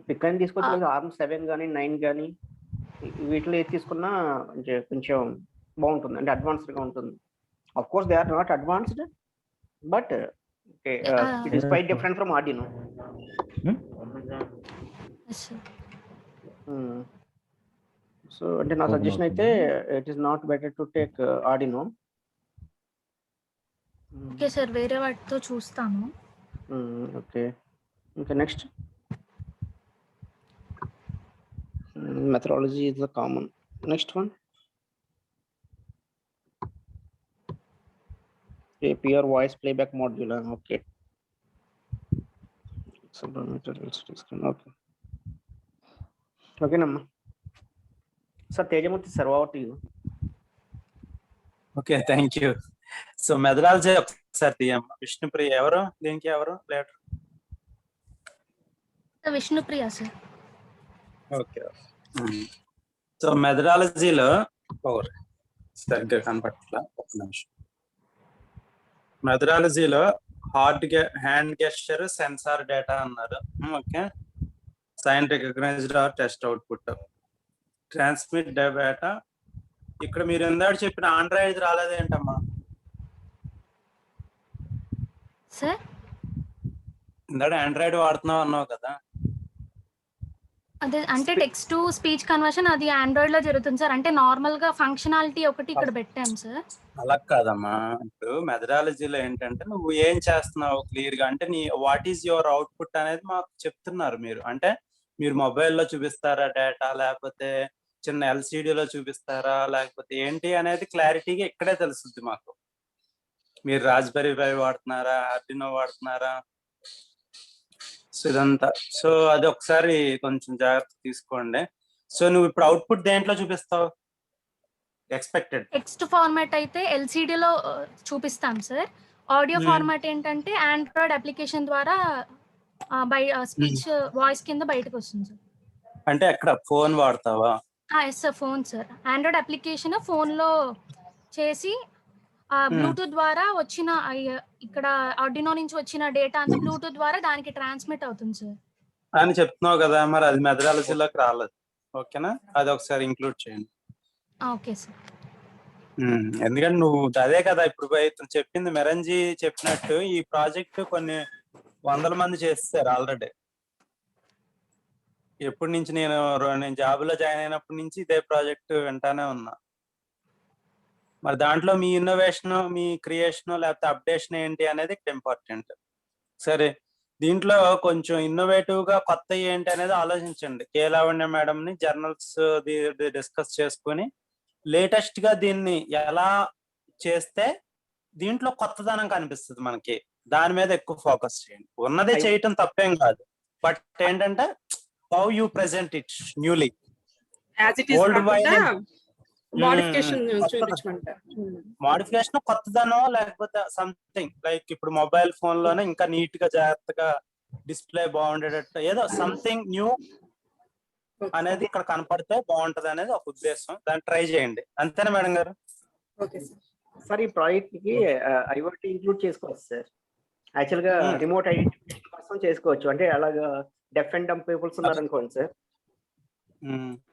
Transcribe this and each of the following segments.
Pick అని తీసుకోవచ్చు కదా, ఆర్మ్ 7 కానీ 9 కానీ వీటిలో ఏది తీసుకున్నా కొంచెం బాగుంటుంది, అంటే అడ్వాన్స్డ్గా ఉంటుంది. Of course they are not advanced, but it is quite different from Arduino. So అంటే నా సజెషన్ అయితే it is not better to take Arduino. Okay sir, వేరే వాటితో చూస్తాను. ఓకే, ఇంకా next methodology is the common. Next one APR voice playback module. Okay, okay ఓకేనమ్మా. Sir Tejamurthy sir, over to you. Okay, thank you. So methodology ఒకసారి తీయమ్మా. విష్ణుప్రియ ఎవరు, దీనికి ఎవరు leader? Vishnupriya sir. Okay, so మెథడాలజీలో సరిగ్గా కనపట్ల, ఒక్క నిమిషం. మెథడాలజీలో హ్యాండ్ గెస్చర్, సెన్సార్ డేటా అన్నారు. Okay, sign recognized or test output, transmit data. ఇక్కడ మీరు ఇందాక చెప్పిన ఆండ్రాయిడ్ రాలేదేంటమ్మా? సార్ ఇందాక ఆండ్రాయిడ్ వాడుతున్నావు అన్నావు కదా. అదే అంటే టెక్స్ట్ టు స్పీచ్ కన్వర్షన్ అది ఆండ్రాయిడ్ లో జరుగుతుంది సార్. అంటే నార్మల్ గా ఫంక్షనాలిటీ ఒకటి ఇక్కడ పెట్టాం సార్. అలా కాదమ్మా, ఇప్పుడు మెథడాలజీలో ఏంటంటే నువ్వు ఏం చేస్తున్నావు క్లియర్ గా, అంటే నీ వాట్ ఈస్ యువర్ అవుట్పుట్ అనేది మాకు చెప్తున్నారు మీరు. అంటే మీరు మొబైల్లో చూపిస్తారా డేటా, లేకపోతే చిన్న ఎల్సిడిలో చూపిస్తారా, లేకపోతే ఏంటి అనేది క్లారిటీగా ఇక్కడే తెలుస్తుంది మాకు. మీరు రాస్బెర్రీ పై వాడుతున్నారా, ఆర్డినో వాడుతున్నారా, సో ఇదంతా. సో అది ఒకసారి కొంచెం జాగ్రత్త తీసుకోండి. సో నువ్వు ఇప్పుడు అవుట్పుట్ దేంట్లో చూపిస్తావు? ఎక్స్పెక్టెడ్ టెక్స్ట్ ఫార్మాట్ అయితే ఎల్సిడి లో చూపిస్తాం సార్. ఆడియో ఫార్మాట్ ఏంటంటే ఆండ్రాయిడ్ అప్లికేషన్ ద్వారా స్పీచ్ వాయిస్ కింద బయటకు వస్తుంది సార్. అంటే ఎక్కడ ఫోన్ వాడతావా? Yes sir, phone sir. Android application phone లో చేసి బ్లూటూత్ ద్వారా వచ్చిన ఇక్కడ ఆర్డినో నుంచి వచ్చిన డేటా అంతా బ్లూటూత్ ద్వారా దానికి ట్రాన్స్మిట్ అవుతుంది సార్ అని చెప్తున్నావు కదా. మరి అది మెథడాలజీలోకి రాలేదు. ఓకేనా, అది ఒకసారి ఇంక్లూడ్ చేయండి. Okay sir. ఎందుకంటే నువ్వు అదే కదా ఇప్పుడు చెప్పింది, మెరంజీ చెప్పినట్టు ఈ ప్రాజెక్ట్ కొన్ని వందల మంది చేస్తారు ఆల్రెడీ. ఎప్పటి నుంచి నేను జాబ్లో జాయిన్ అయినప్పటి నుంచి ఇదే ప్రాజెక్ట్ వింటానే ఉన్నా. మరి దాంట్లో మీ ఇన్నోవేషన్, మీ క్రియేషన్ లేకపోతే అప్డేషన్ ఏంటి అనేది ఇక్కడ ఇంపార్టెంట్. సరే, దీంట్లో కొంచెం ఇన్నోవేటివ్ గా కొత్త ఏంటి అనేది ఆలోచించండి. కే లావణ్య మేడం ని జర్నల్స్ డిస్కస్ చేసుకుని లేటెస్ట్ గా దీన్ని ఎలా చేస్తే దీంట్లో కొత్తదనం కనిపిస్తుంది మనకి, దాని మీద ఎక్కువ ఫోకస్ చేయండి. ఉన్నదే చేయటం తప్పేం కాదు, బట్ ఏంటంటే how you present it newly. Old modification, కొత్తదనం, లేకపోతే సంథింగ్ లైక్ ఇప్పుడు మొబైల్ ఫోన్ లోనే ఇంకా నీట్ గా జాగ్రత్తగా డిస్ప్లే బాగుండేటట్టు ఏదో సంథింగ్ న్యూ అనేది ఇక్కడ కనపడితే బాగుంటది అనేది ఒక ఉద్దేశం. దాన్ని ట్రై చేయండి. అంతేనా మేడం గారు? సార్ ఈ ప్రాజెక్ట్ కి ఐఓటీ ఇంక్లూడ్ చేసుకోవచ్చు సార్. యాక్చువల్ గా రిమోట్ ఐడెంటిఫికేషన్ కోసం చేసుకోవచ్చు. అంటే అలాగా డెఫ్ అండ్ డమ్ పీపుల్స్ ఉన్నారనుకోండి సార్,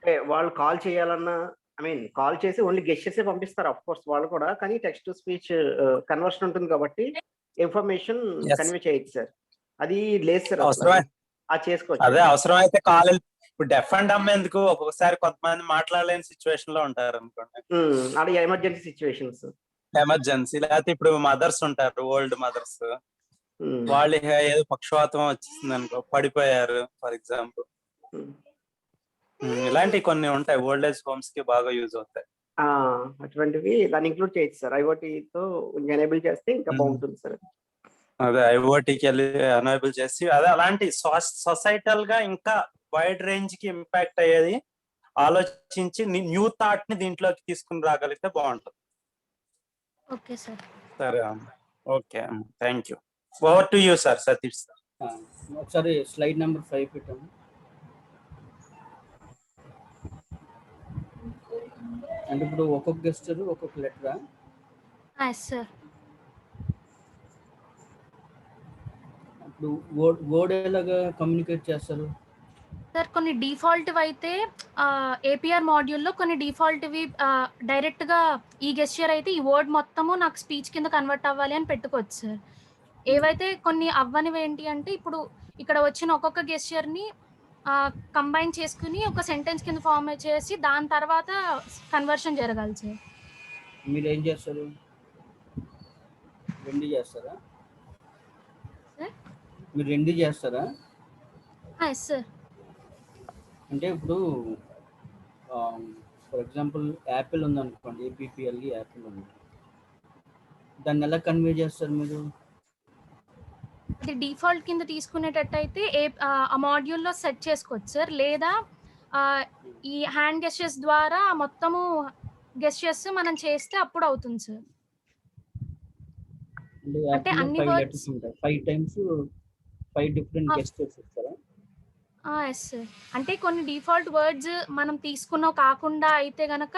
అంటే వాళ్ళు కాల్ చేయాలన్నా, కాల్ చేసి ఓన్లీ గెస్ట్ చేసి పంపిస్తారు అఫ్ కోర్స్ వాళ్ళు కూడా, కానీ టెక్స్ట్ టు స్పీచ్ కన్వర్షన్ ఉంటుంది కాబట్టి ఇన్ఫర్మేషన్ కన్వే చేయొచ్చు సార్. అది లేదు సార్, అది చేసుకోవచ్చు. అదే అవసరం అయితే కాల్. ఇప్పుడు డెఫ్ అండ్ డమ్ ఎందుకు, ఒక్కొక్కసారి కొంతమంది మాట్లాడలేని సిచ్యువేషన్ లో ఉంటారు అనుకోండి, అది ఎమర్జెన్సీ సిచ్యువేషన్స్, ఎమర్జెన్సీ. లేకపోతే ఇప్పుడు మదర్స్ ఉంటారు, ఓల్డ్ మదర్స్, వాళ్ళు ఏదో పక్షవాతం వచ్చేసింది అనుకో, పడిపోయారు ఫర్ ఎగ్జాంపుల్, ఇలాంటివి కొన్ని ఉంటాయి. ఓల్డ్ ఏజ్ హోమ్స్ కి బాగా యూజ్ అవుతాయి. అటువంటివి దాన్ని ఇంక్లూడ్ చేయొచ్చు సార్. ఐఓటీతో ఎనేబుల్ చేస్తే ఇంకా బాగుంటుంది సార్. అదే ఐఓటీకి వెళ్ళి ఎనేబుల్ చేసి అదే అలాంటి సొసైటల్ గా ఇంకా వైడ్ రేంజ్ కి ఇంపాక్ట్ అయ్యేది ఆలోచించి న్యూ థాట్ ని దీంట్లోకి తీసుకుని రాగలిగితే బాగుంటుంది. Okay sir. సరే, okay, thank you. Over to you sir, Satish sir. ఒకసారి స్లైడ్ నెంబర్ 5 పెట్టండి. అంటే ఇప్పుడు ఒక్కొక్క గెస్టర్ ఒక్కొక్క లెటరా? సార్. ఇప్పుడు వర్డ్ ఎలాగా కమ్యూనికేట్ చేస్తారు? సార్ కొన్ని డిఫాల్ట్ అయితే ఏపీఆర్ మాడ్యూల్లో కొన్ని డిఫాల్ట్వి డైరెక్ట్గా ఈ గెస్చర్ అయితే ఈ వర్డ్ మొత్తము నాకు స్పీచ్ కింద కన్వర్ట్ అవ్వాలి అని పెట్టుకోవచ్చు సార్. ఏవైతే కొన్ని అవ్వనివి ఏంటి అంటే ఇప్పుడు ఇక్కడ వచ్చిన ఒక్కొక్క గెస్చర్ని కంబైన్ చేసుకుని ఒక సెంటెన్స్ కింద ఫామ్ చేసి దాని తర్వాత కన్వర్షన్ జరగాలి సార్. మీరు ఏం చేస్తారు? రెండు చేస్తారా? సార్ మీరు రెండు చేస్తారా? Yes sir. అంటే ఇప్పుడు ఫర్ ఎగ్జాంపుల్ యాపిల్ ఉందనుకోండి, ఏపీపీఎల్ఈ యాపిల్ ఉంది, దాన్ని ఎలా కన్వే చేస్తారు మీరు? అది డిఫాల్ట్ కింద తీసుకునేటట్టు అయితే ఆ మాడ్యూల్లో సెట్ చేసుకోవచ్చు సార్. లేదా ఈ హ్యాండ్ గెస్చర్స్ ద్వారా మొత్తము గెస్చర్స్ మనం చేస్తే అప్పుడు అవుతుంది సార్. అంటే అంటే యాపిల్లో అన్ని 5 words- లెటర్స్ ఉంటాయి, 5 టైమ్స్ 5 డిఫరెంట్ గెస్టర్స్ ఇస్తారా? Yes sir. అంటే కొన్ని డిఫాల్ట్ వర్డ్స్ మనం తీసుకున్నావు కాకుండా అయితే గనక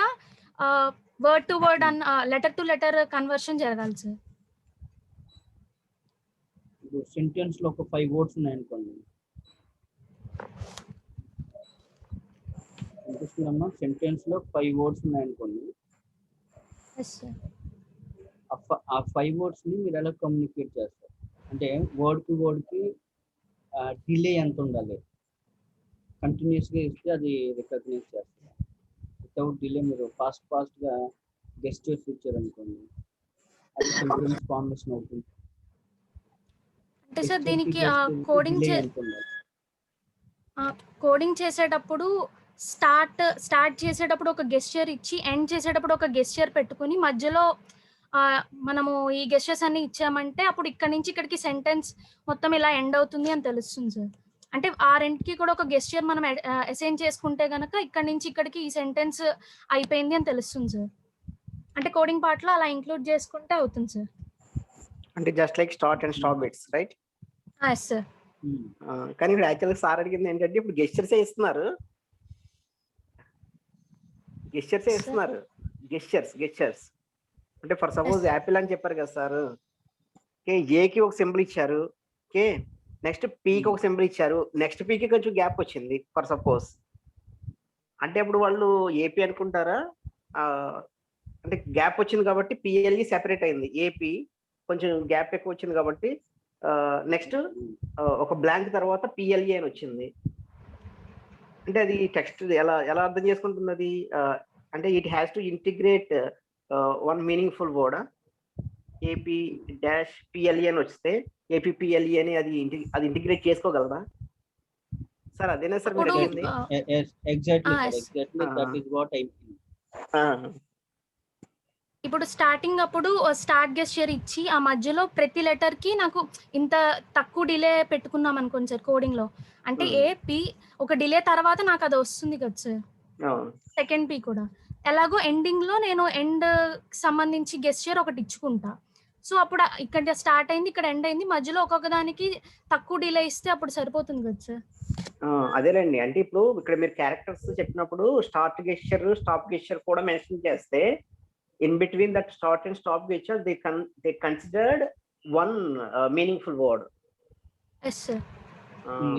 word to word letter to letter conversion జరగాలి సార్. ఇప్పుడు సెంటెన్స్ లో ఒక 5 వర్డ్స్ ఉన్నాయనుకోండి, అమ్మా సెంటెన్స్ లో 5 వర్డ్స్ ఉన్నాయనుకోండి, ఎస్ సార్. ఆ 5 వర్డ్స్ ని మీరు ఎలా కమ్యూనికేట్ చేస్తారు? అంటే వర్డ్ టు వర్డ్ కి డిలే ఎంత ఉండాలి? కంటిన్యూస్ గా ఇస్తే అది రికగ్నైజ్ చేస్తారు. వితౌట్ డిలే మీరు ఫాస్ట్ గా గెస్టర్స్ ఇచ్చారనుకోండి, అది సెంటెన్స్ ఫార్మేషన్ అవుతుంది. అంటే సార్ దీనికి కోడింగ్ చేసేటప్పుడు స్టార్ట్ చేసేటప్పుడు ఒక గెస్చర్ ఇచ్చి ఎండ్ చేసేటప్పుడు ఒక గెస్చర్ పెట్టుకుని మధ్యలో మనము ఈ గెస్చర్స్ అన్ని ఇచ్చామంటే అప్పుడు ఇక్కడ నుంచి ఇక్కడికి సెంటెన్స్ మొత్తం ఇలా ఎండ్ అవుతుంది అని తెలుస్తుంది సార్. అంటే ఆ రెండుకి కూడా ఒక గెస్చర్ మనం అసైన్ చేసుకుంటే గనక ఇక్కడ నుంచి ఇక్కడికి ఈ సెంటెన్స్ అయిపోయింది అని తెలుస్తుంది సార్. అంటే కోడింగ్ పార్ట్ లో అలా ఇంక్లూడ్ చేసుకుంటే అవుతుంది సార్. అంటే just like start and stop bits, right? Yes sir. కానీ ఇప్పుడు యాక్చువల్గా సార్ అడిగింది ఏంటంటే ఇప్పుడు గెస్చర్సే ఇస్తున్నారు, గెస్చర్స్ అంటే ఫర్ సపోజ్ యాపిల్ అని చెప్పారు కదా సార్, ఓకే, ఏకి ఒక సింబల్ ఇచ్చారు, ఓకే, నెక్స్ట్ పీకి ఒక సింబల్ ఇచ్చారు, నెక్స్ట్ పీకి కొంచెం గ్యాప్ వచ్చింది ఫర్ సపోజ్. అంటే ఇప్పుడు వాళ్ళు ఏపీ అనుకుంటారా? అంటే గ్యాప్ వచ్చింది కాబట్టి పిఎల్ఈ సెపరేట్ అయింది, ఏపీ కొంచెం గ్యాప్ ఎక్కువ వచ్చింది కాబట్టి నెక్స్ట్ ఒక బ్లాంక్ తర్వాత పిఎల్ఈ అని వచ్చింది. అంటే అది టెక్స్ట్ ఎలా అర్థం చేసుకుంటుంది అది? అంటే it has to integrate one meaningful word, A P dash P L E అని వస్తే ఏపీపిఎల్ఈ అని అది ఇంటిగ్రేట్ చేసుకోగలదా సార్? అదేనా సార్ మీరు అడిగింది? Exactly that is what I mean. ఇప్పుడు స్టార్టింగ్ అప్పుడు స్టార్ట్ గెస్చర్ ఇచ్చి ఆ మధ్యలో ప్రతి లెటర్ కి నాకు ఇంత తక్కువ డిలే పెట్టుకున్నాం అనుకోండి సార్ కోడింగ్ లో, అంటే ఏపీ ఒక డిలే తర్వాత నాకు అది వస్తుంది కదా సార్, సెకండ్ పీ కూడా. ఎలాగో ఎండింగ్ లో నేను ఎండ్ సంబంధించి గెస్చర్ ఒకటి ఇచ్చుకుంటా. సో అప్పుడు ఇక్కడ స్టార్ట్ అయింది, ఇక్కడ ఎండ్ అయింది, మధ్యలో ఒక్కొక్క దానికి తక్కువ డిలే ఇస్తే అప్పుడు సరిపోతుంది కదా సార్. అదేనండి. అంటే ఇప్పుడు ఇక్కడ మీరు క్యారెక్టర్స్ చెప్పినప్పుడు స్టార్ట్ గెస్చర్, స్టాప్ గెస్చర్ కూడా మెన్షన్ చేస్తే in between that start and stop gesture they considered one meaningful word. Yes sir.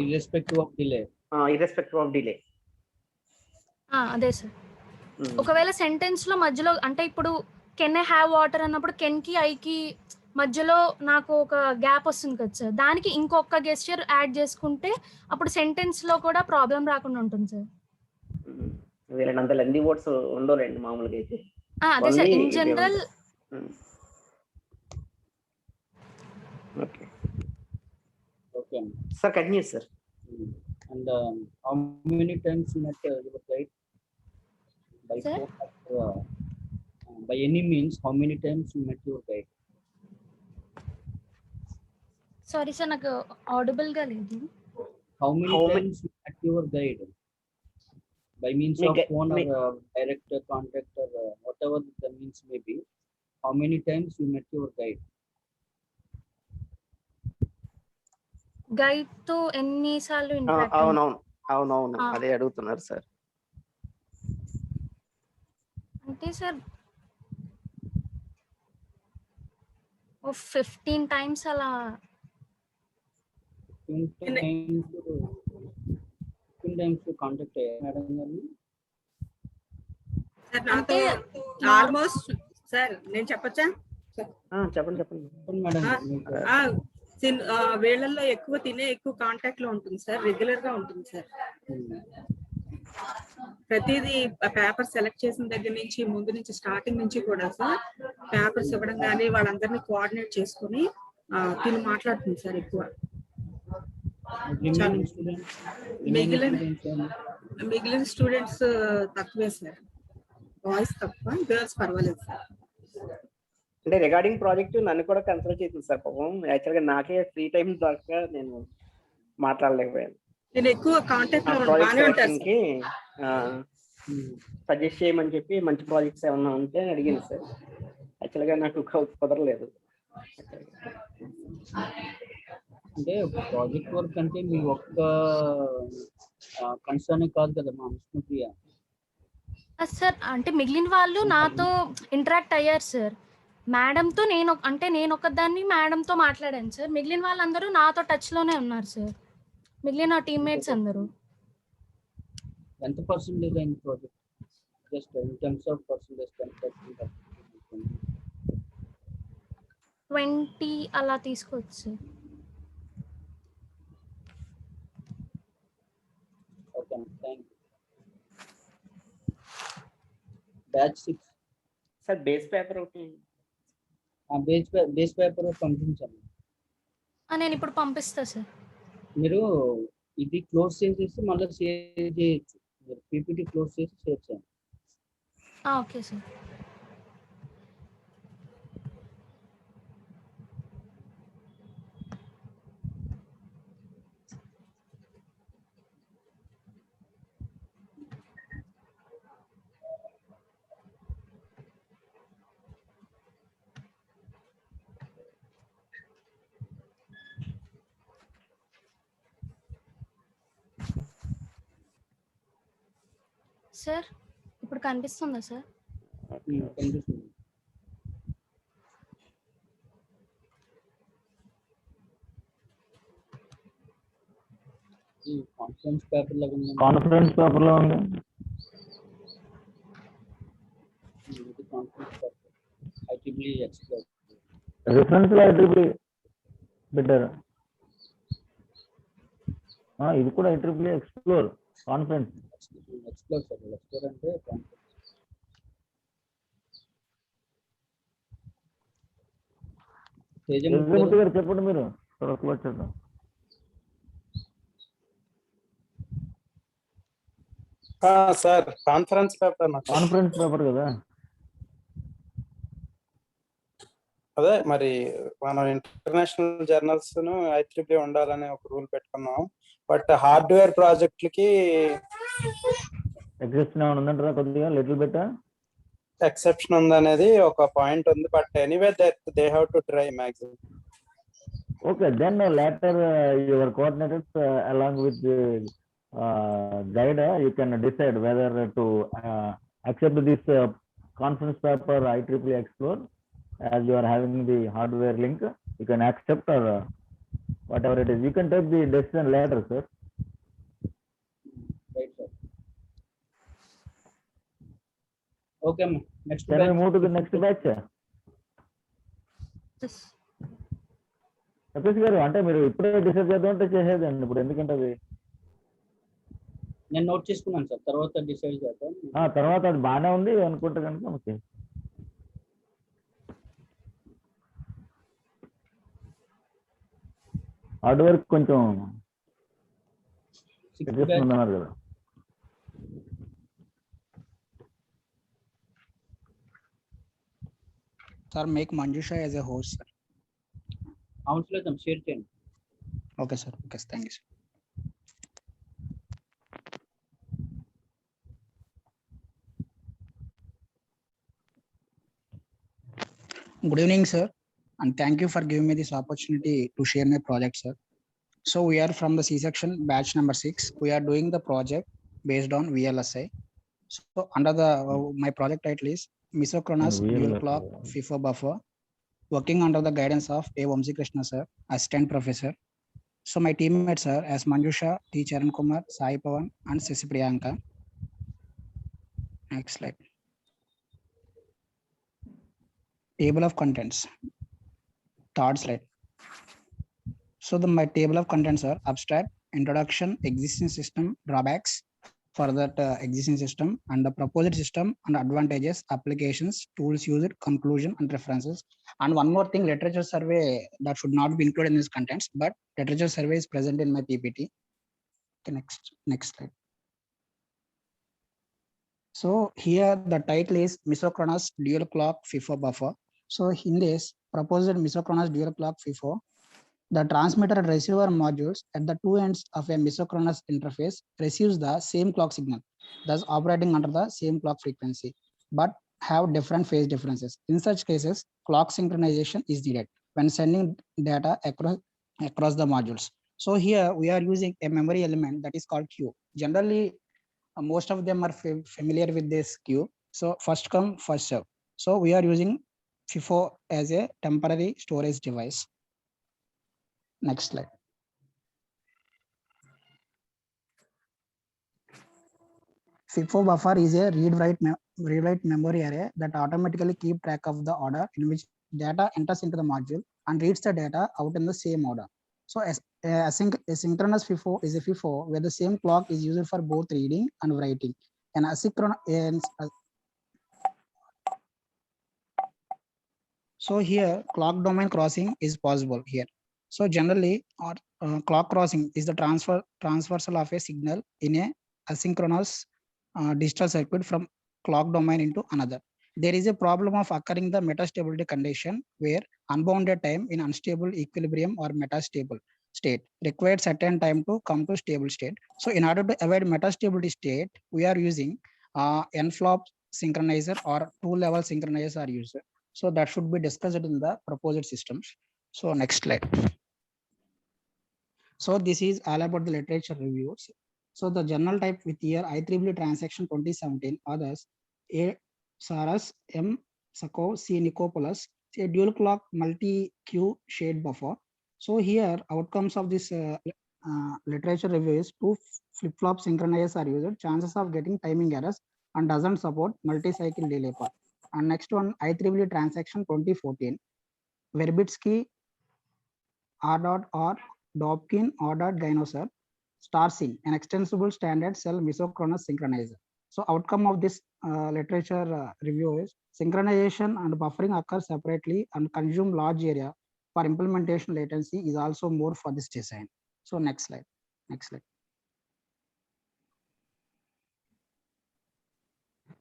Irrespective of delay. అదే సార్. ఒకవేళ సెంటెన్స్ లో మధ్యలో అంటే ఇప్పుడు కెన్ ఐ హ్యావ్ వాటర్ అన్నప్పుడు కెన్ కి ఐ కి మధ్యలో నాకు ఒక గ్యాప్ వస్తుంది కదా సార్, దానికి ఇంకొక గెస్చర్ యాడ్ చేసుకుంటే అప్పుడు సెంటెన్స్ లో కూడా ప్రాబ్లం రాకుండా ఉంటుంది సార్. అంత లెందీ వర్డ్స్ ఉండోలేండి మామూలుగా అయితే. అదే sir, in general. Okay sir, continue sir. And how many times you met your guide? By sir? By any means, how many times you met your guide? Sorry sir, నాకు audible గా లేదు. How many times you met your guide? By means of phone or direct contact or whatever the means may be, how many times you met your guide? Guide తో ఎన్ని సార్లు interact? అవునవును అదే అడుగుతున్నారు sir. అంటే sir 15 times అలా. 15 times contact అయ్యారు madam గారిని? సార్ నాతో ఆల్మోస్ట్ సార్ నేను చెప్పచ్చా? చెప్పండి చెప్పండి మేడం. వేళల్లో ఎక్కువ ఎక్కువ కాంటాక్ట్ లో ఉంటుంది సార్, రెగ్యులర్ గా ఉంటుంది సార్. ప్రతిదీ పేపర్ సెలెక్ట్ చేసిన దగ్గర నుంచి ముందు నుంచి స్టార్టింగ్ నుంచి కూడా సార్ పేపర్స్ ఇవ్వడం కానీ వాళ్ళందరినీ కోఆర్డినేట్ చేసుకుని తిని మాట్లాడుతుంది సార్ ఎక్కువ. మిగిలిన స్టూడెంట్స్ తక్కువే సార్, బాయ్స్ తక్కువ, గర్ల్స్ పర్వాలేదు సార్. అంటే రిగార్డింగ్ ప్రాజెక్ట్ నన్ను కూడా కన్సల్ట్ చేసింది సార్ పాపం. యాక్చువల్గా నాకే ఫ్రీ టైం దొరక నేను మాట్లాడలేకపోయాను. నేను ఎక్కువ కాంటాక్ట్ లో సజెస్ట్ చేయమని చెప్పి మంచి ప్రాజెక్ట్స్ ఏమన్నా ఉంటే అడిగింది సార్. యాక్చువల్గా నాకు కుదరలేదు. అంటే ప్రాజెక్ట్ వర్క్ అంటే మీ ఒక్క కన్సర్న్ కాదు కదా మా విష్ణుప్రియ సార్. అంటే మిగిలిన వాళ్ళు నాతో ఇంటరాక్ట్ అయ్యారు సార్. మేడంతో నేను ఒకదాన్ని మేడంతో మాట్లాడాను సార్. మిగిలిన వాళ్ళందరూ నాతో టచ్ లోనే ఉన్నారు సార్, మిగిలిన టీమ్మేట్స్ అందరూ. ఎంత పర్సెంటేజ్ అయిన project? Just in terms of percentage 20 అలా తీసుకోవచ్చు sir. Okay, thank you. Batch 6 sir base paper ఒకటి, బేస్ పేపర్ పంపించండి. నేను ఇప్పుడు పంపిస్తా సార్. మీరు ఇది క్లోజ్ చేసేసి మళ్ళీ షేర్ చేయొచ్చు. పీపీటీ క్లోజ్ చేసి షేర్ చేయండి. Okay sir. సార్ ఇప్పుడు కనిపిస్తుందా సార్? కనిపిస్తుంది. కాన్ఫరెన్స్ పేపర్ లో ఉంది. కాన్ఫరెన్స్ పేపర్ లో ఉంది. ఇది conference paper IEEE explore. Reference లో IEEE బెటర్. ఇది కూడా IEEE explore conference. Explore sir, explore అంటే కాన్ఫరెన్స్. తేజమూర్తి గారు చెప్పండి, మీరు క్లోజ్ చేద్దాం. సార్ కాన్ఫరెన్స్ పేపర్ కదా. అదే మరి మనం ఇంటర్నేషనల్ జర్నల్స్ IEEE ఉండాలని ఒక రూల్ పెట్టుకున్నాం. బట్ హార్డ్వేర్ ప్రాజెక్టులకి ఎగ్జిస్షన్ ఉందంటారా? కొద్దిగా లిటిల్ బిట్ ఎక్సెప్షన్ ఉందనేది ఒక పాయింట్ ఉంది. But anyway they have to try maximum. Okay, then later your coordinators along with guide, you can decide whether to accept this conference paper IEEE Explore, as you are having the hardware link. You can accept or whatever it is. You can take the decision later, sir. Right, sir. Okay, next can batch. we move to the next batch? Satish గారు, అంటే మీరు ఇప్పుడే decide చేద్దాం అంటే చేసేదండి ఇప్పుడు, ఎందుకంటే అది నేను నోట్ చేసుకున్నాను సార్, తర్వాత డిసైడ్ చేద్దాం. తర్వాత అది బాగానే ఉంది అనుకుంటే కనుక ఓకే. హార్డ్వేర్ కొంచెం అన్నారు కదా. Sir, make Manjusha as a host, sir. అవును సార్, షేర్ చేయండి. Okay, sir. Okay, thank you, sir. Good evening, sir, and thank you for giving me this opportunity to share my project, sir. So we are from the C-section batch number 6. We are doing the project based on VLSI. So under the my project title is Misochronous Dual Clock FIFO Buffer, working under the guidance of A. Vamsi Krishna, sir, Assistant Professor. So my teammates are as Manjusha, T. Charan Kumar, Sai Pawan, and Sisi Priyanka. Next slide. Table of contents. Third slide. So my table of contents are abstract, introduction, existing system, drawbacks for that existing system, and the proposed system, and advantages, applications, tools used, conclusion, and references. And one more thing, literature survey that should not be included in these contents, but literature survey is present in my PPT. Okay, next slide. So here the title is Misochronous Dual Clock FIFO Buffer. So in this proposed Misochronous Dual Clock FIFO, the transmitter and receiver modules at the two ends of a misochronous interface receives the same clock signal, thus operating under the same clock frequency, but have different phase differences. In such cases, clock synchronization is needed when sending data across the modules. So here we are using a memory element that is called queue. Generally, most of them are familiar with this queue. So first come, first serve. So we are using FIFO as a temporary storage device. Next slide. FIFO buffer is a read-write memory array that automatically keep track of the order in which data enters into the module and reads the data out in the same order. So a synchronous FIFO is a FIFO where the same clock is used for both reading and writing. And so here clock domain crossing is possible here. So generally, clock crossing is the transversal of a signal in a asynchronous digital circuit from clock domain into another. There is a problem of occurring the metastability condition where unbounded time in unstable equilibrium or metastable state required certain time to come to stable state. So in order to avoid metastability state, we are using n-flop synchronizer or two-level synchronizer are used. So that should be discussed in the proposed systems. So next slide. So this is all about the literature reviews. So the journal type with year IEEE transaction 2017 others A. Saras, M. Sako, C. Nikopoulos, a dual clock multi-queue shade buffer. So here outcomes of this literature review is two flip-flop synchronizers are used, chances of getting timing errors, and doesn't support multi-cycle delay path. And next one, IEEE transaction 2014, Verbitsky, R.R, Dobkin, R.Gynosar, StarSync, an extensible standard cell misochronous synchronizer. So outcome of this literature review is synchronization and buffering occur separately and consume large area for implementation latency is also more for this design. So next slide.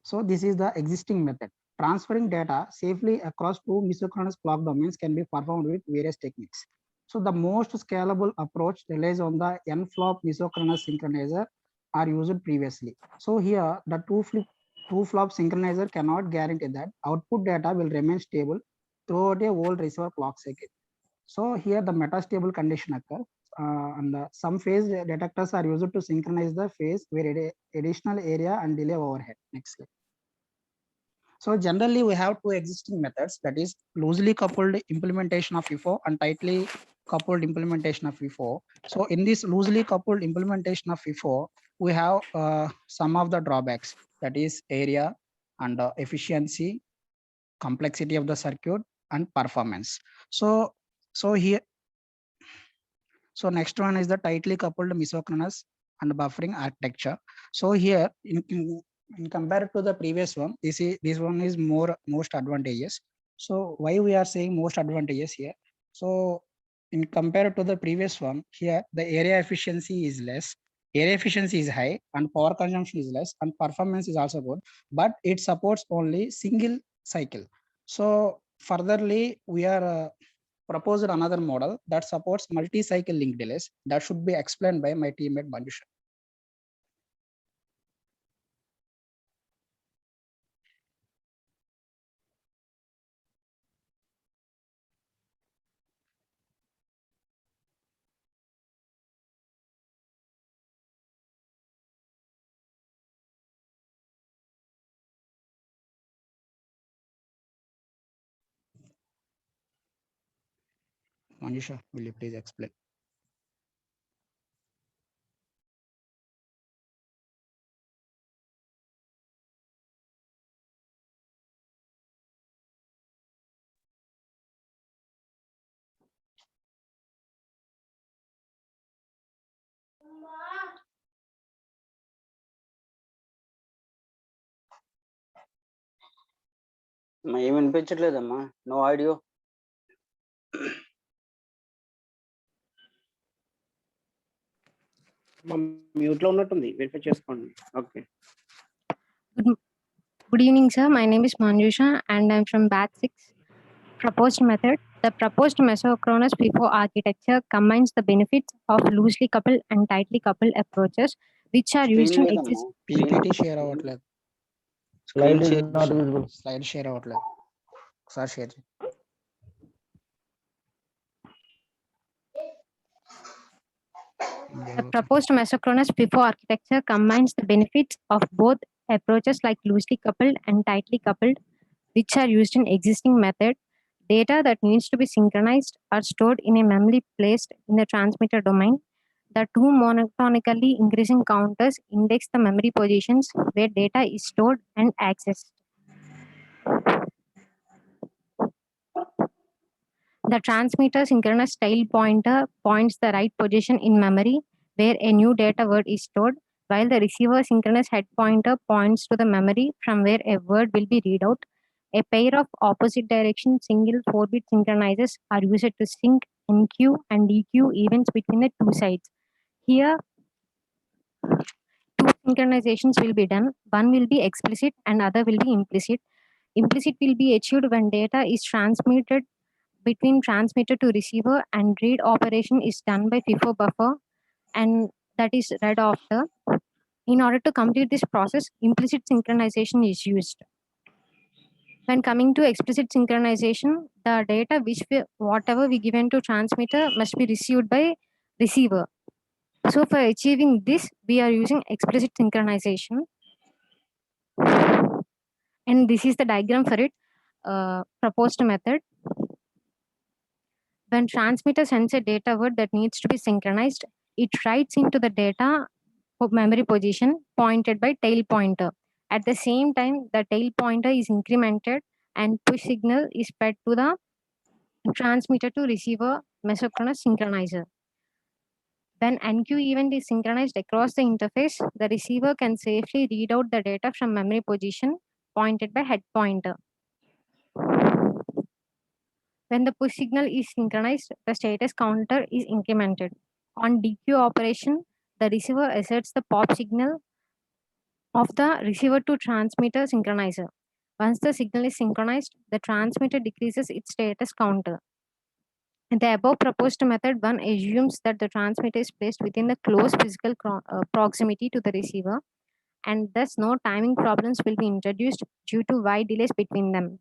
So this is the existing method. Transferring data safely across two misochronous clock domains can be performed with various techniques. So the most scalable approach relies on the n-flop misochronous synchronizer are used previously. So here the two-flop synchronizer cannot guarantee that output data will remain stable throughout a whole receiver clock cycle. So here the metastable condition occurs and some phase detectors are used to synchronize the phase where additional area and delay overhead. Next slide. So generally we have two existing methods, that is loosely coupled implementation of FIFO and tightly coupled implementation of FIFO. So in this loosely coupled implementation of FIFO, we have some of the drawbacks, that is area and efficiency, complexity of the circuit, and performance. So next one is the tightly coupled misochronous and buffering architecture. So here in compared to the previous one, this one is most advantageous. So why we are saying most advantageous here? So in compared to the previous one, here the area efficiency is less, area efficiency is high, and power consumption is less, and performance is also good, but it supports only single cycle. So furtherly, we are proposed another model that supports multi-cycle link delays that should be explained by my teammate Manjusha. Manjusha, will you please explain? ఏం వినిపించట్లేదమ్మా, no audio. Mute లో ఉన్నట్టుంది, verify చేసుకోండి. Okay. Good evening, sir. My name is Manjusha and I'm from batch 6. Proposed method. The proposed mesochronous FIFO architecture combines the benefits of loosely coupled and tightly coupled approaches, which are used in లేదమ్మా. PPT share అవ్వట్లేదు. Slide is share not visible. Slide share అవ్వట్లేదు. ఒకసారి share చేయండి. The proposed mesochronous FIFO architecture combines the benefits of both approaches like loosely coupled and tightly coupled, which are used in existing method. Data that needs to be synchronized are stored in a memory placed in the transmitter domain. The two monotonically increasing counters index the memory positions where data is stored and accessed. The transmitter synchronous tail pointer points the right position in memory where a new data word is stored, while the receiver synchronous head pointer points to the memory from where a word will be read out. A pair of opposite direction single 4-bit synchronizers are used to sync NQ and DQ events between the two sides. Here, two synchronizations will be done. One will be explicit and other will be implicit. Implicit will be achieved when data is transmitted between transmitter to receiver and read operation is done by FIFO buffer and that is read after. In order to complete this process, implicit synchronization is used. When coming to explicit synchronization, the data whatever we given to transmitter must be received by receiver. So for achieving this, we are using explicit synchronization. And this is the diagram for it, proposed method. When transmitter sends a data word that needs to be synchronized, it writes into the data memory position pointed by tail pointer. At the same time, the tail pointer is incremented and push signal is fed to the transmitter to receiver mesochronous synchronizer. When NQ event is synchronized across the interface, the receiver can safely read out the data from memory position pointed by head pointer. When the push signal is synchronized, the status counter is incremented. On DQ operation, the receiver asserts the pop signal of the receiver to transmitter synchronizer. Once the signal is synchronized, the transmitter decreases its status counter. The above proposed method one assumes that the transmitter is placed within the close physical proximity to the receiver, and thus no timing problems will be introduced due to wide delays between them.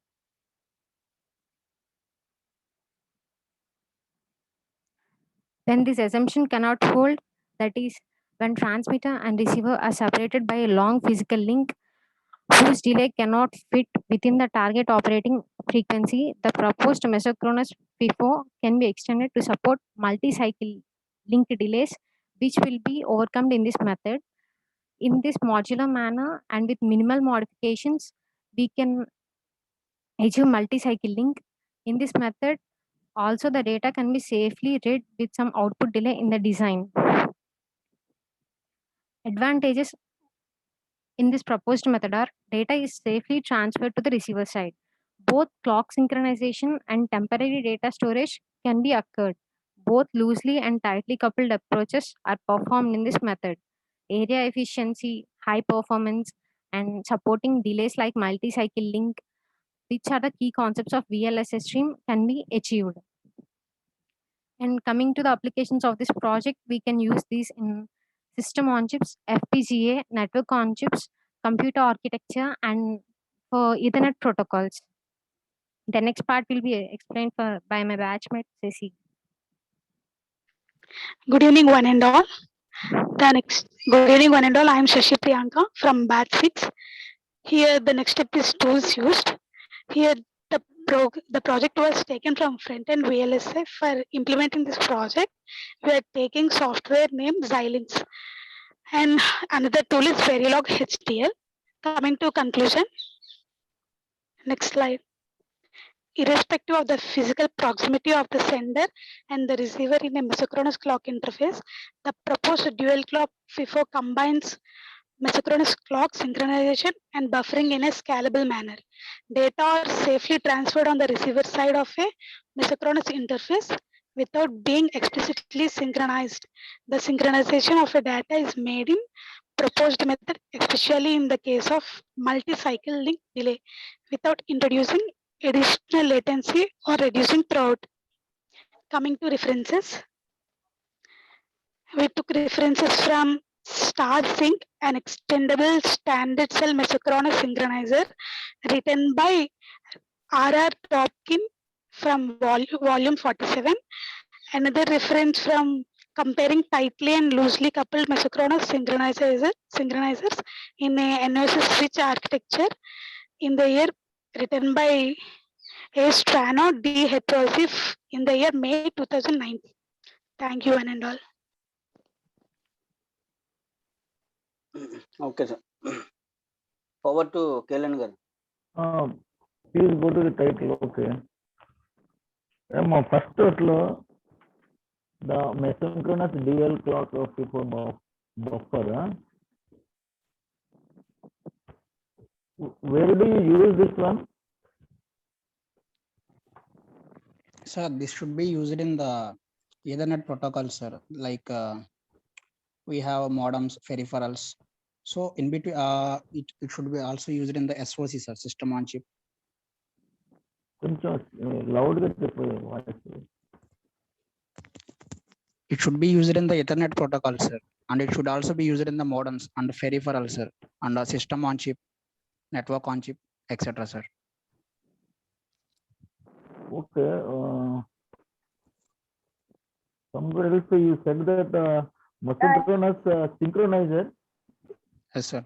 When this assumption cannot hold, that is, when transmitter and receiver are separated by a long physical link whose delay cannot fit within the target operating frequency, the proposed mesochronous FIFO can be extended to support multi-cycle link delays, which will be overcome in this method. In this modular manner and with minimal modifications, we can achieve multi-cycle link. In this method, also the data can be safely read with some output delay in the design. Advantages in this proposed method are data is safely transferred to the receiver side. Both clock synchronization and temporary data storage can be occurred. Both loosely and tightly coupled approaches are performed in this method. Area efficiency, high performance, and supporting delays like multi-cycle link, which are the key concepts of VLSI stream, can be achieved. And coming to the applications of this project, we can use these in system on chips, FPGA, network on chips, computer architecture, and for Ethernet protocols. The next part will be explained by my batchmate, Ceci. Good evening, one and all. Good evening, one and all. I am Shashi Priyanka from batch 6. Here, the next step is tools used. Here, the project was taken from front-end VLSI. For implementing this project, we are taking software named Xilinx. And another tool is Verilog HDL. Coming to conclusion. Next slide. irrespective of the physical proximity of the sender and the receiver in a mesocronous clock interface. The proposed dual clock FIFO combines mesocronous clock synchronization and buffering in a scalable manner. Data are safely transferred on the receiver side of a mesocronous interface without being explicitly synchronized. The synchronization of a data is made in proposed method, especially in the case of multi-cycle link delay, without introducing additional latency or reducing throughput. Coming to references, we took references from StarSync, an extendable standard cell mesocronous synchronizer written by R.R. Topkin from volume 47. Another reference from comparing tightly and loosely coupled mesocronous synchronizers in a NOS switch architecture in the year written by A. Strano, D. Heterosif in the year May 2019. Thank you, one and all. Okay, sir. Forward to Kelan garu. Please go to the title. Okay. First లో the mesocronous dual clock of FIFO buffer. Where do you use this one? Sir, this should be used in the Ethernet protocol, sir. Like we have modems, peripherals. So in between, it should be also used in the SoC, sir, system on chip. కొంచెం loud గా చెప్పు voice. It should be used in the Ethernet protocol, sir, and it should also be used in the modems and peripherals, sir, and the system on chip, network on chip, etc., sir. Okay. Somewhere else you said that mesocronous synchronizer. Yes, sir.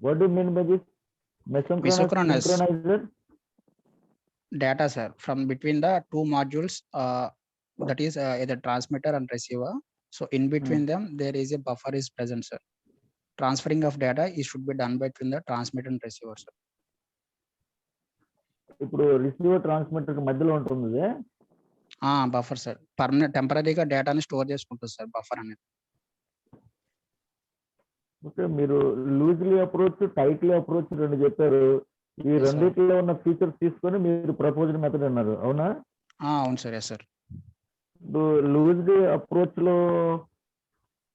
What do you mean by this? Mesocronous synchronizer? Data, sir, from between the two modules, that is either transmitter and receiver. So in between them, there is a buffer is present, sir. Transferring of data is should be done between the transmitter and receiver, sir. ఇప్పుడు receiver transmitter మధ్యలో ఉంటుంది buffer, sir. Permanent టెంపరీగా డేటాని store చేసుకుంటుంది, sir, buffer అనేది. Okay, మీరు loosely approach, tightly approach రెండు చెప్పారు. ఈ రెండిట్లో ఉన్న ఫీచర్స్ తీసుకొని మీరు ప్రపోజ్డ్ మెథడ్ అన్నారు, అవునా? అవును sir. Yes sir. Loosely approach లో,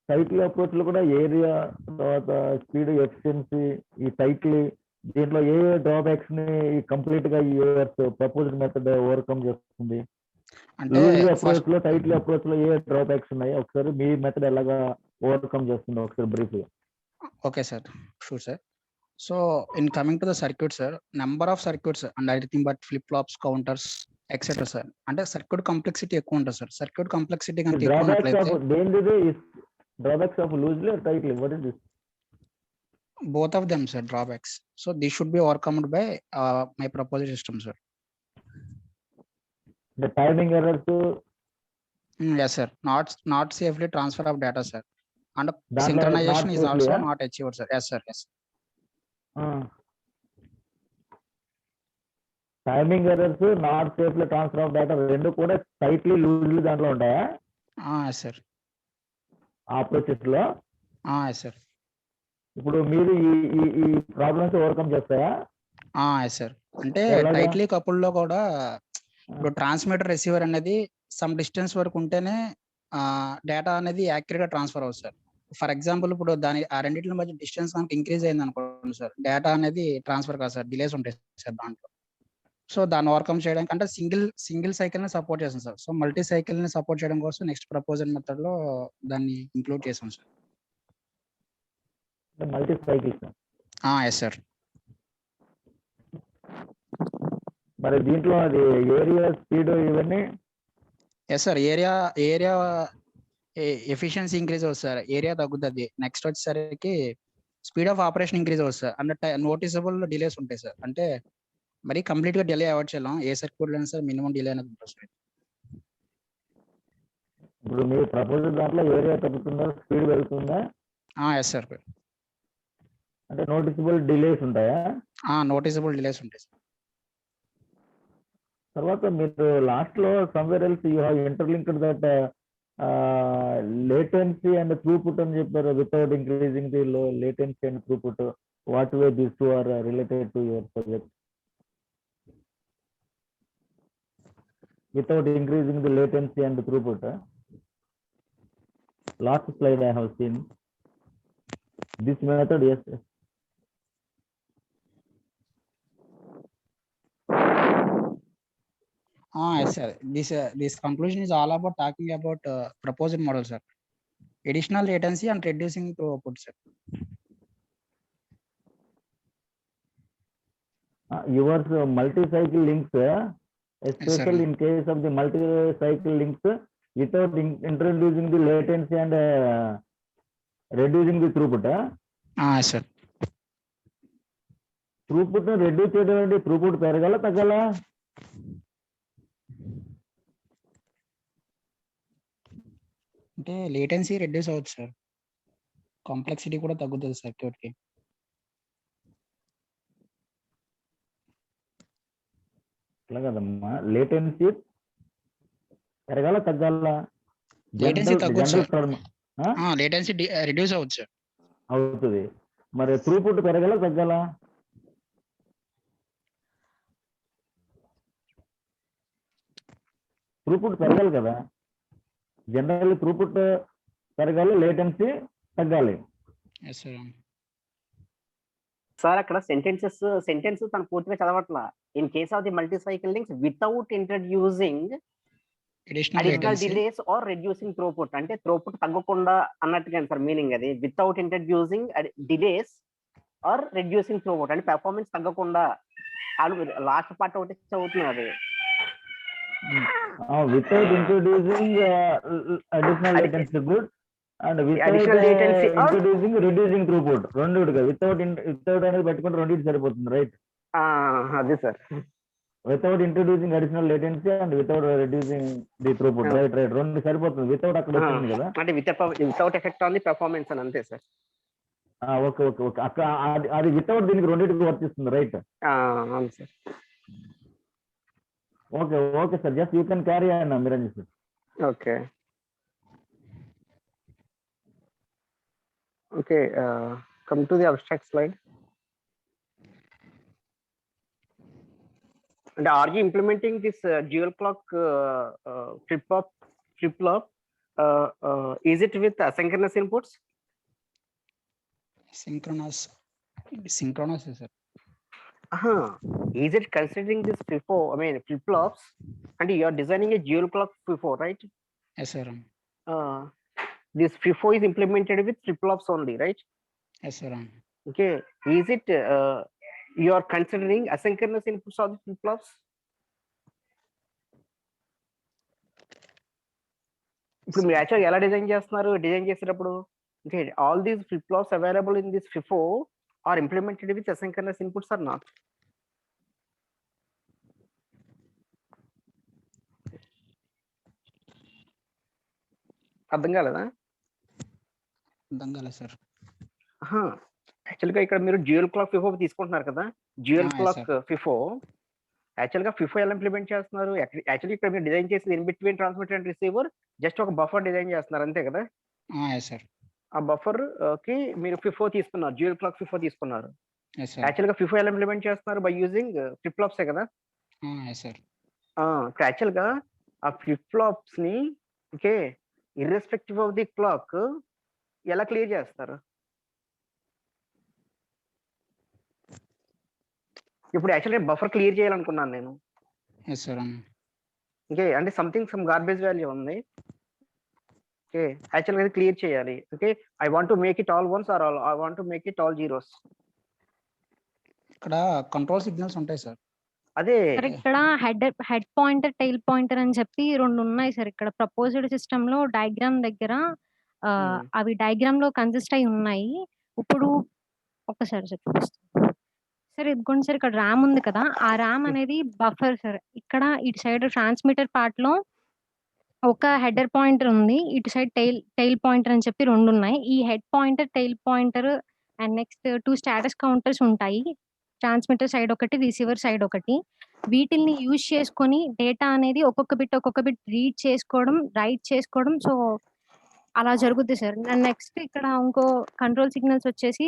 టైట్లీ అప్రోచ్ లో కూడా ఏరియా, తర్వాత స్పీడ్, ఎఫిషియన్సీ, ఈ టైట్లీ దీంట్లో ఏ డ్రాబ్యాక్స్ ని కంప్లీట్ గా ఈ ప్రపోజ్డ్ మెథడ్ ఓవర్కమ్ చేస్తుంది? లూజ్లీ అప్రోచ్ లో, టైట్లీ అప్రోచ్ లో ఏ డ్రాబ్యాక్స్ ఉన్నాయి, ఒకసారి మీ మెథడ్ ఎలాగా ఓవర్కమ్ చేస్తుంది ఒకసారి బ్రీఫ్ గా. Okay, sir. Sure, sir. So in coming to the circuit, sir, number of circuits and everything but flip-flops, counters, etc., sir. And circuit complexity ఎక్కువ ఉంటుంది, sir. Circuit complexity కనుక ఎక్కువ ఉన్నట్లయితే drawbacks of loosely or tightly, what is this? Both of them, sir, drawbacks. So this should be overcome by my proposed system, sir. The timing errors. Yes, sir. Not safely transfer of data, sir. And synchronization is also not achieved, sir. Yes, sir. Yes. Timing errors, not safely transfer of data, రెండు కూడా tightly loosely దాంట్లో ఉంటాయా? Yes, sir. Approaches లో. Yes, sir. ఇప్పుడు మీరు ఈ problems overcome చేస్తాయా? Yes, sir. అంటే టైట్లీ కపుల్ లో కూడా ఇప్పుడు ట్రాన్స్మిటర్ రిసీవర్ అనేది సమ్ డిస్టెన్స్ వరకు ఉంటేనే డేటా అనేది యాక్యురేట్ గా ట్రాన్స్ఫర్ అవుతుంది, సార్. ఫర్ ఎగ్జాంపుల్ ఇప్పుడు ఆ రెండింటి మధ్య డిస్టెన్స్ కనుక ఇంక్రీజ్ అయింది అనుకోండి, సార్, డేటా అనేది ట్రాన్స్ఫర్ కాదు, సార్, డిలేస్ ఉంటాయి, సార్, దాంట్లో. సో దాన్ని ఓవర్కమ్ చేయడానికి అంటే సింగిల్ సైకిల్ ని సపోర్ట్ చేస్తాం, సార్. సో మల్టీ సైకిల్ ని సపోర్ట్ చేయడం కోసం నెక్స్ట్ ప్రపోజల్ మెథడ్ లో దాన్ని ఇంక్లూడ్ చేసాం, sir. Multi cycle. Yes sir. మరి దీంట్లో అది ఏరియా, స్పీడ్ ఇవన్నీ. Yes sir. Area efficiency increase అవుతుంది, సార్. ఏరియా తగ్గుతుంది. నెక్స్ట్ వచ్చేసరికి స్పీడ్ ఆఫ్ ఆపరేషన్ ఇంక్రీజ్ అవుతుంది, సార్. అంటే నోటిసబుల్ డిలేస్ ఉంటాయి, సార్. అంటే మరి కంప్లీట్ గా డిలే అవాయిడ్ చేయలేం. ఏ సర్క్యూట్ లో సార్ మినిమం డిలే అనేది ఉంటుంది, సార్. ఇప్పుడు మీరు ప్రపోజల్ దాంట్లో ఏరియా తగ్గుతుందా, స్పీడ్ పెరుగుతుందా? Yes sir. అంటే నోటిసబుల్ డిలేస్ ఉంటాయా? నోటిసబుల్ డిలేస్ ఉంటాయి, సార్. తర్వాత మీరు లాస్ట్ లో somewhere else you have interlinked that latency and throughput అని చెప్పారు, without increasing the latency and throughput. What way these two are related to your project? Without increasing the latency and throughput. Last slide I have seen. This method, yes. Yes, sir. This conclusion is all about talking about proposed model, sir. Additional latency and reducing throughput, sir. Yours multi-cycle links, especially in case of the multi-cycle links, without introducing the latency and reducing the throughput. Sir. Throughput reduce చేయడం throughput పెరగాల తగ్గాల? అంటే latency reduce అవుతుంది sir, complexity కూడా తగ్గుతుంది circuit కి. అట్లా కదమ్మా, లేటెన్సీ పెరగాల తగ్గాల? లేటెన్సీ తగ్గుతుంది సార్, లేటెన్సీ రెడ్యూస్ అవుతుంది సార్. అవుతుంది. మరి త్రూపుట్ పెరగాల తగ్గాల? త్రూపుట్ పెరగాలి కదా, జనరల్ త్రూపుట్ పెరగాలి, లేటెన్సీ తగ్గాలి. సార్ అక్కడ సెంటెన్స్ తను పూర్తిగా చదవట్లా. In case of the multi cycle links without introducing additional delays or reducing throughput, అంటే త్రోపుట్ తగ్గకుండా అన్నట్టుగా సార్ మీనింగ్ అది. Without introducing delays or reducing throughput అంటే పెర్ఫార్మెన్స్ తగ్గకుండా. లాస్ట్ పార్ట్ ఒకటి చదువుతున్నారు. Without introducing additional latency good and without introducing reducing throughput, రెండు without అనేది పెట్టుకుంటే రెండింటి సరిపోతుంది, రైట్? అదే sir. Without introducing additional latency and without reducing the throughput, right రెండు సరిపోతుంది. వితౌట్ అక్కడ వచ్చింది కదా, అంటే without effect on the performance అని అంతే సార్. ఓకే ఓకే ఓకే, అక్కడ అది వితౌట్ దీనికి రెండింటికి వర్తిస్తుంది, రైట్? అవును sir. Okay okay sir, just you can carry on Niranjan sir. Okay okay, come to the abstract slide. And are you implementing this dual clock flip-flop? Is it with asynchronous inputs? Synchronous, sir. Is it considering this flip-flops, and you are designing a dual clock FIFO, right? Yes, sir. This FIFO is implemented with flip-flops only, right? Yes, sir. Okay, is it you are considering asynchronous inputs of the flip-flops? ఇప్పుడు మీరు యాక్చువల్గా ఎలా design చేస్తున్నారు? Design చేసేటప్పుడు okay, all these flip-flops available in this FIFO are implemented with asynchronous inputs or not? అర్థం కాలేదా? అర్థం కాలేదు సార్. యాక్చువల్గా ఇక్కడ మీరు డ్యూయల్ క్లాక్ FIFO తీసుకుంటున్నారు కదా, డ్యూయల్ క్లాక్ FIFO. యాక్చువల్గా FIFO ఎలా ఇంప్లిమెంట్ చేస్తున్నారు? యాక్చువల్లీ ఇక్కడ మీరు డిజైన్ చేసేది in between transmitter and receiver just ఒక బఫర్ డిజైన్ చేస్తున్నారు అంతే కదా? ఆ బఫర్ కి మీరు FIFO తీసుకున్నారు, డ్యూయల్ క్లాక్ FIFO తీసుకున్నారు. యాక్చువల్గా FIFO ఎలా ఇంప్లిమెంట్ చేస్తున్నారు? బై యూజింగ్ ఫ్లిప్ ఫ్లాప్సే కదా? యాక్చువల్గా ఆ ఫ్లిప్ ఫ్లాప్స్ ని okay irrespective of the clock ఎలా క్లియర్ చేస్తారు? ఇప్పుడు యాక్చువల్లీ బఫర్ క్లియర్ చేయాలనుకున్నాను నేను. ఓకే, అంటే సమ్ గార్బేజ్ వాల్యూ ఉంది. ఓకే, యాక్చువల్గా అది క్లియర్ చేయాలి. Okay, I want to make it all ones or I want to make it all zeros. ఇక్కడ కంట్రోల్ సిగ్నల్స్ ఉంటాయి సార్. అదే ఇక్కడ హెడ్ పాయింటర్, టైల్ పాయింటర్ అని చెప్పి రెండు ఉన్నాయి సార్. ఇక్కడ ప్రపోజ్డ్ సిస్టమ్ లో డయాగ్రామ్ దగ్గర అవి డయాగ్రామ్ లో కన్సిస్ట్ అయి ఉన్నాయి. ఇప్పుడు ఒకసారి చూపిస్తాను సార్. ఇదిగోండి సార్, ఇక్కడ ర్యామ్ ఉంది కదా, ఆ ర్యామ్ అనేది బఫర్ సార్. ఇక్కడ ఇటు సైడ్ ట్రాన్స్మిటర్ పార్ట్ లో ఒక హెడర్ పాయింటర్ ఉంది, ఇటు సైడ్ టైల్ పాయింటర్ అని చెప్పి రెండు ఉన్నాయి. ఈ head pointer, tail pointer and next 2 status counters ఉంటాయి. ట్రాన్స్మిటర్ సైడ్ ఒకటి, రిసీవర్ సైడ్ ఒకటి. వీటిల్ని యూజ్ చేసుకొని డేటా అనేది ఒక్కొక్క బిట్ రీడ్ చేసుకోవడం, రైట్ చేసుకోవడం. సో అలా జరుగుద్ది సార్. అండ్ నెక్స్ట్ ఇక్కడ ఇంకో కంట్రోల్ సిగ్నల్స్ వచ్చేసి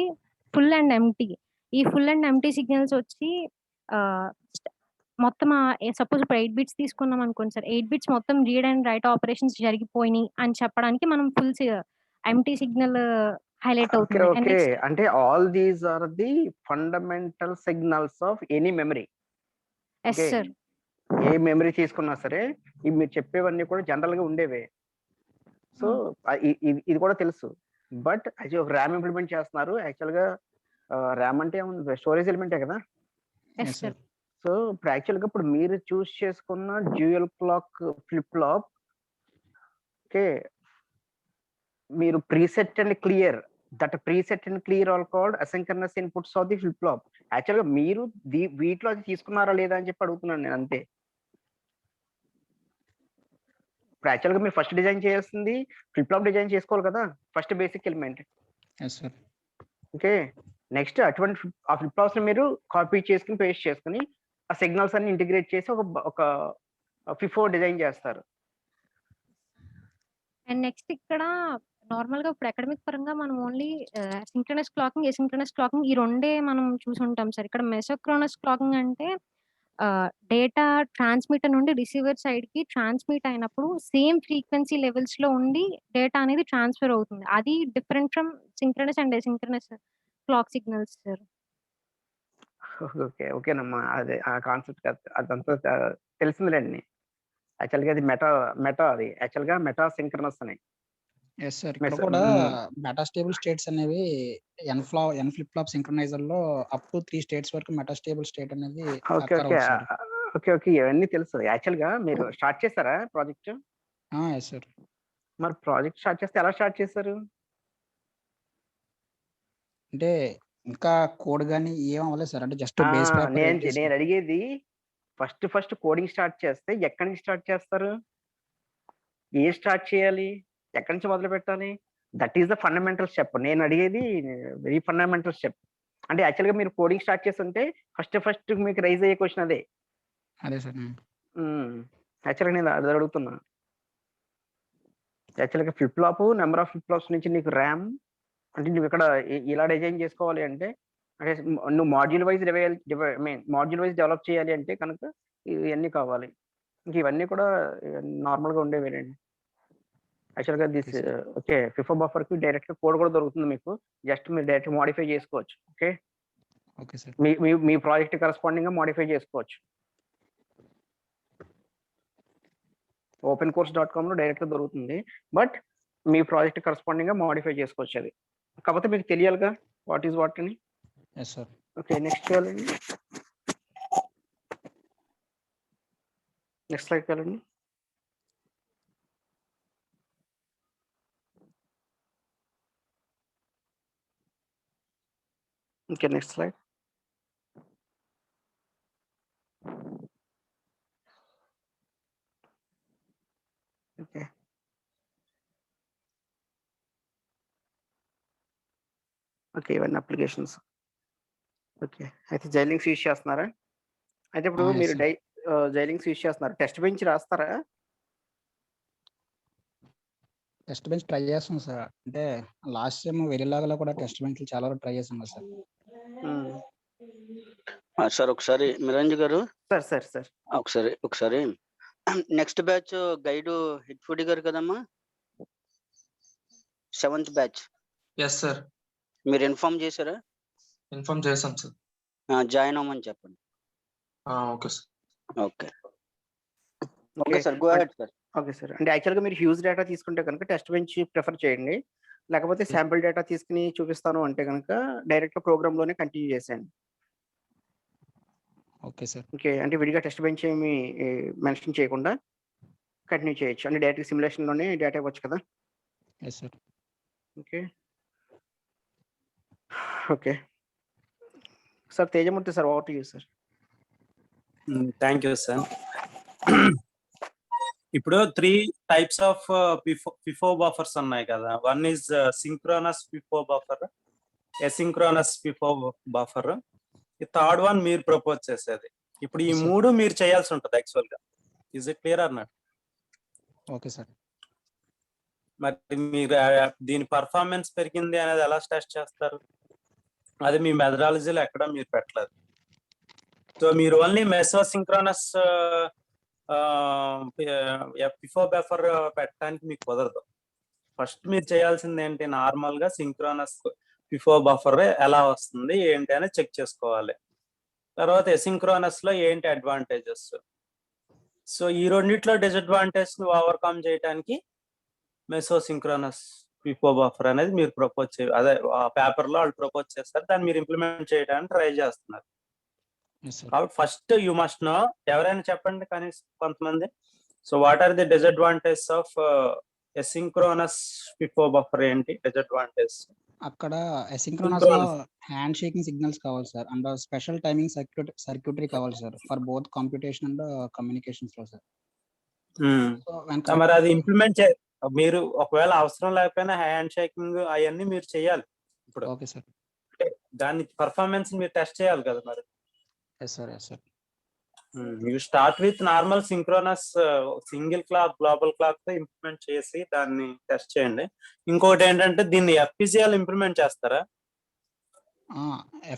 ఫుల్ అండ్ ఎంప్టీ. ఈ ఫుల్ అండ్ ఎంప్టీ సిగ్నల్స్ వచ్చి మొత్తం సపోజ్ ఇప్పుడు 8 బిట్స్ తీసుకున్నాం అనుకోండి సార్. 8 బిట్స్ మొత్తం రీడ్ అండ్ రైట్ ఆపరేషన్స్ జరిగిపోయినాయి అని చెప్పడానికి మనం ఫుల్ ఎంప్టీ సిగ్నల్ హైలైట్ అవుతుంది. అండ్ ఓకే, నెక్స్ట్ అంటే all these are the fundamental signals of any memory. Yes sir. ఏ మెమరీ తీసుకున్నా సరే ఇవి మీరు చెప్పేవన్నీ కూడా జనరల్ గా ఉండేవే. సో ఇది కూడా తెలుసు. బట్ అది ఒక ర్యామ్ ఇంప్లిమెంట్ చేస్తున్నారు. యాక్చువల్ గా ర్యామ్ అంటే స్టోరేజ్ ఎలిమెంటే కదా. Yes sir. సో ఇప్పుడు యాక్చువల్ గా ఇప్పుడు మీరు చూస్ చేసుకున్న dual clock flip flop, okay, మీరు preset and clear, that preset and clear all called asynchronous inputs of the flip flop. Actual గా మీరు వీటిలో అది తీసుకున్నారా లేదా అని చెప్పి అడుగుతున్నాను నేను, అంతే. ఇప్పుడు యాక్చువల్ గా మీరు ఫస్ట్ డిజైన్ చేయాల్సింది ఫ్లిప్ ఫ్లాప్ డిజైన్ చేసుకోవాలి కదా, first basic element. Okay, next అటువంటి ఆ ఫ్లిప్ ఫ్లాప్స్ ని మీరు కాపీ చేసుకుని పేస్ట్ చేసుకుని ఆ సిగ్నల్స్ అన్ని ఇంటిగ్రేట్ చేసి ఒక FIFO డిజైన్ చేస్తారు. అండ్ నెక్స్ట్ ఇక్కడ నార్మల్ గా ఇప్పుడు అకాడమిక్ పరంగా మనం only synchronous clocking, asynchronous clocking ఈ రెండే మనం చూసి ఉంటాం సార్. ఇక్కడ మెసోక్రోనస్ క్లాకింగ్ అంటే డేటా ట్రాన్స్మిటర్ నుండి రిసీవర్ సైడ్ కి ట్రాన్స్మిట్ అయినప్పుడు సేమ్ ఫ్రీక్వెన్సీ లెవెల్స్ లో ఉండి డేటా అనేది ట్రాన్స్ఫర్ అవుతుంది. అది different from synchronous and asynchronous clock signals sir. ఓకేనమ్మా, అదే ఆ కాన్సెప్ట్ అదంతా తెలిసిందిలేండి. యాక్చువల్ గా అది మెటా అది యాక్చువల్ గా మెటా సింక్రనస్ అని. Yes sir. ఇక్కడ కూడా మెటాస్టేబుల్ స్టేట్స్ అనేవి ఎన్ ఫ్లిప్ ఫ్లాప్ సింక్రనైజర్ లో అప్ టు 3 స్టేట్స్ వరకు మెటాస్టేబుల్ స్టేట్ అనేది ఓకే ఇవన్నీ తెలుసు. యాక్చువల్ గా మీరు స్టార్ట్ చేస్తారా ప్రాజెక్ట్? Yes sir. మరి ప్రాజెక్ట్ స్టార్ట్ చేస్తే ఎలా స్టార్ట్ చేస్తారు? అంటే ఇంకా కోడ్ గానీ ఏం అవ్వలేదు సార్. అంటే జస్ట్ బేస్ నేను అడిగేది ఫస్ట్ కోడింగ్ స్టార్ట్ చేస్తే ఎక్కడి నుంచి స్టార్ట్ చేస్తారు? స్టార్ట్ చేయాలి? ఎక్కడి నుంచి మొదలు పెట్టాలి? That is the fundamental step. నేను అడిగేది వెరీ ఫండమెంటల్ స్టెప్. అంటే యాక్చువల్ గా మీరు కోడింగ్ స్టార్ట్ చేస్తుంటే ఫస్ట్ మీకు రైజ్ అయ్యే క్వశ్చన్ అదే సార్. యాక్చువల్గా నేను అది అడుగుతున్నా. యాక్చువల్గా flip flop number of flip flops నుంచి నీకు ర్యామ్ అంటే నువ్వు ఇక్కడ ఇలా డిజైన్ చేసుకోవాలి అంటే నువ్వు మాడ్యూల్ వైజ్ డెవలప్ చేయాలి అంటే కనుక ఇవన్నీ కావాలి. ఇంక ఇవన్నీ కూడా నార్మల్గా ఉండేవేనండి. యాక్చువల్గా దిస్ ఓకే FIFO బఫర్ కి డైరెక్ట్ గా కోడ్ కూడా దొరుకుతుంది మీకు. జస్ట్ మీరు డైరెక్ట్ మోడిఫై చేసుకోవచ్చు. Okay sir. మీ ప్రాజెక్ట్ కరెస్పాండింగ్ గా మోడిఫై చేసుకోవచ్చు. opencourse.com లో డైరెక్ట్ గా దొరుకుతుంది. బట్ మీ ప్రాజెక్ట్ కరెస్పాండింగ్ గా మోడిఫై చేసుకోవచ్చు. అది కాకపోతే మీకు తెలియాలిగా వాట్ ఈస్ వాట్ అని. Yes sir. ఓకే, నెక్స్ట్ వెళ్ళండి. నెక్స్ట్ స్లైడ్ వెళ్ళండి. Okay, next slide. ఓకే, ఇవన్నీ అప్లికేషన్స్. ఓకే, అయితే జైలింగ్స్ యూజ్ చేస్తున్నారా? అయితే ఇప్పుడు మీరు జైలింగ్స్ యూజ్ చేస్తున్నారు, టెస్ట్ బెంచ్ రాస్తారా? టెస్ట్ బెంచ్ ట్రై చేస్తాం సార్. అంటే లాస్ట్ టైం వెరిలాగా కూడా టెస్ట్ బెంచ్ చాలా వరకు ట్రై చేస్తాం సార్. సార్ ఒకసారి మిరంజ్ గారు సార్ ఒకసారి నెక్స్ట్ బ్యాచ్ గైడ్ హెచ్ఓడి గారు కదమ్మా, 7th బ్యాచ్. Yes sir. మీరు ఇన్ఫార్మ్ చేశారా? ఇన్ఫార్మ్ చేశాం సార్. జాయిన్ అవ్వమని చెప్పండి. Okay sir. Okay sir, go ahead sir. Okay sir. అంటే యాక్చువల్గా మీరు హ్యూజ్ డేటా తీసుకుంటే కనుక టెస్ట్ బెంచ్ ప్రిఫర్ చేయండి. లేకపోతే శాంపిల్ డేటా తీసుకుని చూపిస్తాను అంటే కనుక డైరెక్ట్ ప్రోగ్రామ్ లోనే కంటిన్యూ చేసేయండి. Okay sir. ఓకే, అంటే విడిగా టెస్ట్ బెంచ్ ఏమి మెన్షన్ చేయకుండా కంటిన్యూ చేయొచ్చు. అంటే డైరెక్ట్ సిమ్యులేషన్ లోనే డేటా ఇవ్వచ్చు కదా. Yes sir. Okay sir. Tejamurthy sir, over to you sir. Thank you sir. ఇప్పుడు 3 types ఆఫ్ FIFO బఫర్స్ ఉన్నాయి కదా. One is synchronous FIFO buffer, asynchronous FIFO buffer. ఈ థర్డ్ వన్ మీరు ప్రపోజ్ చేసేది. ఇప్పుడు ఈ Yes, sir. 3 మీరు చేయాల్సి ఉంటుంది యాక్చువల్ గా. ఇస్ ఇట్ క్లియర్ అన్నట్టు? Okay sir. మరి మీరు దీని పర్ఫార్మెన్స్ పెరిగింది అనేది ఎలా టెస్ట్ చేస్తారు? అది మీ మెథడాలజీలో ఎక్కడ మీరు పెట్టలేదు. సో మీరు ఓన్లీ మెసోసింక్రోనస్ బిఫోర్ బఫర్ పెట్టడానికి మీకు కుదరదు. ఫస్ట్ మీరు చేయాల్సింది ఏంటి, నార్మల్ గా సింక్రోనస్ బిఫోర్ బఫర్ ఎలా వస్తుంది ఏంటి అని చెక్ చేసుకోవాలి. తర్వాత ఎసింక్రోనస్ లో ఏంటి అడ్వాంటేజెస్. సో ఈ రెండిట్లో డిసడ్వాంటేజ్ ని ఓవర్కమ్ చేయడానికి మెసోసింక్రోనస్ బిఫోర్ బఫర్ అనేది మీరు ప్రపోజ్ అదే ఆ పేపర్ లో వాళ్ళు ప్రపోజ్ చేస్తారు, దాన్ని మీరు ఇంప్లిమెంట్ చేయడానికి ట్రై చేస్తున్నారు. Yes, sir. కాబట్టి ఫస్ట్ యూ మస్ట్ నో, ఎవరైనా చెప్పండి కనీసం కొంతమంది. So what are the disadvantage of asynchronous FIFO buffer, ఏంటి డిసడ్వాంటేజ్? అక్కడ అసింక్రోనస్ లో హ్యాండ్ షేకింగ్ సిగ్నల్స్ కావాలి sir, and special timing circuitry కావాలి sir for both computation and communications లో సార్. So మరి అది ఇంప్లిమెంట్ మీరు ఒకవేళ అవసరం లేకపోయినా హ్యాండ్ షేకింగ్ అవన్నీ మీరు చేయాలి. ఇప్పుడు ఓకే సార్. దాని పర్ఫార్మెన్స్ మీరు టెస్ట్ చేయాలి కదా మరి. Yes sir, yes sir. You start with normal synchronous single clock global clock తో ఇంప్లిమెంట్ చేసి దాన్ని టెస్ట్ చేయండి. ఇంకొకటి ఏంటంటే దీన్ని FPGA ఇంప్లిమెంట్ చేస్తారా?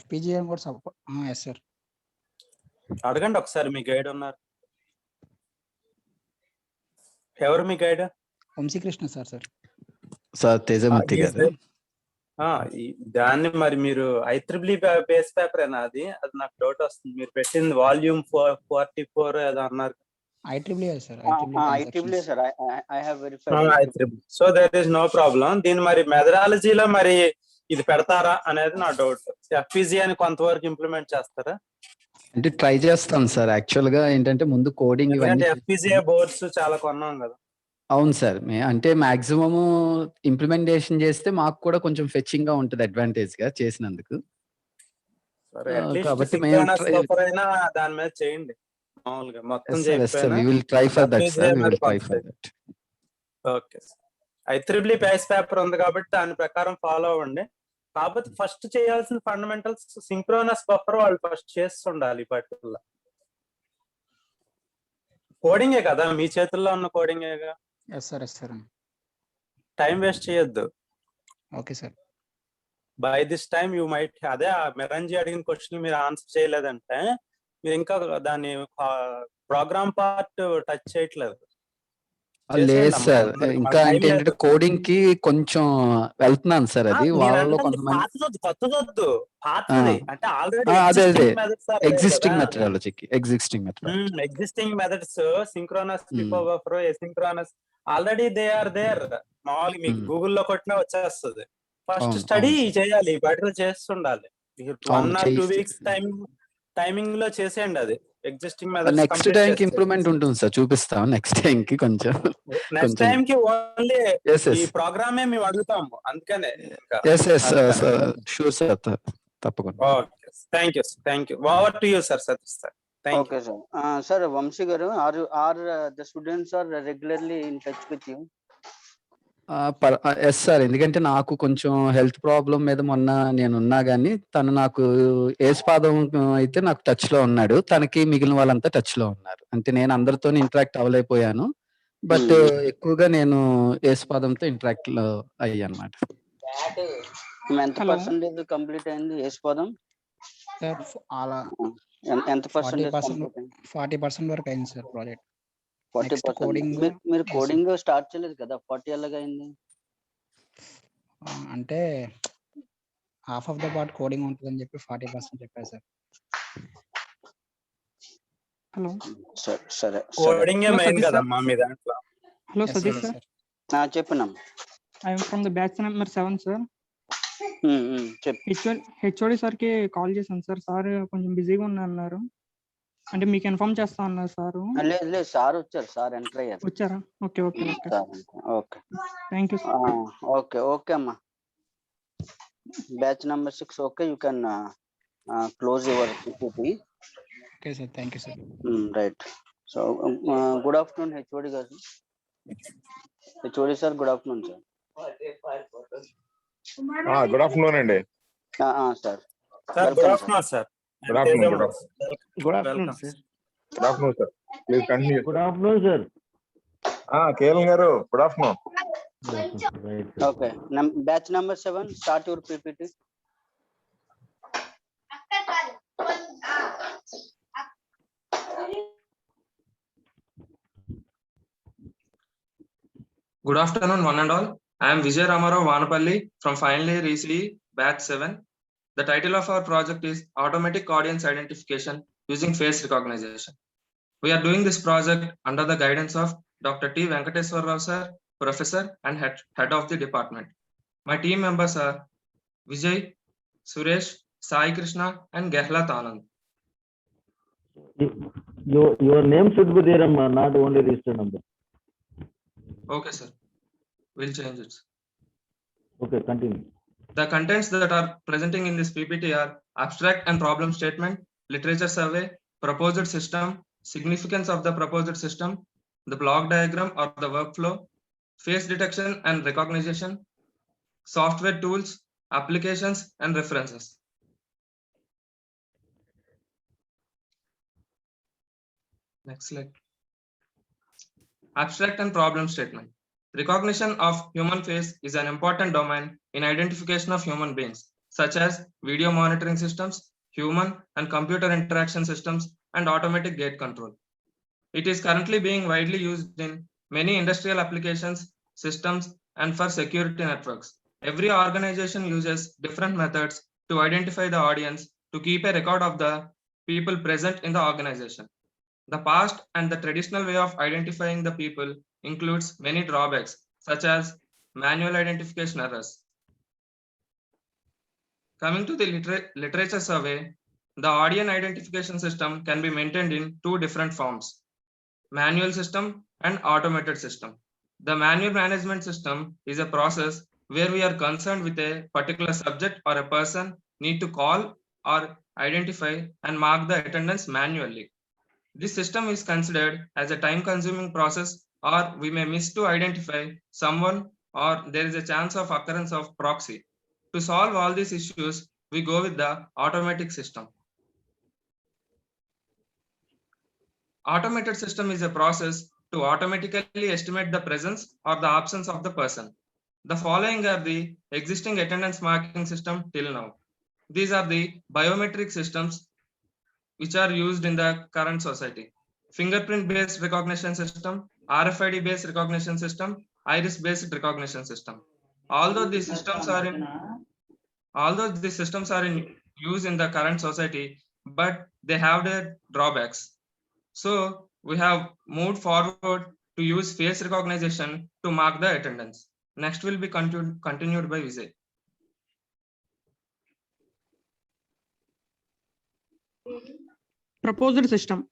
FPGA కూడా సపోర్ట్. Yes sir. అడగండి ఒకసారి, మీ గైడ్ ఉన్నారు. ఎవరు మీ guide? Vamsikrishna sir. Sir Tejamurthy గారు. దాన్ని మరి మీరు IEEE బేస్ పేపర్ ఏనా అది నాకు డౌట్ వస్తుంది. మీరు పెట్టింది వాల్యూమ్ 44 ఏదో అన్నారు. IEEE sir. IEEE sir. I have verified. IEEE. So there is no problem. దీని మరి మెథడాలజీలో మరి ఇది పెడతారా అనేది నా డౌట్. FPGA అని కొంతవరకు ఇంప్లిమెంట్ చేస్తారా? అంటే ట్రై చేస్తాం సార్. యాక్చువల్ గా ఏంటంటే ముందు కోడింగ్ ఇవన్నీ FPGA బోర్డ్స్ చాలా కొన్నాం కదా. అవును సార్. అంటే మాక్సిమం ఇంప్లిమెంటేషన్ చేస్తే మాకు కూడా కొంచెం ఫెచింగ్ గా ఉంటుంది అడ్వాంటేజ్ గా చేసినందుకు. కాబట్టి మేము దాని మీద చేయండి మామూలుగా మొత్తం ఓకే. IEEE బేస్ పేపర్ ఉంది కాబట్టి దాని ప్రకారం ఫాలో అవ్వండి. కాబట్టి ఫస్ట్ చేయాల్సిన ఫండమెంటల్స్ సింక్రోనస్ బఫర్ వాళ్ళు ఫస్ట్ చేస్తుండాలి. పర్టికులర్ కోడింగే కదా, మీ చేతుల్లో ఉన్న కోడింగేగా. Yes sir, yes sir. Time waste చేయొద్దు. Okay sir. By this time you might, అదే మెరంజీ అడిగిన క్వశ్చన్ మీరు ఆన్సర్ చేయలేదంటే మీరు ఇంకా దాని ప్రోగ్రామ్ పార్ట్ టచ్ చేయట్లేదు. లేదు సార్, ఇంకా ఏంటంటే కోడింగ్ కి కొంచెం వెళ్తున్నాను సార్. అది వాళ్ళలో కొంతమంది కొత్తదొద్దు, పాతది అంటే ఆల్రెడీ అదే existing methods synchronous FIFO buffer, asynchronous already they are there. మామూలుగా మీకు గూగుల్లో కొట్టినా వచ్చేస్తుంది. ఫస్ట్ స్టడీ చేయాలి, బయట చేస్తుండాలి. 1 or 2 weeks టైమింగ్ లో చేసేయండి. అది ఎగ్జిస్టింగ్ మెథడ్స్. నెక్స్ట్ టైం కి ఇంప్రూవ్మెంట్ ఉంటుంది సార్, చూపిస్తాం నెక్స్ట్ టైం కి కొంచెం. నెక్స్ట్ టైం కి ఓన్లీ ఈ ప్రోగ్రామే మేము అడుగుతాము, అందుకనే. షూర్ సార్, తప్పకుండా. Okay, thank you. Over to you sir, Satish sir. Okay sir. Sir, Vamsi garu, are the students are regularly in touch with you? Yes sir, ఎందుకంటే నాకు కొంచెం హెల్త్ ప్రాబ్లం మీద మొన్న నేను ఉన్నా గానీ తను నాకు ఏస్పాదం అయితే నాకు టచ్ లో ఉన్నాడు, తనకి మిగిలిన వాళ్ళంతా టచ్ లో ఉన్నారు. అంటే నేను అందరితో ఇంటరాక్ట్ అవ్వలేకపోయాను, బట్ ఎక్కువగా నేను ఏస్పాదంతో ఇంటరాక్ట్ లో అయ్యా అన్నమాట. ఎంత పర్సెంటేజ్ కంప్లీట్ అయింది ఏస్పాదం? అలా ఎంత పర్సెంటేజ్? 40% వరకు అయింది సార్ ప్రాజెక్ట్. 40%. మీరు కోడింగ్ స్టార్ట్ చేయలేదు కదా, 40 ఎలాగా అయింది? అంటే half of the part coding ఉంటుందని చెప్పి 40% చెప్పారు సార్. హలో సరే, కోడింగ్ మెయిన్ కదమ్మా మీ దాంట్లో. Hello Satish sir. చెప్పండి. I am from the batch number 7 sir. HOD sir కి కాల్ చేశాను సార్. సార్ కొంచెం బిజీగా ఉన్నా అన్నారు, అంటే మీకు ఇన్ఫార్మ్ చేస్తా అన్నారు సార్. లేదు సార్ వచ్చారు, సార్ ఎంటర్ అయ్యారు. వచ్చారా? Okay okay okay, thank you. Okay అమ్మా. Batch number 6. Okay, you can close your PPT. Okay sir, thank you sir. Right. So good afternoon HOD గారు. HOD sir, good afternoon sir. Good afternoon అండి. Sir good afternoon sir. Good afternoon. Good Good afternoon, Welcome. sir. Good afternoon, sir. Please continue. Good afternoon, sir. Kelan garu. Good afternoon. Right, sir. Okay. Batch number 7, start your PPT. Good afternoon, one and all. I am Vijay Ramarao Vanapalli from final year ECE batch 7. The title of our project is Automatic Audience Identification using Face Recognition. We are doing this project under the guidance of Dr. T. Venkateswar Rao sir, professor and head of the department. My team members are Vijay, Suresh, Sai Krishna and Gehlat Anand. Your name should be there, not only register number. Okay, sir. We'll change it. Okay, continue. The contents that are presenting in this PPT are abstract and problem statement, literature survey, proposed system, significance of the proposed system, the block diagram or the workflow, face detection and recognition, software tools, applications and references. Next slide. Abstract and problem statement. Recognition of human face is an important domain in identification of human beings, such as video monitoring systems, human and computer interaction systems, and automatic gate control. It is currently being widely used in many industrial applications, systems, and for security networks. Every organization uses different methods to identify the audience to keep a record of the people present in the organization. The past and the traditional way of identifying the people includes many drawbacks, such as manual identification errors. Coming to the literature survey, the audience identification system can be maintained in two different forms: manual system and automated system. The manual management system is a process where we are concerned with a particular subject or a person need to call or identify and mark the attendance manually. This system is considered as a time-consuming process, or we may miss to identify someone, or there is a chance of occurrence of proxy. To solve all these issues, we go with the automatic system. Automated system is a process to automatically estimate the presence or the absence of the person. The following are the existing attendance marking system till now. These are the biometric systems which are used in the current society: fingerprint-based recognition system, RFID-based recognition system, iris-based recognition system. Although these systems are in use in the current society, but they have their drawbacks. So we have moved forward to use face recognition to mark the attendance. Next will be continued by Vijay. Proposed system.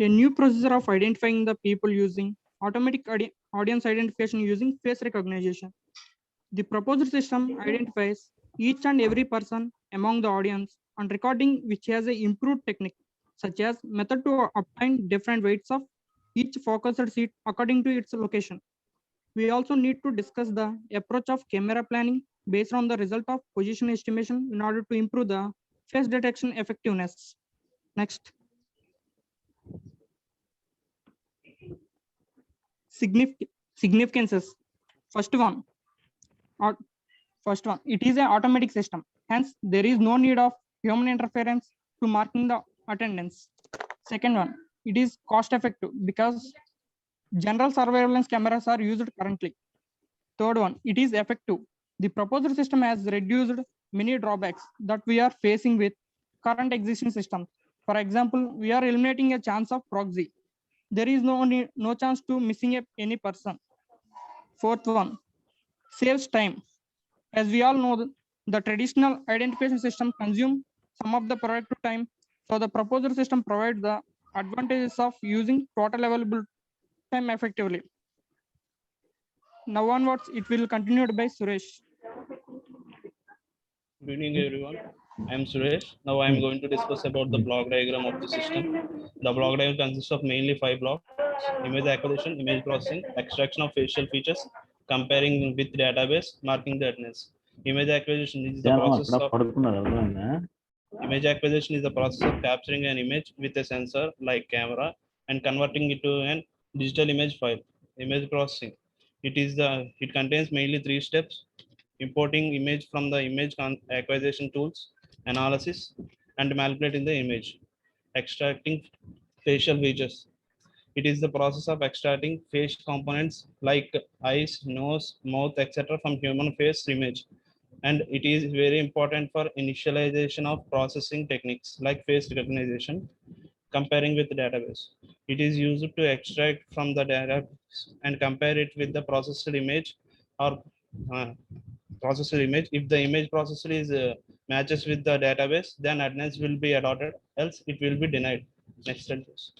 A new procedure of identifying the people using automatic audience identification using face recognition. The proposed system identifies each and every person among the audience and recording, which has an improved technique, such as method to obtain different weights of each focused seat according to its location. We also need to discuss the approach of camera planning based on the result of position estimation in order to improve the face detection effectiveness. Next. Significances. First one, it is an automatic system. Hence, there is no need of human interference to marking the attendance. Second one, it is cost effective because general surveillance cameras are used currently. Third one, it is effective. The proposed system has reduced many drawbacks that we are facing with current existing systems. For example, we are eliminating a chance of proxy. There is no chance to missing any person. Fourth one, saves time. As we all know, the traditional identification system consumes some of the productive time. So the proposed system provides the advantages of using total available time effectively. Now onwards, it will continued by Suresh. Good evening, everyone. I am Suresh. Now I am going to discuss about the block diagram of the system. The block diagram consists of mainly 5 blocks: image acquisition, image processing, extraction of facial features, comparing with database, marking the attendance. Image acquisition is the process of Image acquisition is the process of capturing an image with a sensor like camera and converting it to an digital image file. Image processing. It contains mainly 3 steps: importing image from the acquisition tools, analysis, and manipulating the image, extracting facial features. It is the process of extracting face components like eyes, nose, mouth, etc. from human face image. And it is very important for initialization of processing techniques like face recognition, comparing with the database. It is used to extract from the data and compare it with the processed image or processed image. If the image processor is matches with the database, then attendance will be allotted, else it will be denied. Next slide, please.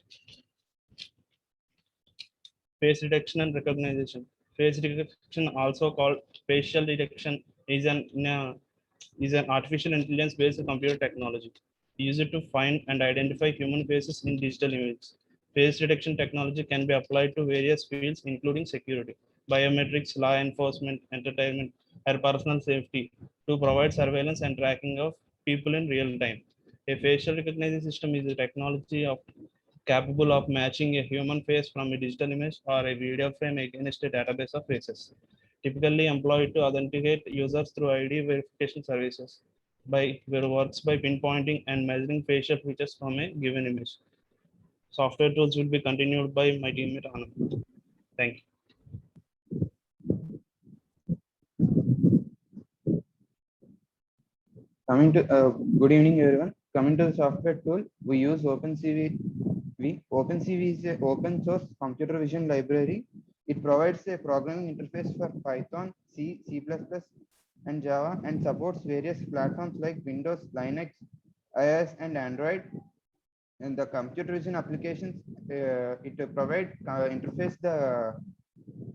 Face detection and recognition. Face detection, also called facial detection, is an artificial intelligence based computer technology used to find and identify human faces in digital images. Face detection technology can be applied to various fields, including security, biometrics, law enforcement, entertainment, and personal safety, to provide surveillance and tracking of people in real time. A facial recognition system is a technology capable of matching a human face from a digital image or a video frame against a database of faces, typically employed to authenticate users through ID verification services where works by pinpointing and measuring facial features from a given image. Software tools will be continued by my teammate Anand. Thank you. Coming to good evening, everyone. Coming to the software tool, we use OpenCV. OpenCV is an open source computer vision library. It provides a programming interface for Python, C, C++, and Java, and supports various platforms like Windows, Linux, iOS, and Android. And the computer vision applications, it provides interface the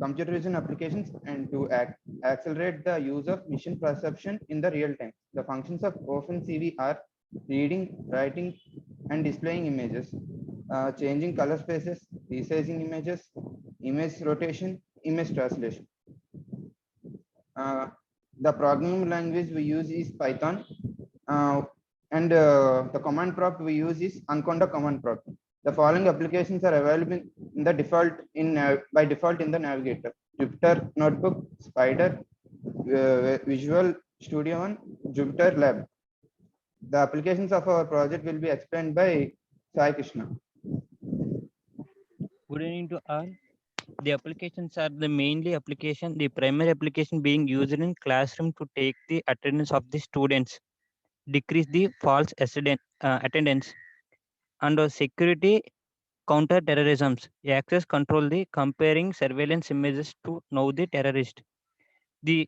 computer vision applications and to accelerate the use of mission perception in the real time. The functions of OpenCV are reading, writing, and displaying images, changing color spaces, resizing images, image rotation, image translation. The programming language we use is Python, and the command prompt we use is Anaconda command prompt. The following applications are available in the default by default in the navigator: Jupyter Notebook, Spider, Visual Studio One, Jupyter Lab. The applications of our project will be explained by Sai Krishna. Good evening to all. The applications are the the primary application being used in classroom to take the attendance of the students, decrease the false attendance, and security counter terrorism. Access control the comparing surveillance images to know the terrorist. The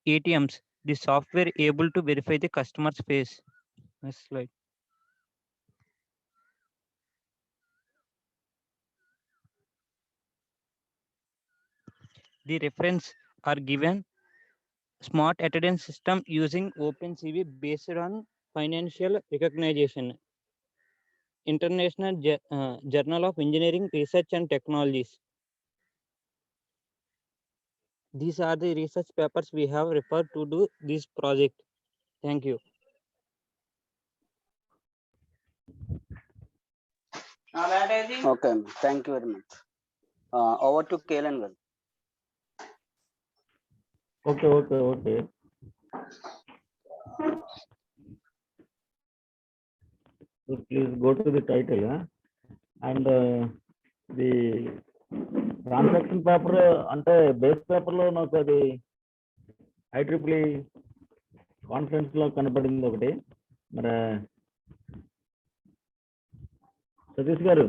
ATMs, the software able to verify the customer's face. Next slide. The reference are given: smart attendance system using OpenCV based on financial recognition, International Journal of Engineering Research and Technologies. These are the research papers we have referred to do this project. Thank you. Okay, thank you very much. Over to Kailan. Okay. So please go to the title, and the transaction paper ante base paper lo నాకు అది IEEE conference లో కనపడింది ఒకటి. మరి సతీష్ గారు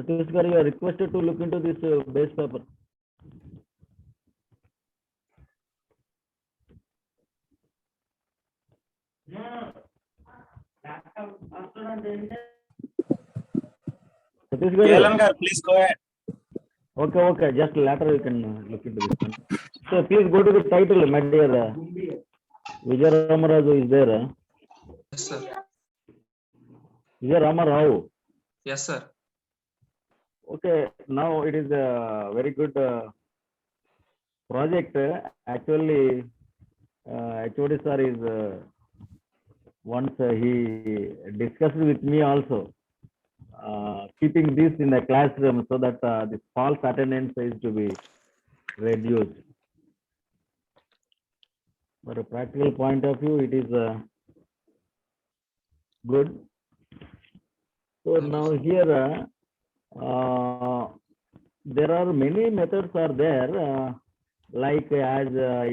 you are requested to look into this base paper. Satish garu, please go ahead. Okay. Just later you can look into this one. So please go to the title, my dear. Vijay Ramaraju is there. Yes, sir. Vijay Ramaraju. Yes, sir. Okay, now it is a very good project. Actually, HOD sir is once he discussed with me also, keeping this in the classroom so that this false attendance is to be reduced. From a practical point of view, it is good. So now here there are many methods are there, like as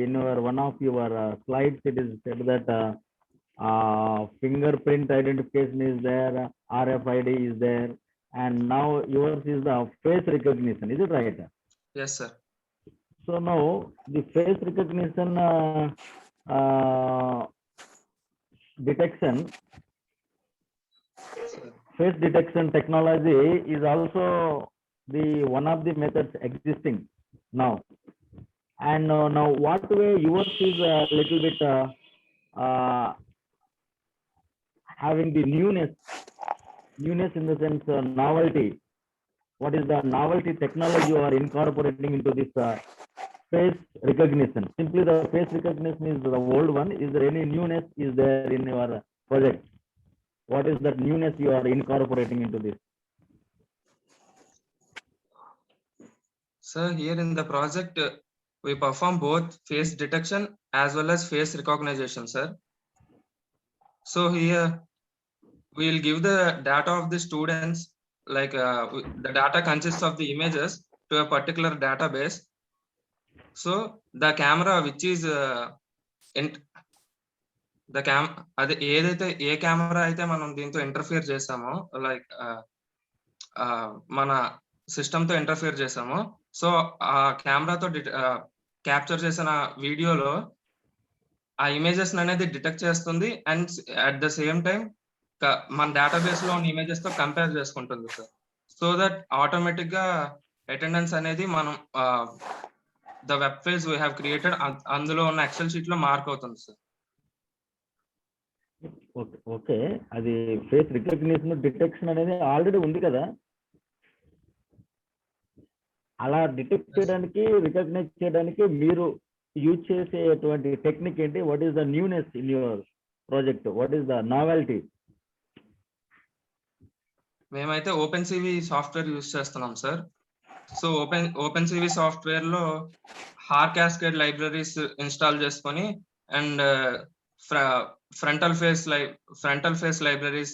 in your one of your slides it is said that fingerprint identification is there, RFID is there, and now yours is the face recognition. Is it right? Yes, sir. So now the face recognition detection, face detection technology is also the one of the methods existing now. And now what way yours is a little bit having the newness in the sense novelty. What is the novelty technology you are incorporating into this face recognition? Simply the face recognition is the old one. Is there any newness is there in your project? What is that newness you are incorporating into this? Sir, here in the project, we perform both face detection as well as face recognition, sir. So here we will give the data of the students, like the data consists of the images to a particular database. So the camera which is అది ఏదైతే ఏ camera అయితే మనం దీంతో interfere చేసామో, like మన system తో interfere చేసామో, so ఆ కెమెరాతో క్యాప్చర్ చేసిన వీడియోలో ఆ ఇమేజెస్ అనేది డిటెక్ట్ చేస్తుంది and at the same time మన డేటాబేస్ లో ఉన్న ఇమేజెస్ తో కంపేర్ చేసుకుంటుంది సార్. సో దట్ ఆటోమేటిక్ గా అటెండెన్స్ అనేది మనం the web page we have created అందులో ఉన్న ఎక్సెల్ షీట్ లో మార్క్ అవుతుంది సార్. ఓకే, అది ఫేస్ రికగ్నిషన్ డిటెక్షన్ అనేది ఆల్రెడీ ఉంది కదా, అలా డిటెక్ట్ చేయడానికి రికగ్నైజ్ చేయడానికి మీరు యూజ్ చేసేటువంటి టెక్నిక్ ఏంటి? What is the newness in your project? What is the novelty? మేమైతే ఓపెన్ సివి సాఫ్ట్వేర్ యూజ్ చేస్తున్నాం sir. So open CV software లో హార్ క్యాస్కేడ్ లైబ్రరీస్ ఇన్స్టాల్ చేసుకొని అండ్ ఫ్రంటల్ ఫేస్ లైబ్రరీస్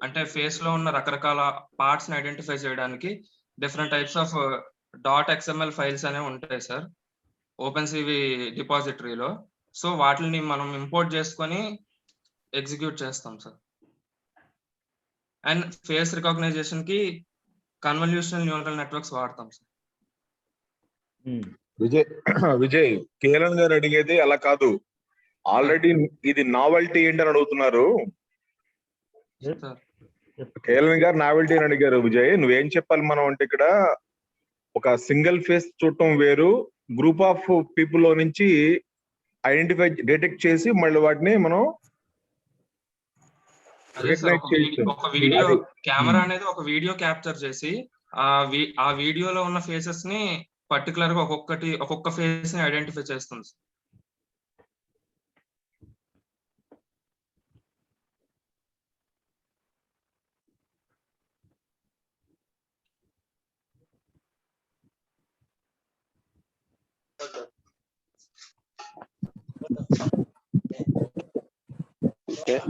అంటే face లో ఉన్న రకరకాల పార్ట్స్ ని ఐడెంటిఫై చేయడానికి different types of .xml files అనేవి ఉంటాయి సార్ ఓపెన్ సివి డిపాజిటరీలో. సో వాటిని మనం ఇంపోర్ట్ చేసుకొని ఎగ్జిక్యూట్ చేస్తాం సార్. అండ్ ఫేస్ రికగ్నైజేషన్ కి కన్వల్యూషనల్ న్యూరల్ నెట్వర్క్స్ వాడతాం సార్. విజయ్ కేలన్ గారు అడిగేది అలా కాదు, ఆల్రెడీ ఇది నావెల్టీ ఏంటి అని అడుగుతున్నారు. కేలన్ గారు నావెల్టీ అని అడిగారు. విజయ్ నువ్వేం చెప్పాలి మనం అంటే, ఇక్కడ ఒక సింగిల్ ఫేస్ చూడటం వేరు, గ్రూప్ ఆఫ్ పీపుల్ లో నుంచి ఐడెంటిఫై డిటెక్ట్ చేసి మళ్ళీ వాటిని మనం ఒక వీడియో కెమెరా అనేది ఒక వీడియో క్యాప్చర్ చేసి ఆ వీడియోలో ఉన్న ఫేసెస్ ని పర్టికులర్ గా ఒక్కొక్క ఫేస్ ని ఐడెంటిఫై చేస్తుంది.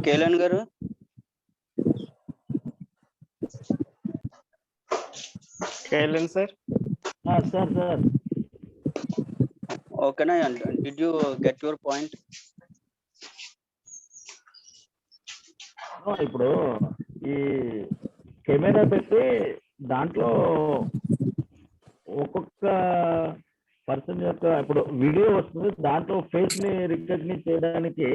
కేలన్ గారు, కేలన్ సార్. సార్ ఓకేనా? Did you get your point? ఇప్పుడు ఈ కెమెరా పెట్టి దాంట్లో ఒక్కొక్క పర్సన్ యొక్క ఇప్పుడు వీడియో వస్తుంది, దాంట్లో ఫేస్ ని రికగ్నైజ్ చేయడానికి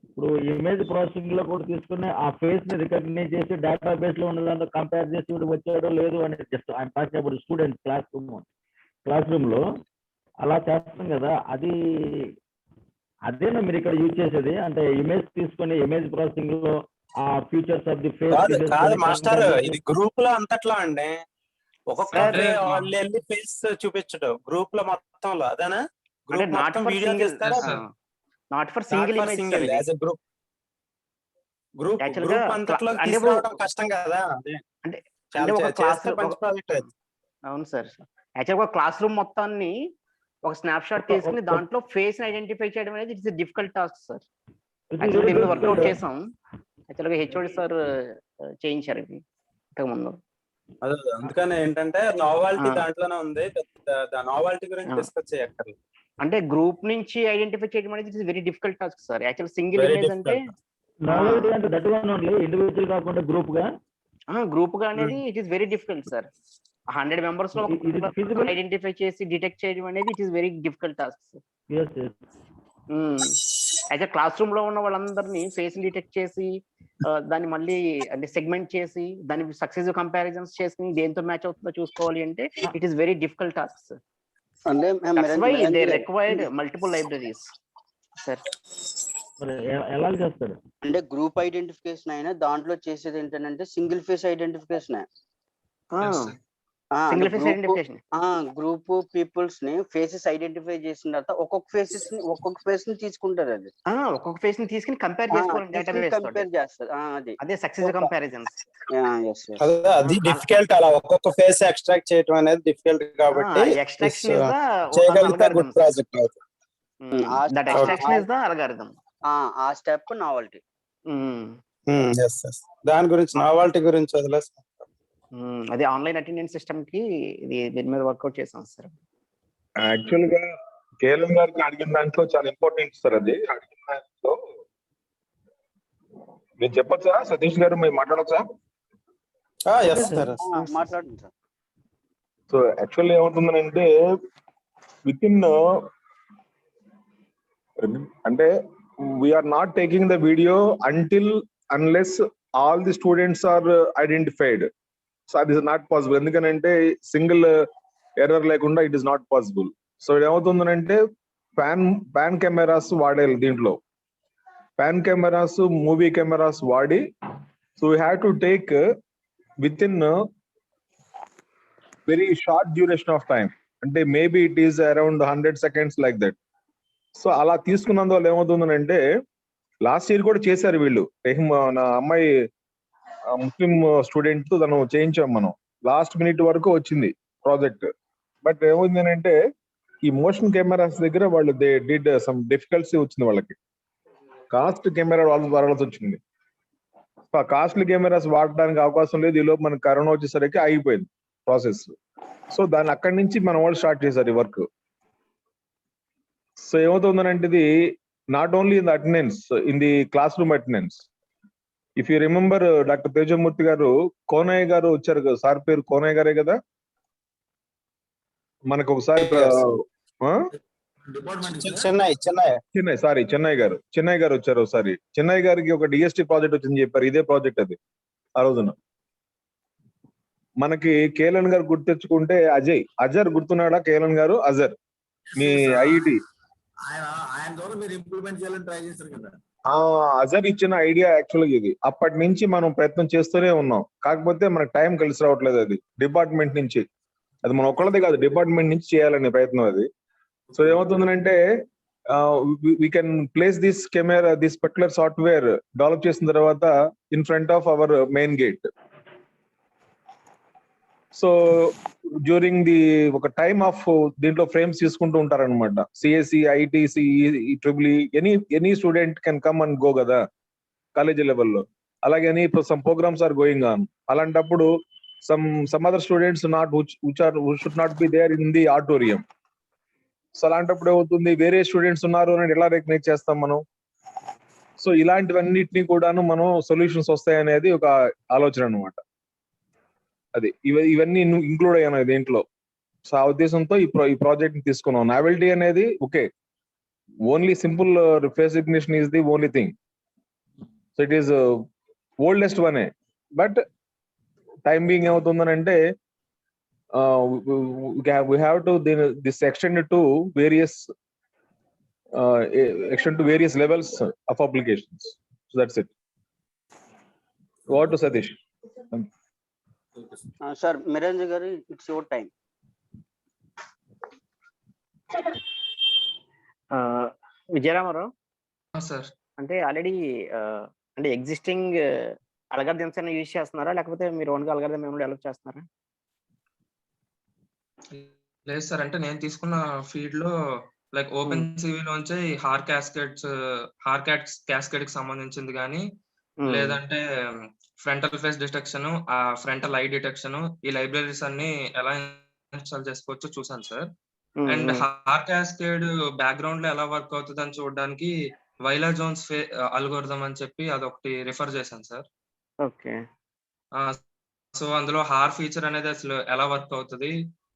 ఇప్పుడు ఇమేజ్ ప్రాసెసింగ్ లో కూడా తీసుకుని ఆ ఫేస్ ని రికగ్నైజ్ చేసి డేటాబేస్ లో ఉన్న దాంట్లో కంపేర్ చేసి వచ్చాడో లేదు అని జస్ట్ ఆయన talking about students class room లో అలా చేస్తాం కదా, అదేనా మీరు ఇక్కడ యూజ్ చేసేది? అంటే ఇమేజ్ తీసుకొని ఇమేజ్ ప్రాసెసింగ్ లో ఆ ఫీచర్స్ ఆఫ్ ది ఫేస్ కాదు మాస్టర్, ఇది గ్రూప్ లో అంతట్లా అండి. ఒక్కొక్క వాళ్ళు వెళ్ళి ఫేస్ చూపించడం గ్రూప్ లో మొత్తంలో, అదేనా? గ్రూప్ మొత్తం వీడియో తీస్తారా? Not for single image single as a group actual గా అంతట్లోకి అంటే తీసుకురావడం కష్టం కదా అదే అంటే చాలా ఒక క్లాస్ చేస్తే మంచి ప్రాజెక్ట్ అది. అవును సార్. యాక్చువల్గా ఒక క్లాస్ రూమ్ మొత్తాన్ని ఒక స్నాప్ షాట్ తీసుకుని దాంట్లో ఫేస్ ఐడెంటిఫై చేయడం అనేది ఇట్స్ డిఫికల్ట్ టాస్క్ సార్. యాక్చువల్గా దీని మీద వర్కౌట్ చేసాం. యాక్చువల్గా హెచ్ఓడి సార్ చేయించారు ఇది ఇంతకుముందు. అదే అందుకని ఏంటంటే నావాలిటీ దాంట్లోనే ఉంది. నావాలిటీ గురించి డిస్కస్ చేయక్కర్లేదు. అంటే గ్రూప్ నుంచి ఐడెంటిఫై చేయడం అనేది it's very difficult task sir. Actual single Very image అంటే నావెల్టీ అంటే దట్ వన్ ఓన్లీ ఇండివిజువల్ కాకుండా గ్రూప్ గా అనేది it is very difficult sir. 100 members లో ఐడెంటిఫై చేసి డిటెక్ట్ చేయడం అనేది it is very difficult task sir. అయితే క్లాస్ రూమ్ లో ఉన్న వాళ్ళందరినీ ఫేస్ డిటెక్ట్ చేసి దాన్ని మళ్ళీ అంటే సెగ్మెంట్ చేసి దాని సక్సెసివ్ కంపారిజన్స్ చేసుకుని దేంతో మ్యాచ్ అవుతుందో చూసుకోవాలి అంటే it is very difficult task sir. That's why they required multiple libraries sir. ఎలా చేస్తారు అంటే గ్రూప్ ఐడెంటిఫికేషన్ అయినా దాంట్లో చేసేది ఏంటంటే single face identification. Single face identification group peoples ని ఫేసెస్ ఐడెంటిఫై చేసిన తర్వాత ఒక్కొక్క ఫేస్ ని తీసుకుంటారు. అది ఒక్కొక్క ఫేస్ ని తీసుకుని కంపేర్ చేసుకోవాలి డేటాబేస్ తోటి. కంపేర్ చేస్తారు. అదే సక్సెసివ్ కంపారిజన్స్. అది డిఫికల్ట్. అలా ఒక్కొక్క ఫేస్ ఎక్స్ట్రాక్ట్ చేయడం అనేది డిఫికల్ట్ కాబట్టి ఎక్స్ట్రాక్షన్ ఇస్ ద చేయగలిగితే గుడ్ ప్రాజెక్ట్ అవుతుంది. That extraction is the algorithm. ఆ స్టెప్ నావెల్టీ. దాని గురించి నావెల్టీ గురించి వదిలేసి అదే ఆన్లైన్ అటెండెన్స్ సిస్టమ్ కి ఇది దీని మీద వర్కౌట్ చేసాం సార్. యాక్చువల్ గా కేఎల్ఎం గారికి అడిగిన దాంట్లో చాలా ఇంపార్టెంట్ సార్. అది అడిగిన దాంట్లో నేను చెప్పొచ్చా సతీష్ గారు, మీరు మాట్లాడొచ్చా? మాట్లాడండి సార్. సో యాక్చువల్లీ ఏమవుతుందంటే విత్ ఇన్ అంటే we're not taking the video unless all the students are identified. So అది ఇస్ నాట్ పాసిబుల్. ఎందుకనంటే సింగిల్ ఎర్రర్ లేకుండా it is not possible. So ఏమవుతుందంటే పాన్ కెమెరాస్ వాడాలి దీంట్లో. పాన్ కెమెరాస్, మూవీ కెమెరాస్ వాడి so we have to take within very short duration of time. అంటే maybe it is around 100 seconds like that. So అలా తీసుకున్నందువల్ల ఏమవుతుందంటే last year కూడా చేశారు వీళ్ళు. నా అమ్మాయి ముస్లిం స్టూడెంట్ తను చేయించాం మనం. లాస్ట్ మినిట్ వరకు వచ్చింది ప్రాజెక్ట్. బట్ ఏమైందంటే ఈ మోషన్ కెమెరాస్ దగ్గర వాళ్ళు దే డిడ్ సమ్ డిఫికల్సీ వచ్చింది వాళ్ళకి. కాస్ట్ కెమెరా వాడాల్సి వచ్చింది. కాస్ట్లీ కెమెరాస్ వాడడానికి అవకాశం లేదు. ఈలోపు మనకి కరోనా వచ్చేసరికి ఆగిపోయింది ప్రాసెస్. సో దాన్ని అక్కడి నుంచి మన వాళ్ళు స్టార్ట్ చేశారు ఈ వర్క్. సో ఏమవుతుందంటే ఇది not only in the attendance, in the class room attendance. If you remember doctor Tejamurthy గారు, కోనయ్య గారు వచ్చారు కదా సార్, పేరు కోనయ్య గారే కదా మనకు ఒకసారి చెన్నై గారు వచ్చారు ఒకసారి. చెన్నై గారికి ఒక డిఎస్టీ ప్రాజెక్ట్ వచ్చింది చెప్పారు. ఇదే ప్రాజెక్ట్ అది ఆ రోజున. మనకి కేఎల్ఎన్ గారు గుర్తు తెచ్చుకుంటే అజర్ గుర్తున్నాడా? కేఎల్ఎన్ గారు అజర్ మీ ఐఐటి అజర్ ఇచ్చిన ఐడియా యాక్చువల్గా ఇది. అప్పటి నుంచి మనం ప్రయత్నం చేస్తూనే ఉన్నాం. కాకపోతే మనకు టైం కలిసి రావట్లేదు. అది డిపార్ట్మెంట్ నుంచి, అది మన ఒక్కళ్ళదే కాదు, డిపార్ట్మెంట్ నుంచి చేయాలనే ప్రయత్నం అది. సో ఏమవుతుందంటే we can place this camera, this particular software develop చేసిన తర్వాత in front of our main gate. So during the ఒక టైమ్ ఆఫ్ దీంట్లో ఫ్రేమ్స్ తీసుకుంటూ ఉంటారనమాట. CSC, IT, CE, triple any student can come and go కదా college లెవెల్లో. అలాగే some programs are going on. అలాంటప్పుడు some other students who should not be there in the auditorium. So అలాంటప్పుడు ఏమవుతుంది, వేరే స్టూడెంట్స్ ఉన్నారు అని ఎలా రికగ్నైజ్ చేస్తాం మనం? సో ఇలాంటివన్నిటిని కూడాను మనం సొల్యూషన్స్ వస్తాయనేది ఒక ఆలోచన అనమాట. అది ఇవన్నీ ఇంక్లూడ్ అయ్యాను దీంట్లో. సో ఆ ఉద్దేశంతో ఈ ప్రాజెక్ట్ ని తీసుకున్నాం. నావెల్టీ అనేది okay, only simple face recognition is the only thing. So it is oldest one. But time being ఏమవుతుందని అంటే we have to this extended to various levels of applications. So that's it. Over to Satish. Sir, Miranj garu, it's your time. Vijayaramarav, sir అంటే already అంటే existing algorithms అన్ని use చేస్తున్నారా, లేకపోతే మీరు ఓన్గా algorithm ఏమైనా డెవలప్ చేస్తున్నారా? లేదు సార్, అంటే నేను తీసుకున్న ఫీల్డ్ లో లైక్ ఓపెన్ సివి లోంచి హార్ క్యాస్కేడ్ కి సంబంధించింది కానీ, లేదంటే ఫ్రంటల్ ఫేస్ డిటెక్షన్, ఆ ఫ్రంటల్ ఐ డిటెక్షన్, ఈ లైబ్రరీస్ అన్ని ఎలా ఇన్స్టాల్ చేసుకోవచ్చో చూసాను sir. And Haar cascade background లో ఎలా వర్క్ అవుతుంది అని చూడడానికి వైలా జోన్స్ అల్గోరిథం అని చెప్పి అదొకటి రిఫర్ చేశాను సార్. ఓకే. సో అందులో హార్ ఫీచర్ అనేది అసలు ఎలా వర్క్ అవుతుంది,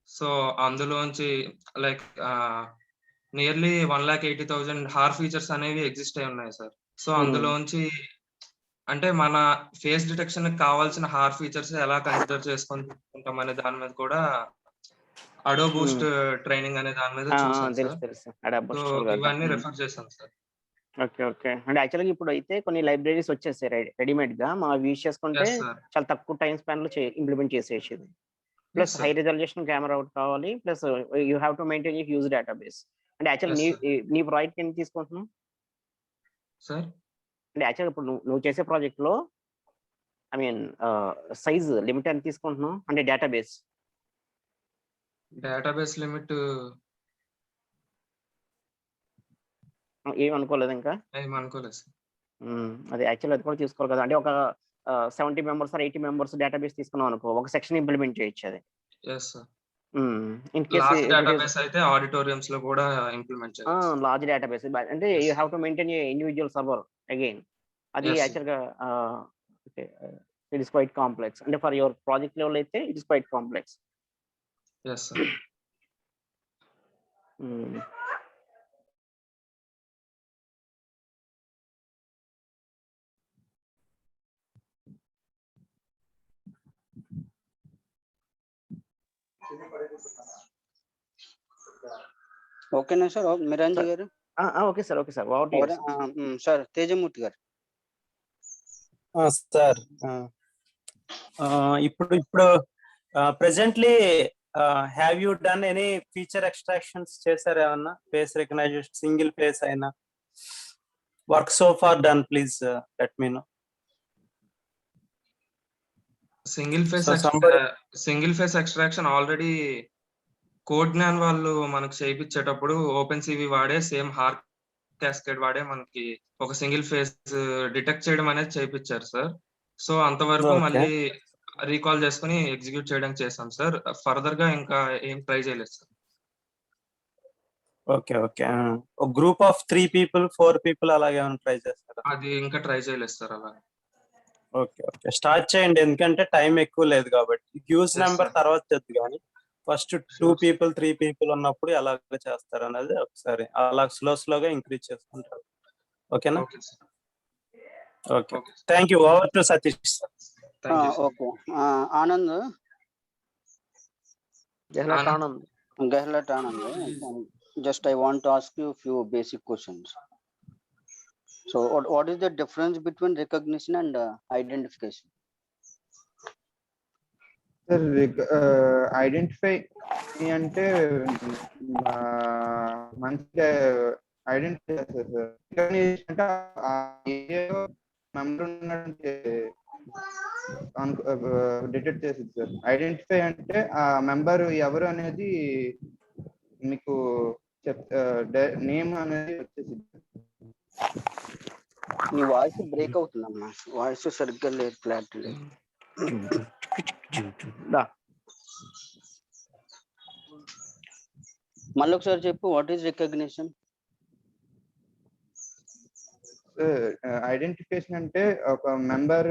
సో అందులోంచి లైక్ నియర్లీ 1,80,000 హార్ ఫీచర్స్ అనేవి ఎగ్జిస్ట్ అయి ఉన్నాయి సార్. సో అందులోంచి అంటే మన ఫేస్ డిటెక్షన్ కావాల్సిన హార్ ఫీచర్స్ ఎలా కన్సిడర్ చేసుకుంటాం అనే దాని మీద కూడా అడో బూస్ట్ ట్రైనింగ్ అనే దాని మీద చూసాను సార్. తెలుసు. సో ఇవన్నీ రిఫర్ చేశాను సార్. ఓకే. ఓకే. అంటే యాక్చువల్గా ఇప్పుడు అయితే కొన్ని లైబ్రరీస్ వచ్చేసాయి రెడీమేడ్ గా, మా యూజ్ చేసుకుంటే చాలా తక్కువ టైం స్పాన్ లో ఇంప్లిమెంట్ చేసేది. ప్లస్ హై రిజల్యూషన్ కెమెరా ఒకటి కావాలి, plus you have to maintain huge database. అంటే యాక్చువల్ నీ ప్రాజెక్ట్ ఎన్ని తీసుకుంటున్నావు సార్? అంటే యాక్చువల్గా ఇప్పుడు నువ్వు చేసే ప్రాజెక్ట్ లో ఐ మీన్ సైజ్ లిమిట్ ఎంత తీసుకుంటున్నావు, అంటే డేటాబేస్ లిమిట్ ఏమనుకోలేదు ఇంకా? ఏమనుకోలేదు సార్. అది యాక్చువల్ అది కూడా తీసుకోవాలి కదా. అంటే ఒక 70 మెంబర్స్ 80 మెంబర్స్ డేటాబేస్ తీసుకున్నాం అనుకో, ఒక సెక్షన్ ఇంప్లిమెంట్ చేయొచ్చు అది. Yes sir. In case database అయితే ఆడిటోరియంస్ లో కూడా ఇంప్లిమెంట్ చేయొచ్చు. లార్జ్ డేటాబేస్ అంటే you have to maintain individual server again. అది యాక్చువల్గా ఇట్ ఇస్ క్వైట్ కాంప్లెక్స్. అంటే ఫర్ యువర్ ప్రాజెక్ట్ లెవెల్ అయితే it is quite complex. Yes sir. ఓకేనా సార్? మిరాంజీ గారు? Okay sir. Okay sir. Sir Tejamurthy గారు. సార్ ఇప్పుడు presently have you done any feature extractions చేశారు ఏమన్నా? ఫేస్ రికగ్నైజేషన్ సింగిల్ ఫేస్ అయినా work so far done, please let me know. Single face extraction already code Gyan వాళ్ళు మనకు చేయించేటప్పుడు open CV వాడే same Haar cascade వాడే మనకి ఒక సింగిల్ ఫేస్ డిటెక్ట్ చేయడం అనేది చేయించారు సార్. సో అంతవరకు మళ్ళీ రీకాల్ చేసుకుని ఎగ్జిక్యూట్ చేయడానికి చేసాం సార్. ఫర్దర్ గా ఇంకా ఏం ట్రై చేయలేదు సార్. ఓకే. ఓకే. ఒక గ్రూప్ ఆఫ్ 3 people 4 people అలాగే ఏమైనా ట్రై చేస్తారా? అది ఇంకా ట్రై చేయలేదు సార్ అలా. ఓకే. ఓకే. స్టార్ట్ చేయండి, ఎందుకంటే టైం ఎక్కువ లేదు కాబట్టి. హ్యూజ్ నెంబర్ తర్వాత తెద్దు కానీ ఫస్ట్ 2 people 3 people ఉన్నప్పుడు ఎలాగ చేస్తారు అనేది ఒకసారి అలా స్లోగా ఇంక్రీజ్ చేసుకుంటారు. ఓకేనా? Okay. Thank you. Over to Satish sir. Okay. Anand, Gehlath Anand. Just I want to ask you a few basic questions. So what is the difference between recognition and identification? Sir identify అంటే మంచిగా identify చేస్తారు sir. అంటే ఆ ఏరియాలో member ఉన్నట్టు detect చేసింది sir. Identify అంటే ఆ మెంబర్ ఎవరు అనేది మీకు నేమ్ అనేది వచ్చేసింది. నీ వాయిస్ బ్రేక్ అవుతుందమ్మా, వాయిస్ సరిగ్గా లేదు, క్లారిటీ లేదు. మళ్ళీ ఒకసారి చెప్పు, వాట్ ఈస్ రికగ్నిషన్? ఐడెంటిఫికేషన్ అంటే ఒక మెంబర్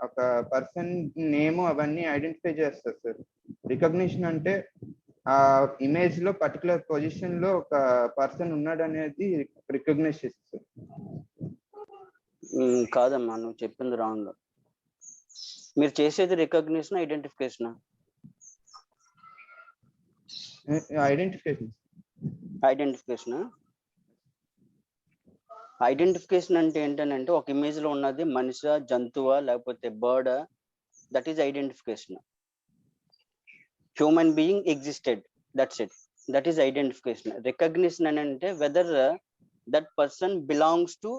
ఒక పర్సన్ నేమ్ అవన్నీ ఐడెంటిఫై చేస్తారు సార్. రికగ్నిషన్ అంటే ఆ ఇమేజ్ లో పర్టికులర్ పొజిషన్ లో ఒక పర్సన్ ఉన్నాడు అనేది రికగ్నైజ్ చేస్తారు. కాదమ్మా, నువ్వు చెప్పింది రాంగ్. మీరు చేసేది రికగ్నిషన్ ఐడెంటిఫికేషన్? ఐడెంటిఫికేషన్. ఐడెంటిఫికేషన్ అంటే ఏంటంటే ఒక ఇమేజ్ లో ఉన్నది మనిషి, జంతువా, లేకపోతే bird, that is identification. Human being existed, that's it, that is identification. Recognition అని అంటే weather that person belongs to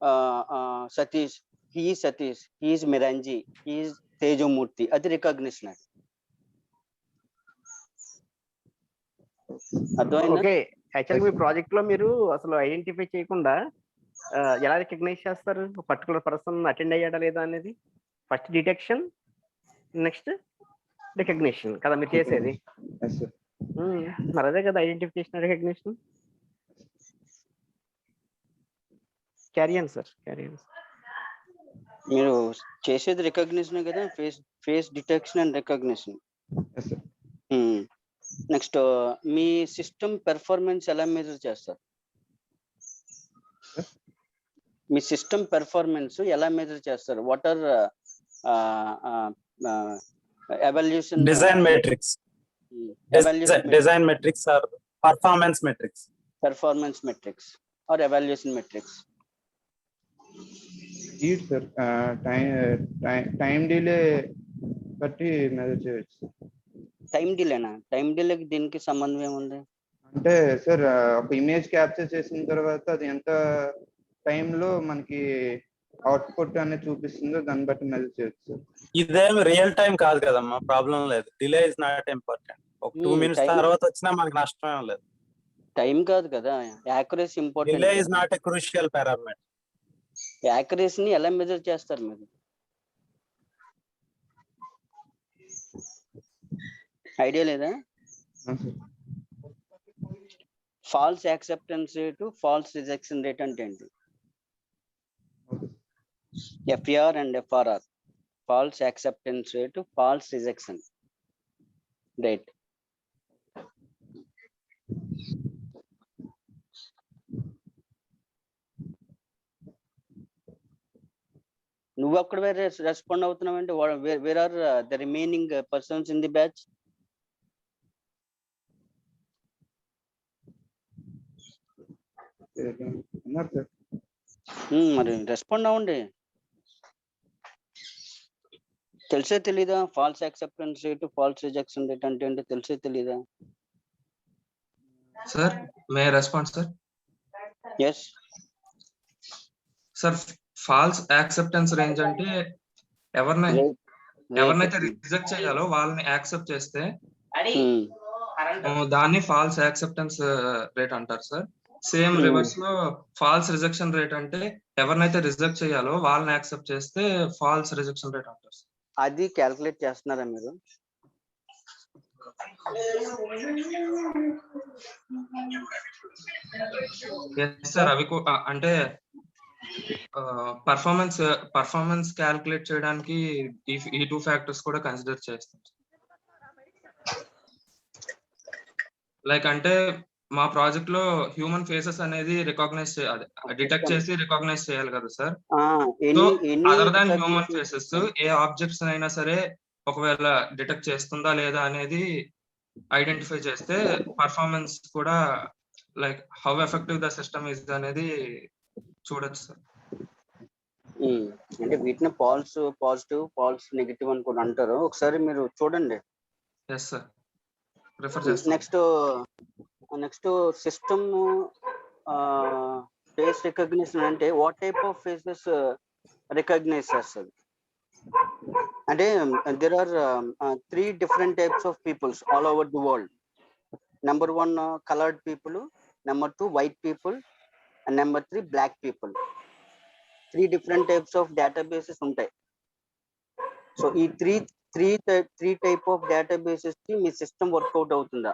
Satish, he is Satish, he is Miranji, he is Tejamurthy, అది రికగ్నిషన్. అర్థమైందా? ఓకే, యాక్చువల్గా మీ project లో మీరు అసలు identify చేయకుండా ఎలా రికగ్నైజ్ చేస్తారు పర్టికులర్ పర్సన్ అటెండ్ అయ్యాడా లేదా అనేది? ఫస్ట్ డిటెక్షన్, నెక్స్ట్ రికగ్నిషన్ కదా మీరు చేసేది. మరి అదే కదా identification, recognition. Carry on sir, carry on. మీరు చేసేది రికగ్నిషన్ కదా, face detection and recognition. Next మీ సిస్టమ్ పెర్ఫార్మెన్స్ ఎలా మెజర్ చేస్తారు? మీ సిస్టమ్ పెర్ఫార్మెన్స్ ఎలా మెజర్ చేస్తారు? What are evaluation design metrics, design metrics or performance metrics or evaluation metrics? Sir, time delay బట్టి మెజర్ చేయొచ్చు. టైం డిలేనా? టైం డిలేకి దీనికి సంబంధం ఏముంది? అంటే సార్ ఒక ఇమేజ్ క్యాప్చర్ చేసిన తర్వాత అది ఎంత టైంలో మనకి అవుట్పుట్ అనేది చూపిస్తుందో దాన్ని బట్టి మెజర్ చేయొచ్చు. ఇదేం రియల్ టైం కాదు కదమ్మా, ప్రాబ్లం లేదు. Delay is not important. ఒక 2 minutes తర్వాత వచ్చినా మనకి నష్టం లేదు. టైం కాదు కదా, accuracy important. Delay is not a crucial parameter. యాక్యురసీని ఎలా మెజర్ చేస్తారు మీరు? ఐడియా లేదా? False acceptance rate, false rejection rate అంటే ఏంటి? FR and FRR, false acceptance rate, false rejection rate. నువ్వు అక్కడ వేరే రెస్పాండ్ అవుతున్నావు అంటే where are the remaining persons in the batch? మరి రెస్పాండ్ అవ్వండి. తెలిసే తెలీదా false acceptance rate, false rejection rate అంటే ఏంటో తెలిసే తెలీదా? Sir may response sir? yes sir, false acceptance range అంటే ఎవరినైతే రిజెక్ట్ చేయాలో వాళ్ళని యాక్సెప్ట్ చేస్తే దాన్ని ఫాల్స్ యాక్సెప్టెన్స్ రేట్ అంటారు సార్. సేమ్ రివర్స్ లో ఫాల్స్ రిజెక్షన్ రేట్ అంటే ఎవరినైతే రిజెక్ట్ చేయాలో వాళ్ళని యాక్సెప్ట్ చేస్తే ఫాల్స్ రిజెక్షన్ రేట్ అంటారు సార్. అది క్యాల్కులేట్ చేస్తున్నారా మీరు? సార్ అవి అంటే పర్ఫార్మెన్స్ క్యాల్కులేట్ చేయడానికి ఈ 2 ఫ్యాక్టర్స్ కూడా కన్సిడర్ చేస్తాం. లైక్ అంటే మా ప్రాజెక్ట్ లో హ్యూమన్ ఫేసెస్ అనేది డిటెక్ట్ చేసి రికాగ్నైజ్ చేయాలి కదా sir. So other than human faces ఏ ఆబ్జెక్ట్స్ అయినా సరే ఒకవేళ డిటెక్ట్ చేస్తుందా లేదా అనేది ఐడెంటిఫై చేస్తే పర్ఫార్మెన్స్ కూడా like how effective the system is అనేది చూడొచ్చు సార్. అంటే వీటిని ఫాల్స్ పాజిటివ్, ఫాల్స్ నెగటివ్ అని కూడా అంటారు. ఒకసారి మీరు చూడండి. yes sir, రిఫర్ చేస్తాను. నెక్స్ట్ సిస్టమ్ ఫేస్ రికగ్నిషన్ అంటే what type of faces recognize చేస్తుంది అంటే there are 3 different types of peoples all over the world. Number 1 colored people, number 2 white people, and number 3 black people. 3 different types of databases ఉంటాయి. So ఈ 3 type of databases కి మీ system work out అవుతుందా?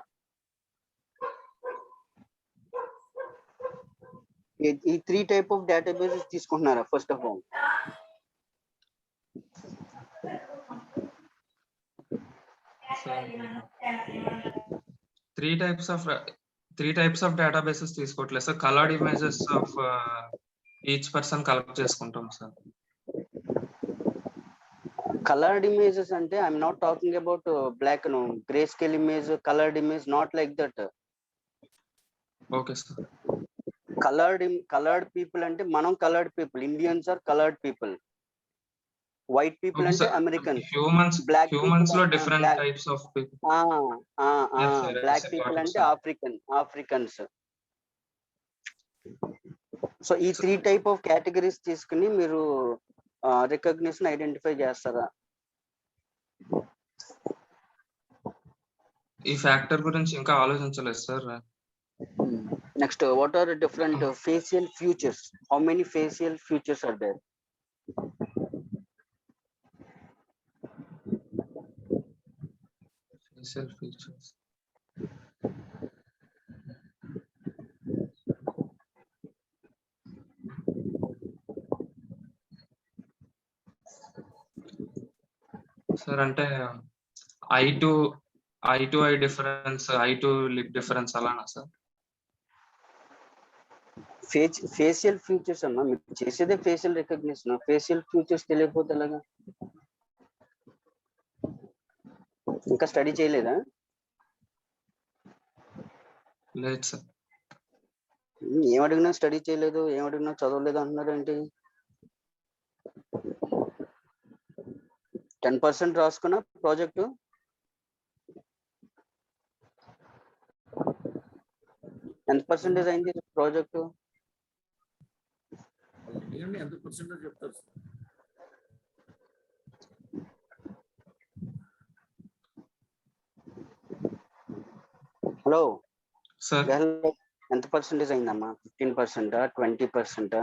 ఈ 3 type of databases తీసుకుంటున్నారా first of all? Three types of databases తీసుకోవట్లేదు sir. Coloured images of each person collect చేసుకుంటాం sir. Colored images ante I'm not talking about black grayscale image, colored image, not like that. Okay sir. Colored people ante manam colored people, Indians are colored people, white people ante Americans, humans lo different types of people. Yes, sir, black people ante Africans. So ఈ 3 type of categories తీసుకుని మీరు recognition identify చేస్తారా? ఈ factor గురించి ఇంకా ఆలోచించలేదు sir. Next, what are different facial features? How many facial features are there? Facial features sir అంటే eye to eye difference, eye to lip difference అలానా సార్? ఫేషియల్ ఫీచర్స్ అమ్మా, మీరు చేసేదే ఫేషియల్ రికగ్నిషన్. ఫేషియల్ ఫీచర్స్ తెలియకపోతే ఎలాగా? ఇంకా study చేయలేదా? లేదు సార్. ఏమడిగినా స్టడీ చేయలేదు, ఏమడిగినా చదవలేదు అంటున్నారు ఏంటి? 10% రాసుకున్నా ప్రాజెక్టు? ఎంత పర్సెంటేజ్ అయింది ప్రాజెక్టు? ఎంత పర్సెంటేజ్ చెప్తారు సార్? హలో సార్, ఎంత పర్సెంటేజ్ అయిందమ్మా? 15%, 20%?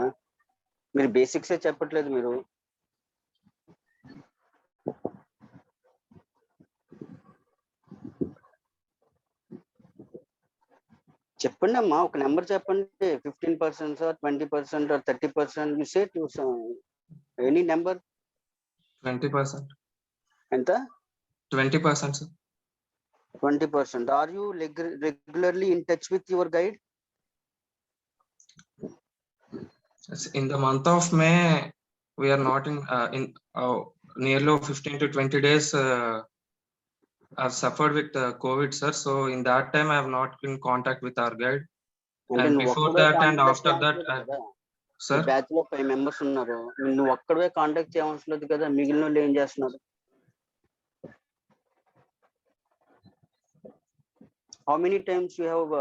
మీరు బేసిక్సే చెప్పట్లేదు మీరు. చెప్పండి అమ్మా, ఒక నెంబర్ చెప్పండి. 15%, 20%, 30%? You say to any number. 20%. ఎంత? 20% sir. 20%. Are you regularly in touch with your guide? In the month of May, we are not in nearly 15 to 20 days. I've suffered with COVID, sir. So in that time, I have not been in contact with our guide. And before that and after that, sir, batch లో 5 members ఉన్నారు. నువ్వు ఒక్కడే contact చేయవలసిన లేదు కదా, మిగిలిన వాళ్ళు ఏం చేస్తున్నారు? How many times you have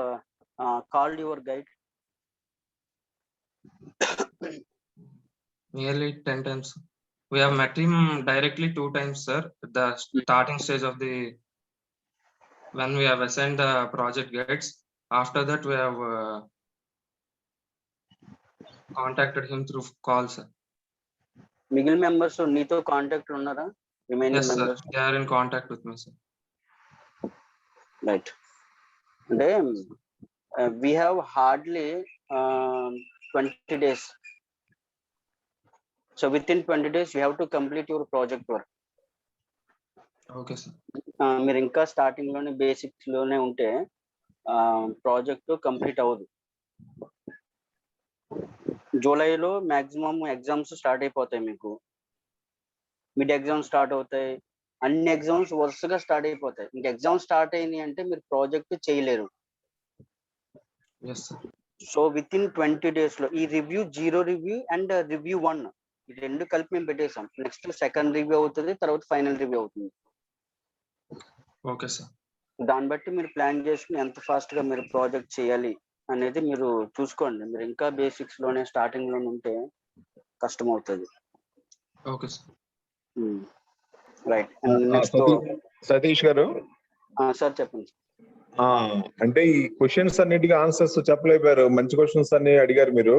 called your guide? nearly 10 times. We have met him directly 2 times, sir. At the starting stage of when we have assigned the project guides. After that, we have contacted him through call, sir. మిగిలిన members నీతో contact ఉన్నారా? Remaining Yes, sir. Members? They are in contact with me, sir. Right. అంటే we have hardly 20 days. So within 20 days, you have to complete your project work. Okay, sir. మీరు ఇంకా starting లోనే basics లోనే ఉంటే project complete అవ్వదు. జూలైలో maximum exams start అయిపోతాయి. మీకు మిడ్ ఎగ్జామ్స్ స్టార్ట్ అవుతాయి. అన్ని ఎగ్జామ్స్ వరుసగా స్టార్ట్ అయిపోతాయి. ఇంక ఎగ్జామ్ స్టార్ట్ అయింది అంటే మీరు ప్రాజెక్ట్ చేయలేరు. Yes, sir. So with in 20 days లో ఈ రివ్యూ, 0 రివ్యూ అండ్ రివ్యూ 1, ఈ 2 కలిపి మేము పెట్టేసాం. నెక్స్ట్ సెకండ్ రివ్యూ అవుతుంది, తర్వాత ఫైనల్ రివ్యూ అవుతుంది. Okay, sir. దాన్ని బట్టి మీరు ప్లాన్ చేసుకుని ఎంత ఫాస్ట్ గా మీరు ప్రాజెక్ట్ చేయాలి అనేది మీరు చూసుకోండి. మీరు ఇంకా బేసిక్స్ లోనే స్టార్టింగ్ లోనే ఉంటే కష్టం అవుతుంది. Okay, sir. Right. Next Satish గారు, సార్ చెప్పండి. అంటే ఈ క్వశ్చన్స్ అన్నిటికీ ఆన్సర్స్ చెప్పలేపారు. మంచి క్వశ్చన్స్ అన్ని అడిగారు మీరు.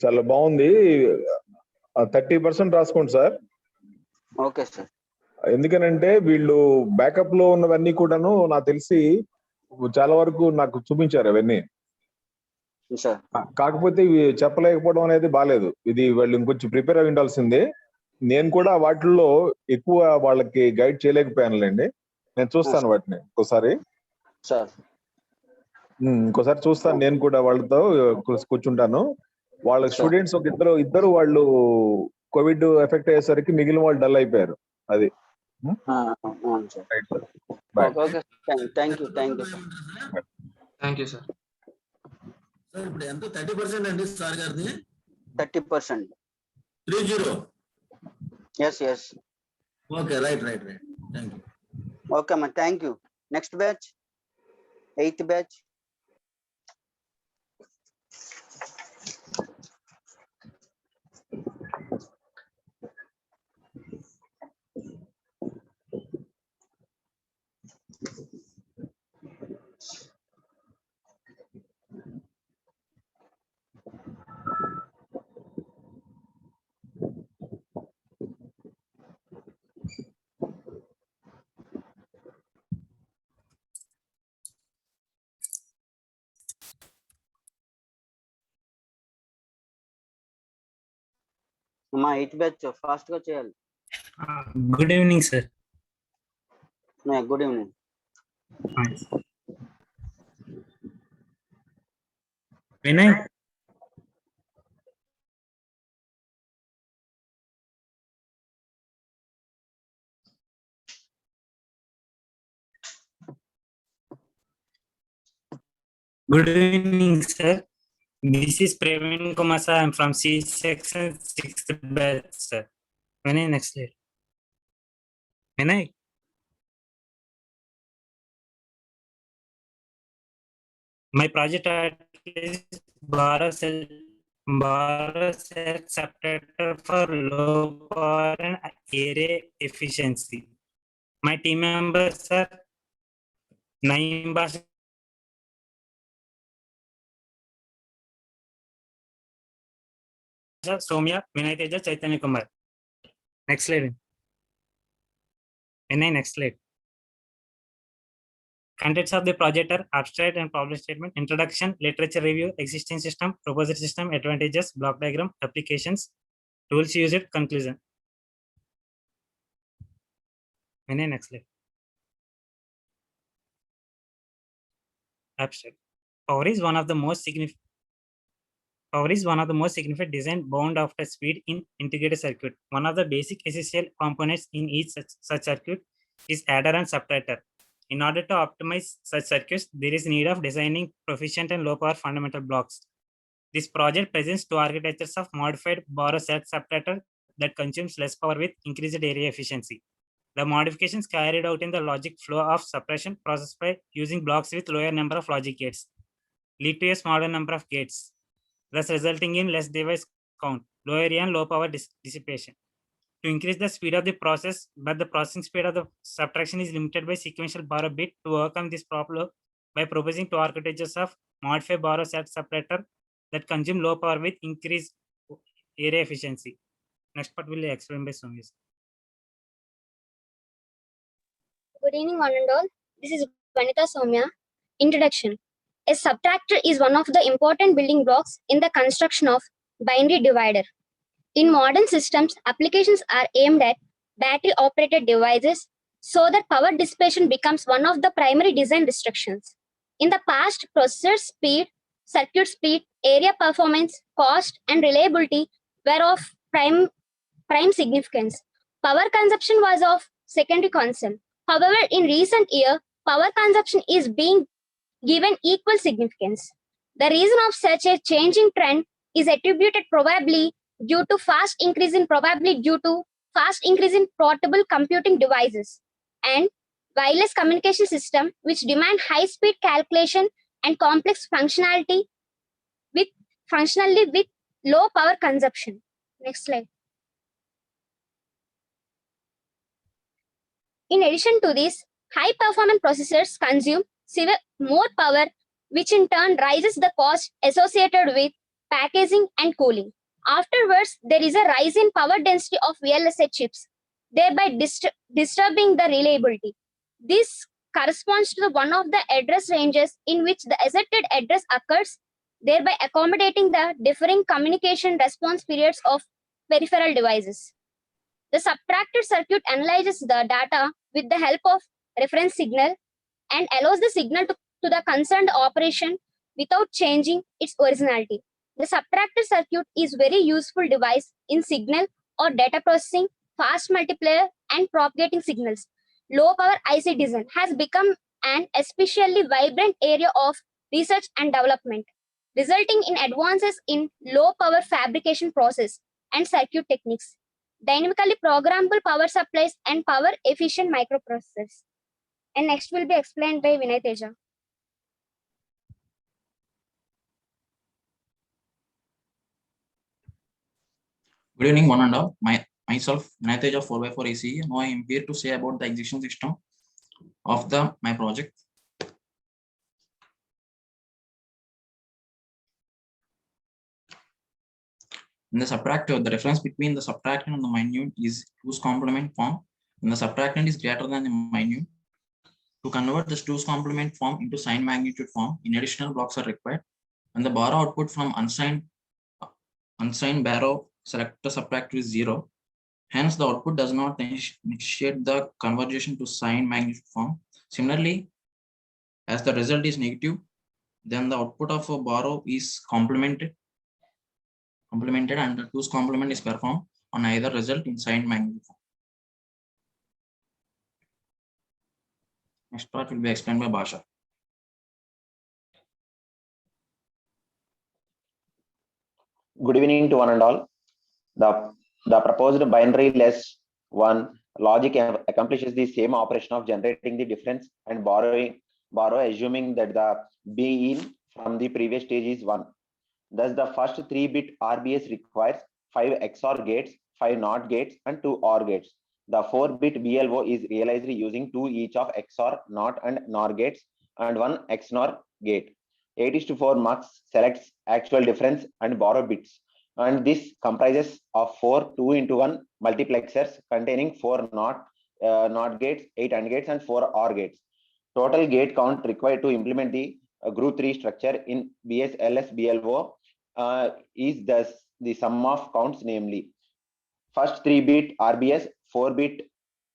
చాలా బాగుంది. 30% రాసుకోండి సార్. Okay sir. ఎందుకనంటే వీళ్ళు బ్యాకప్ లో ఉన్నవన్నీ కూడాను నాకు తెలిసి చాలా వరకు నాకు చూపించారు అవన్నీ. కాకపోతే ఇవి చెప్పలేకపోవడం అనేది బాలేదు. ఇది వాళ్ళు ఇంకొంచెం ప్రిపేర్ అయి ఉండాల్సిందే. నేను కూడా వాటిల్లో ఎక్కువ వాళ్ళకి గైడ్ చేయలేకపోయానులేండి. నేను చూస్తాను వాటిని ఇంకోసారి చూస్తాను. నేను కూడా వాళ్ళతో కూర్చుంటాను. వాళ్ళ స్టూడెంట్స్ ఒక ఇద్దరు వాళ్ళు కోవిడ్ ఎఫెక్ట్ అయ్యేసరికి మిగిలిన వాళ్ళు డల్ అయిపోయారు. అది థ్యాంక్ యూ సార్. ఇప్పుడు ఎంత? 30% అండి సార్ గారిది? 30%. 30. yes. Okay, right. Thank you. Okay అమ్మా, thank you. Next batch, 8th batch. మా 8th బ్యాచ్ ఫాస్ట్ గా చేయాలి. Good evening sir. Good evening. Vinay good evening sir, this is Praveen Kumar sir. I'm from C section 6th batch sir. Vinay, next slide. Vinay, my project title is Bharat Cell Separator for low power and area efficiency. My team members are Naeem Basha, Soumya, Vinay Teja, Chaitanya Kumar. Next slide. Vinay, next slide. Contents of the project are abstract and problem statement, introduction, literature review, existing system, proposed system, advantages, block diagram, applications, tools used, conclusion. Vinay, next slide. Abstract. Power is one of the most significant design bound after speed in integrated circuit. One of the basic essential components in each such circuit is adder and subtractor. In order to optimize such circuits, there is need of designing proficient and low power fundamental blocks. This project presents two architectures of modified Borrow set subtractor that consumes less power with increased area efficiency. The modifications carried out in the logic flow of suppression process by using blocks with lower number of logic gates lead to a smaller number of gates, thus resulting in less device count, lower area and low power dissipation. To increase the speed of the process, but the processing speed of the subtraction is limited by sequential Borrow bit. To overcome this problem by proposing two architectures of modified Borrow set separator that consume low power with increased area efficiency. Next part will be explained by Soumya. Good evening, one and all. This is Vanita Soumya. Introduction. A subtractor is one of the important building blocks in the construction of binary divider. In modern systems, applications are aimed at battery-operated devices so that power dissipation becomes one of the primary design restrictions. In the past, processor speed, circuit speed, area performance, cost, and reliability were of prime significance. Power consumption was of secondary concern. However, in recent years, power consumption is being given equal significance. The reason of such a changing trend is attributed probably due to fast increase in portable computing devices and wireless communication system which demand high speed calculation and complex functionality with low power consumption. Next slide. In addition to this, high performance processors consume more power, which in turn raises the cost associated with packaging and cooling. Afterwards, there is a rise in power density of VLSI chips, thereby disturbing the reliability. This corresponds to one of the address ranges in which the asserted address occurs, thereby accommodating the differing communication response periods of peripheral devices. The subtractor circuit analyzes the data with the help of reference signal and allows the signal to the concerned operation without changing its originality. The subtractor circuit is very useful device in signal or data processing, fast multiplier, and propagating signals. Low power IC design has become an especially vibrant area of research and development, resulting in advances in low power fabrication process and circuit techniques, dynamically programmable power supplies, and power efficient microprocessors. And next will be explained by Vinay Teja. Good evening, one and all. Myself, Vinay Teja, 4x4 ACE. Now I am here to say about the existing system of my project. In the subtractor, the difference between the subtractant and the minute is 2's complement form. When the subtractant is greater than the minute, to convert this 2's complement form into sign magnitude form, in additional blocks are required. When the Borrow output from unsigned Borrow selector subtractor is 0. Hence, the output does not initiate the conversion to sign magnitude form. Similarly, as the result is negative, then the output of a borrow is complemented and the 2's complement is performed on either result in sign magnitude form. Next part will be explained by Basha. Good evening to one and all. The proposed binary less one logic accomplishes the same operation of generating the difference and borrow assuming that the B in from the previous stage is 1. Thus, the first 3-bit RBS requires 5 XOR gates, 5 NOT gates, and 2 OR gates. The 4-bit BLO is realized using 2 each of XOR, NOT, and NOR gates and 1 XNOR gate. 8:4 mux selects actual difference and borrow bits. And this comprises of 4 2-into-1 multiplexers containing 4 NOT gates, 8 AND gates, and 4 OR gates. Total gate count required to implement the group 3 structure in BSLS BLO is thus the sum of counts, namely first 3-bit RBS, 4-bit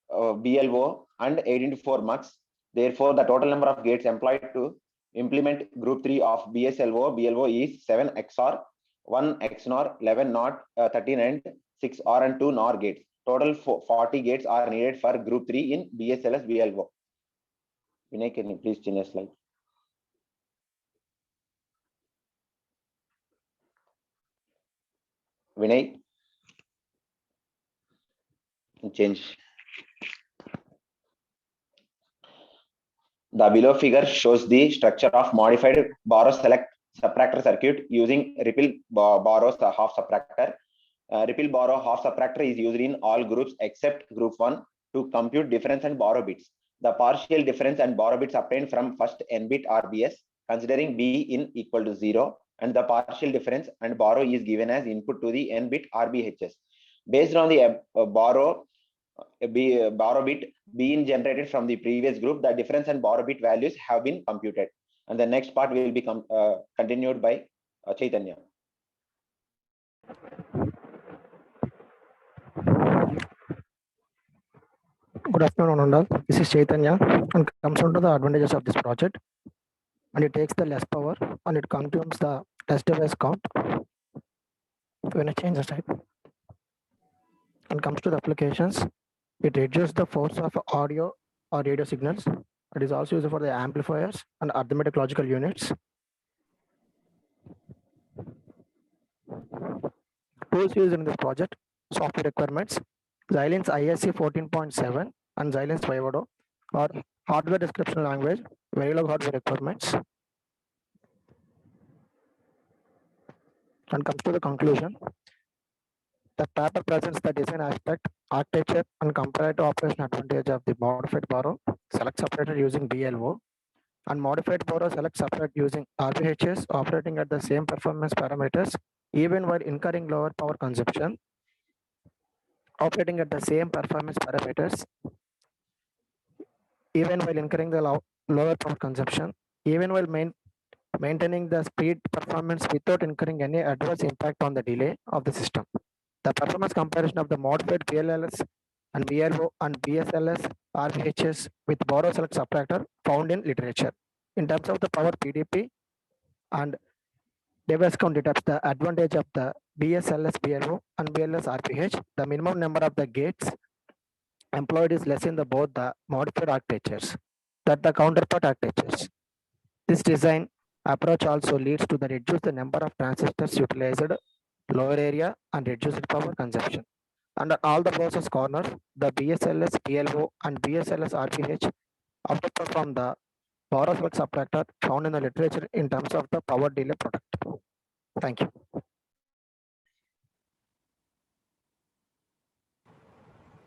BLO, and 8:4 mux. Therefore, the total number of gates employed to implement group 3 of BLO is 7 XOR, 1 XNOR, 11 NOT, 13 and 6 OR and 2 NOR gates. Total 40 gates are needed for group 3 in BSLS BLO. Vinay, can you please change the slide? Vinay, change. The below figure shows the structure of modified borrow select subtractor circuit using Ripple borrow half subtractor. Ripple borrow half subtractor is used in all groups except group 1 to compute difference and borrow bits. The partial difference and borrow bits obtained from first n-bit RBS, considering B in equal to 0, and the partial difference and borrow is given as input to the n-bit RBHS. Based on the borrow bit B in generated from the previous group, the difference and borrow bit values have been computed. And the next part will be continued by Chaitanya. Good afternoon, Anandal. This is Chaitanya, and comes on to the advantages of this project. And it takes the less power and it consumes the test device count. When I change the slide, and comes to the applications, it reduces the force of audio or radio signals. It is also used for the amplifiers and arithmetic logical units. Tools used in this project: software requirements, Xilinx ISC 14.7 and Xilinx 5.0, or hardware description language, Verilog hardware requirements. And comes to the conclusion. The paper presents the design aspect, architecture, and comparative operation advantage of the modified borrow select separator using BLO, and modified borrow select separate using RBHS operating at the same performance parameters even while incurring lower power consumption, operating at the same performance parameters even while incurring the lower power consumption, even while maintaining the speed performance without incurring any adverse impact on the delay of the system. The performance comparison of the modified BLLS and BLO and BSLS RBHS with borrow select subtractor found in literature. In terms of the power PDP and device count, it has the advantage of the BSLS BLO and BLS RBH. The minimum number of the gates employed is less in the both the modified architectures than the counterpart architectures. This design approach also leads to the reduce the number of transistors utilized, lower area, and reduced power consumption. Under all the process corners, the BSLS BLO and BSLS RBH outperform the borrow select subtractor found in the literature in terms of the power delay product. Thank you.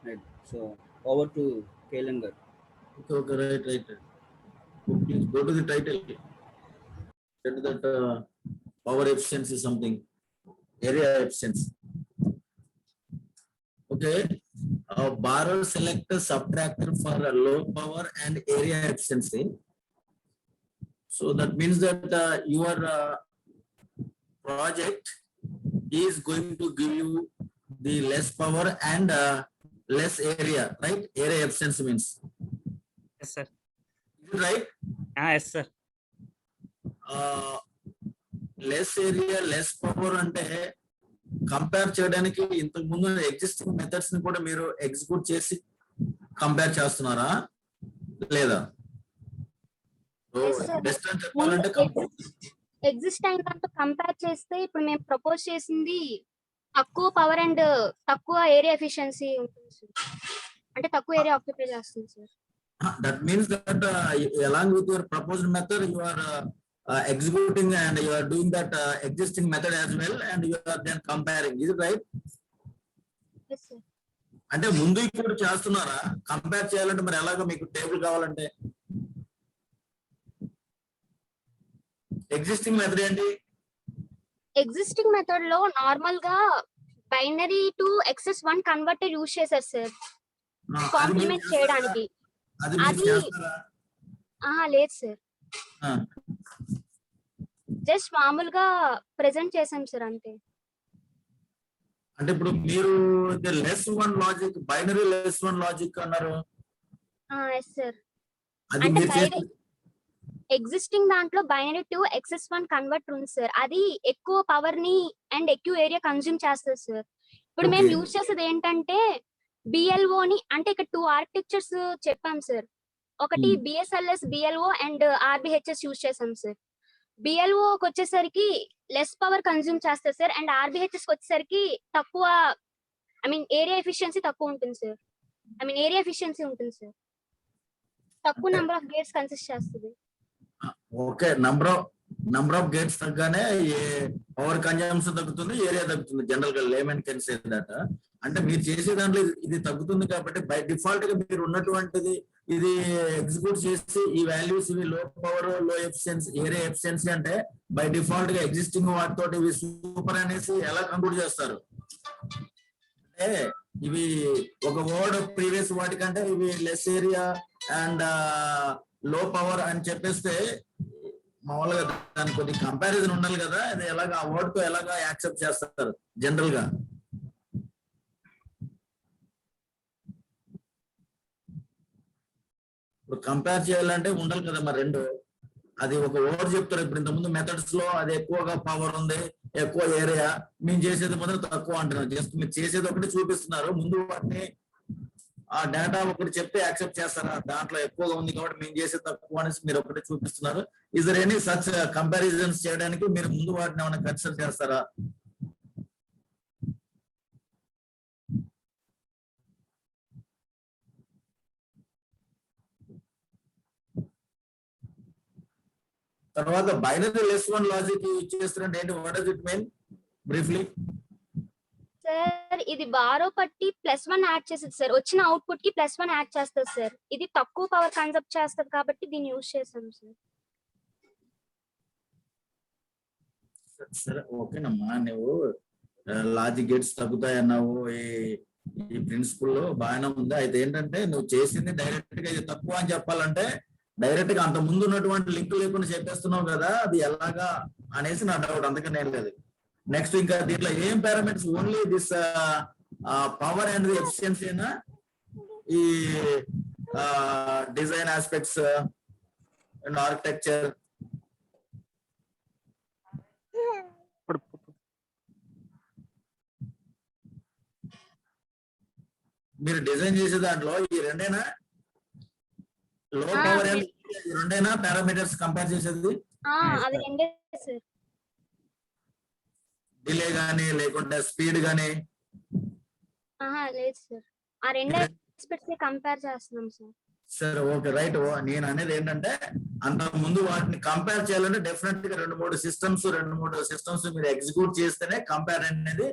Right. So over to Kailanger. Okay, right. Please go to the title. Get that power efficiency something. Area efficiency. Okay. Borrow select subtractor for a low power and area efficiency. So that means that your project is going to give you the less power and less area, right? Area efficiency means. Yes, sir. Is it right? Yes, sir. Less area, less power అంటే compare చేయడానికి ఇంతకు ముందు existing methods ని కూడా మీరు execute చేసి compare చేస్తున్నారా లేదా? బెస్ట్ అని చెప్పాలంటే ఎగ్జిస్ట్ అయిన దాంతో కంపేర్ చేస్తే ఇప్పుడు మేము ప్రపోజ్ చేసింది తక్కువ పవర్ అండ్ తక్కువ ఏరియా ఎఫిషియన్సీ ఉంటుంది సార్. అంటే తక్కువ ఏరియా ఆక్యుపై చేస్తుంది sir. That means that along with your proposed method, you are executing and you are doing that existing method as well, and you are then comparing. Is it right? Yes, sir. అంటే ముందు ఇప్పుడు చేస్తున్నారా? Compare చేయాలంటే మరి ఎలాగో మీకు table కావాలంటే existing method ఏంటి? ఎగ్జిస్టింగ్ మెథడ్ లో నార్మల్ గా binary to XS1 converter use చేశారు సార్ కాంప్లిమెంట్ చేయడానికి. అది లేదు సార్, జస్ట్ మామూలుగా ప్రెజెంట్ చేసాం సార్ అంతే. అంటే ఇప్పుడు మీరు less one logic, binary less one logic అన్నారు. Yes sir. అది అంటే మీరు ఎగ్జిస్టింగ్ దాంట్లో బైనరీ టు XS1 కన్వర్టర్ ఉంది సార్. అది ఎక్కువ పవర్ ని అండ్ ఎక్కువ ఏరియా కన్జ్యూమ్ చేస్తుంది సార్. ఇప్పుడు మేము యూజ్ చేసేది ఏంటంటే BLO ని, అంటే ఇక్కడ 2 ఆర్కిటెక్చర్స్ చెప్పాం సార్. ఒకటి BSLS BLO and RBHS use చేసాం సార్. BLOకి వచ్చేసరికి లెస్ పవర్ కన్జ్యూమ్ చేస్తారు సార్, అండ్ RBHS వచ్చేసరికి తక్కువ, ఐ మీన్ ఏరియా ఎఫిషియన్సీ తక్కువ ఉంటుంది సార్. ఏరియా ఎఫిషియన్సీ ఉంటుంది సార్. తక్కువ నెంబర్ ఆఫ్ గేట్స్ కన్సిస్ట్ చేస్తుంది. ఓకే, నంబర్ ఆఫ్ గేట్స్ తగ్గగానే పవర్ కన్జంప్షన్ తగ్గుతుంది, ఏరియా తగ్గుతుంది. జనరల్ గా లేమన్ కెన్ సే దట్. అంటే మీరు చేసే దాంట్లో ఇది తగ్గుతుంది కాబట్టి బై డిఫాల్ట్ గా మీరు ఉన్నటువంటిది ఇది ఎగ్జిక్యూట్ చేసి ఈ వాల్యూస్ ఇవి లో పవర్, లో ఎఫిషియన్సీ, ఏరియా ఎఫిషియన్సీ అంటే బై డిఫాల్ట్ గా ఎగ్జిస్టింగ్ వాటితో ఇవి సూపర్ అనేసి ఎలా కంప్యూట్ చేస్తారు? అంటే ఇవి ఒక వర్డ్ ప్రీవియస్ వాటికంటే ఇవి లెస్ ఏరియా అండ్ లో పవర్ అని చెప్పేస్తే మామూలుగా దానికి కొద్ది కంపారిజన్ ఉండాలి కదా. అది ఎలాగా ఆ వర్డ్ తో ఎలాగా యాక్సెప్ట్ చేస్తారు జనరల్ గా? ఇప్పుడు కంపేర్ చేయాలంటే ఉండాలి కదా మరి రెండు. అది ఒక వర్డ్ చెప్తారు. ఇప్పుడు ఇంతకుముందు మెథడ్స్ లో అది ఎక్కువగా పవర్ ఉంది, ఎక్కువ ఏరియా, మేము చేసేది మాత్రం తక్కువ అంటున్నారు. జస్ట్ మీరు చేసేది ఒకటి చూపిస్తున్నారు. ముందు వాటిని ఆ డేటా ఒకటి చెప్తే యాక్సెప్ట్ చేస్తారా? దాంట్లో ఎక్కువగా ఉంది కాబట్టి మేము చేసేది తక్కువ అనేసి మీరు ఒకటి చూపిస్తున్నారు. Is there any such comparisons చేయడానికి మీరు ముందు వాటిని ఏమైనా కన్సిడర్ చేస్తారా? తర్వాత binary less one logic use చేస్తారంటే ఏంటి? What does it mean briefly? Sir ఇది బారో పట్టి +1 యాడ్ చేసేది సార్. వచ్చిన అవుట్పుట్ కి +1 యాడ్ చేస్తుంది సార్. ఇది తక్కువ పవర్ కన్సప్ట్ చేస్తుంది కాబట్టి దీన్ని యూజ్ చేసాం సార్. సరే ఓకేనమ్మా, నువ్వు లాజిక్ గేట్స్ తగ్గుతాయి అన్నావు, ఈ ప్రిన్సిపల్ లో బాగానే ఉంది. అయితే ఏంటంటే నువ్వు చేసింది డైరెక్ట్ గా ఇది తక్కువ అని చెప్పాలంటే డైరెక్ట్ గా అంత ముందు ఉన్నటువంటి లింక్ లేకుండా చెప్పేస్తున్నావు కదా, అది ఎలాగా అనేసి నా డౌట్. అందుకని ఏం లేదు. నెక్స్ట్ ఇంకా దీంట్లో ఏం parameters? Only this power and efficiency అయినా ఈ డిజైన్ ఆస్పెక్ట్స్ అండ్ ఆర్కిటెక్చర్? మీరు డిజైన్ చేసే దాంట్లో ఈ రెండేనా, లో పవర్ అండ్ రెండేనా పారామీటర్స్ కంపేర్ చేసేది? అది రెండే సార్. డిలే గానీ లేకుంటే స్పీడ్ గానీ? లేదు సార్, ఆ రెండు ఆస్పెక్ట్స్ ని కంపేర్ చేస్తున్నాం సార్. సరే ఓకే రైట్. నేను అనేది ఏంటంటే అంత ముందు వాటిని కంపేర్ చేయాలంటే డెఫినెట్ గా 2-3 సిస్టమ్స్ మీరు ఎగ్జిక్యూట్ చేస్తేనే కంపేర్ అనేది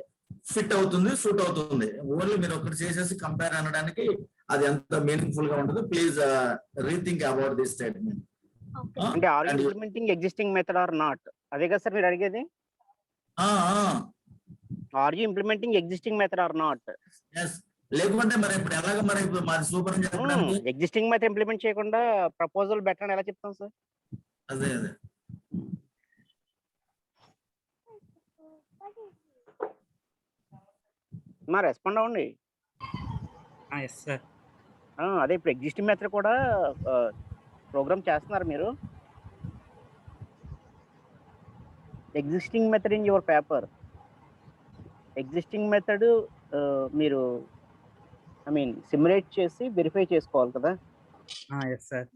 ఫిట్ అవుతుంది, సూట్ అవుతుంది. ఓన్లీ మీరు ఒకటి చేసేసి కంపేర్ అనడానికి అది ఎంత మీనింగ్ఫుల్ గా ఉంటుంది. Please rethink about this statement. అంటే are you implementing existing method or not, అదే కదా సార్ మీరు అడిగేది? Are you implementing existing method or not? లేకుంటే మరి ఇప్పుడు ఎలాగ మరి ఇప్పుడు మాది సూపర్ అని చెప్పడానికి? ఎగ్జిస్టింగ్ మెథడ్ ఇంప్లిమెంట్ చేయకుండా ప్రపోజల్ బెటర్ అని ఎలా చెప్తాం సార్? అదే మా రెస్పాండ్ అవ్వండి. Yes sir. అదే ఇప్పుడు ఎగ్జిస్టింగ్ మెథడ్ కూడా ప్రోగ్రామ్ చేస్తున్నారు మీరు. Existing method in your paper. Existing method మీరు సిమ్యులేట్ చేసి వెరిఫై చేసుకోవాలి కదా. Yes sir.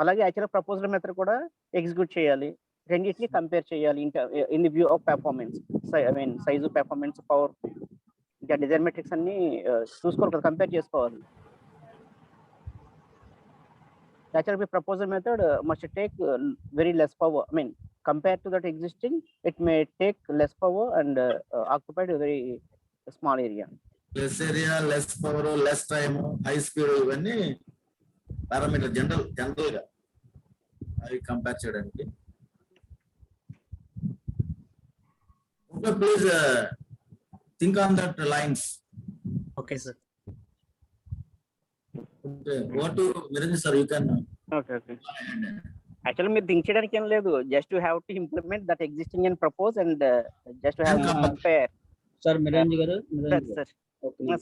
అలాగే యాక్చువల్గా ప్రపోజల్ మెథడ్ కూడా ఎగ్జిక్యూట్ చేయాలి. రెండింటిని కంపేర్ చేయాలి in the view of performance. Size, performance, power, ఇంకా డిజైన్ మెట్రిక్స్ అన్ని చూసుకోవాలి కదా, కంపేర్ చేసుకోవాలి. యాక్చువల్గా proposal method must take very less power. Compared to that existing, it may take less power and occupied a very small area. Less area, less power, less time, high speed, ఇవన్నీ parameter general గా అవి compare చేయడానికి. Okay, please think on that lines. Okay sir. Okay, go to Niranjan sir, you can. Okay. Actually మీరు think చేయడానికి ఏం లేదు, just you have to implement that existing and propose and just have to compare. Sir Miranj గారు,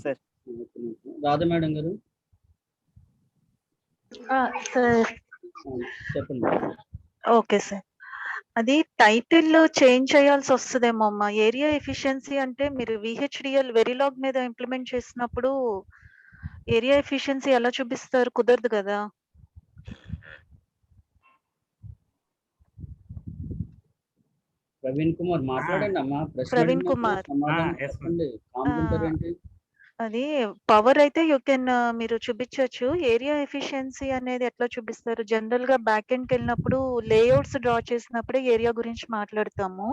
sir Radha madam గారు చెప్పండి. Okay sir, అది title change చేయాల్సి వస్తుందేమో అమ్మా. ఏరియా ఎఫిషియన్సీ అంటే మీరు విహెచ్డిఎల్ వెరిలాగ్ మీద ఇంప్లిమెంట్ చేసినప్పుడు ఏరియా ఎఫిషియన్సీ ఎలా చూపిస్తారు? కుదరదు కదా. ప్రవీణ్ కుమార్ మాట్లాడండి అమ్మా. ప్రవీణ్ కుమార్, చెప్పండి. కాంప్లిమెంటరీ ఏంటి? అది పవర్ అయితే యూ కెన్ మీరు చూపించవచ్చు. ఏరియా ఎఫిషియన్సీ అనేది ఎట్లా చూపిస్తారు? జనరల్ గా బ్యాక్ ఎండ్కి వెళ్ళినప్పుడు లేఅవుట్స్ డ్రా చేసినప్పుడే ఏరియా గురించి మాట్లాడతాము.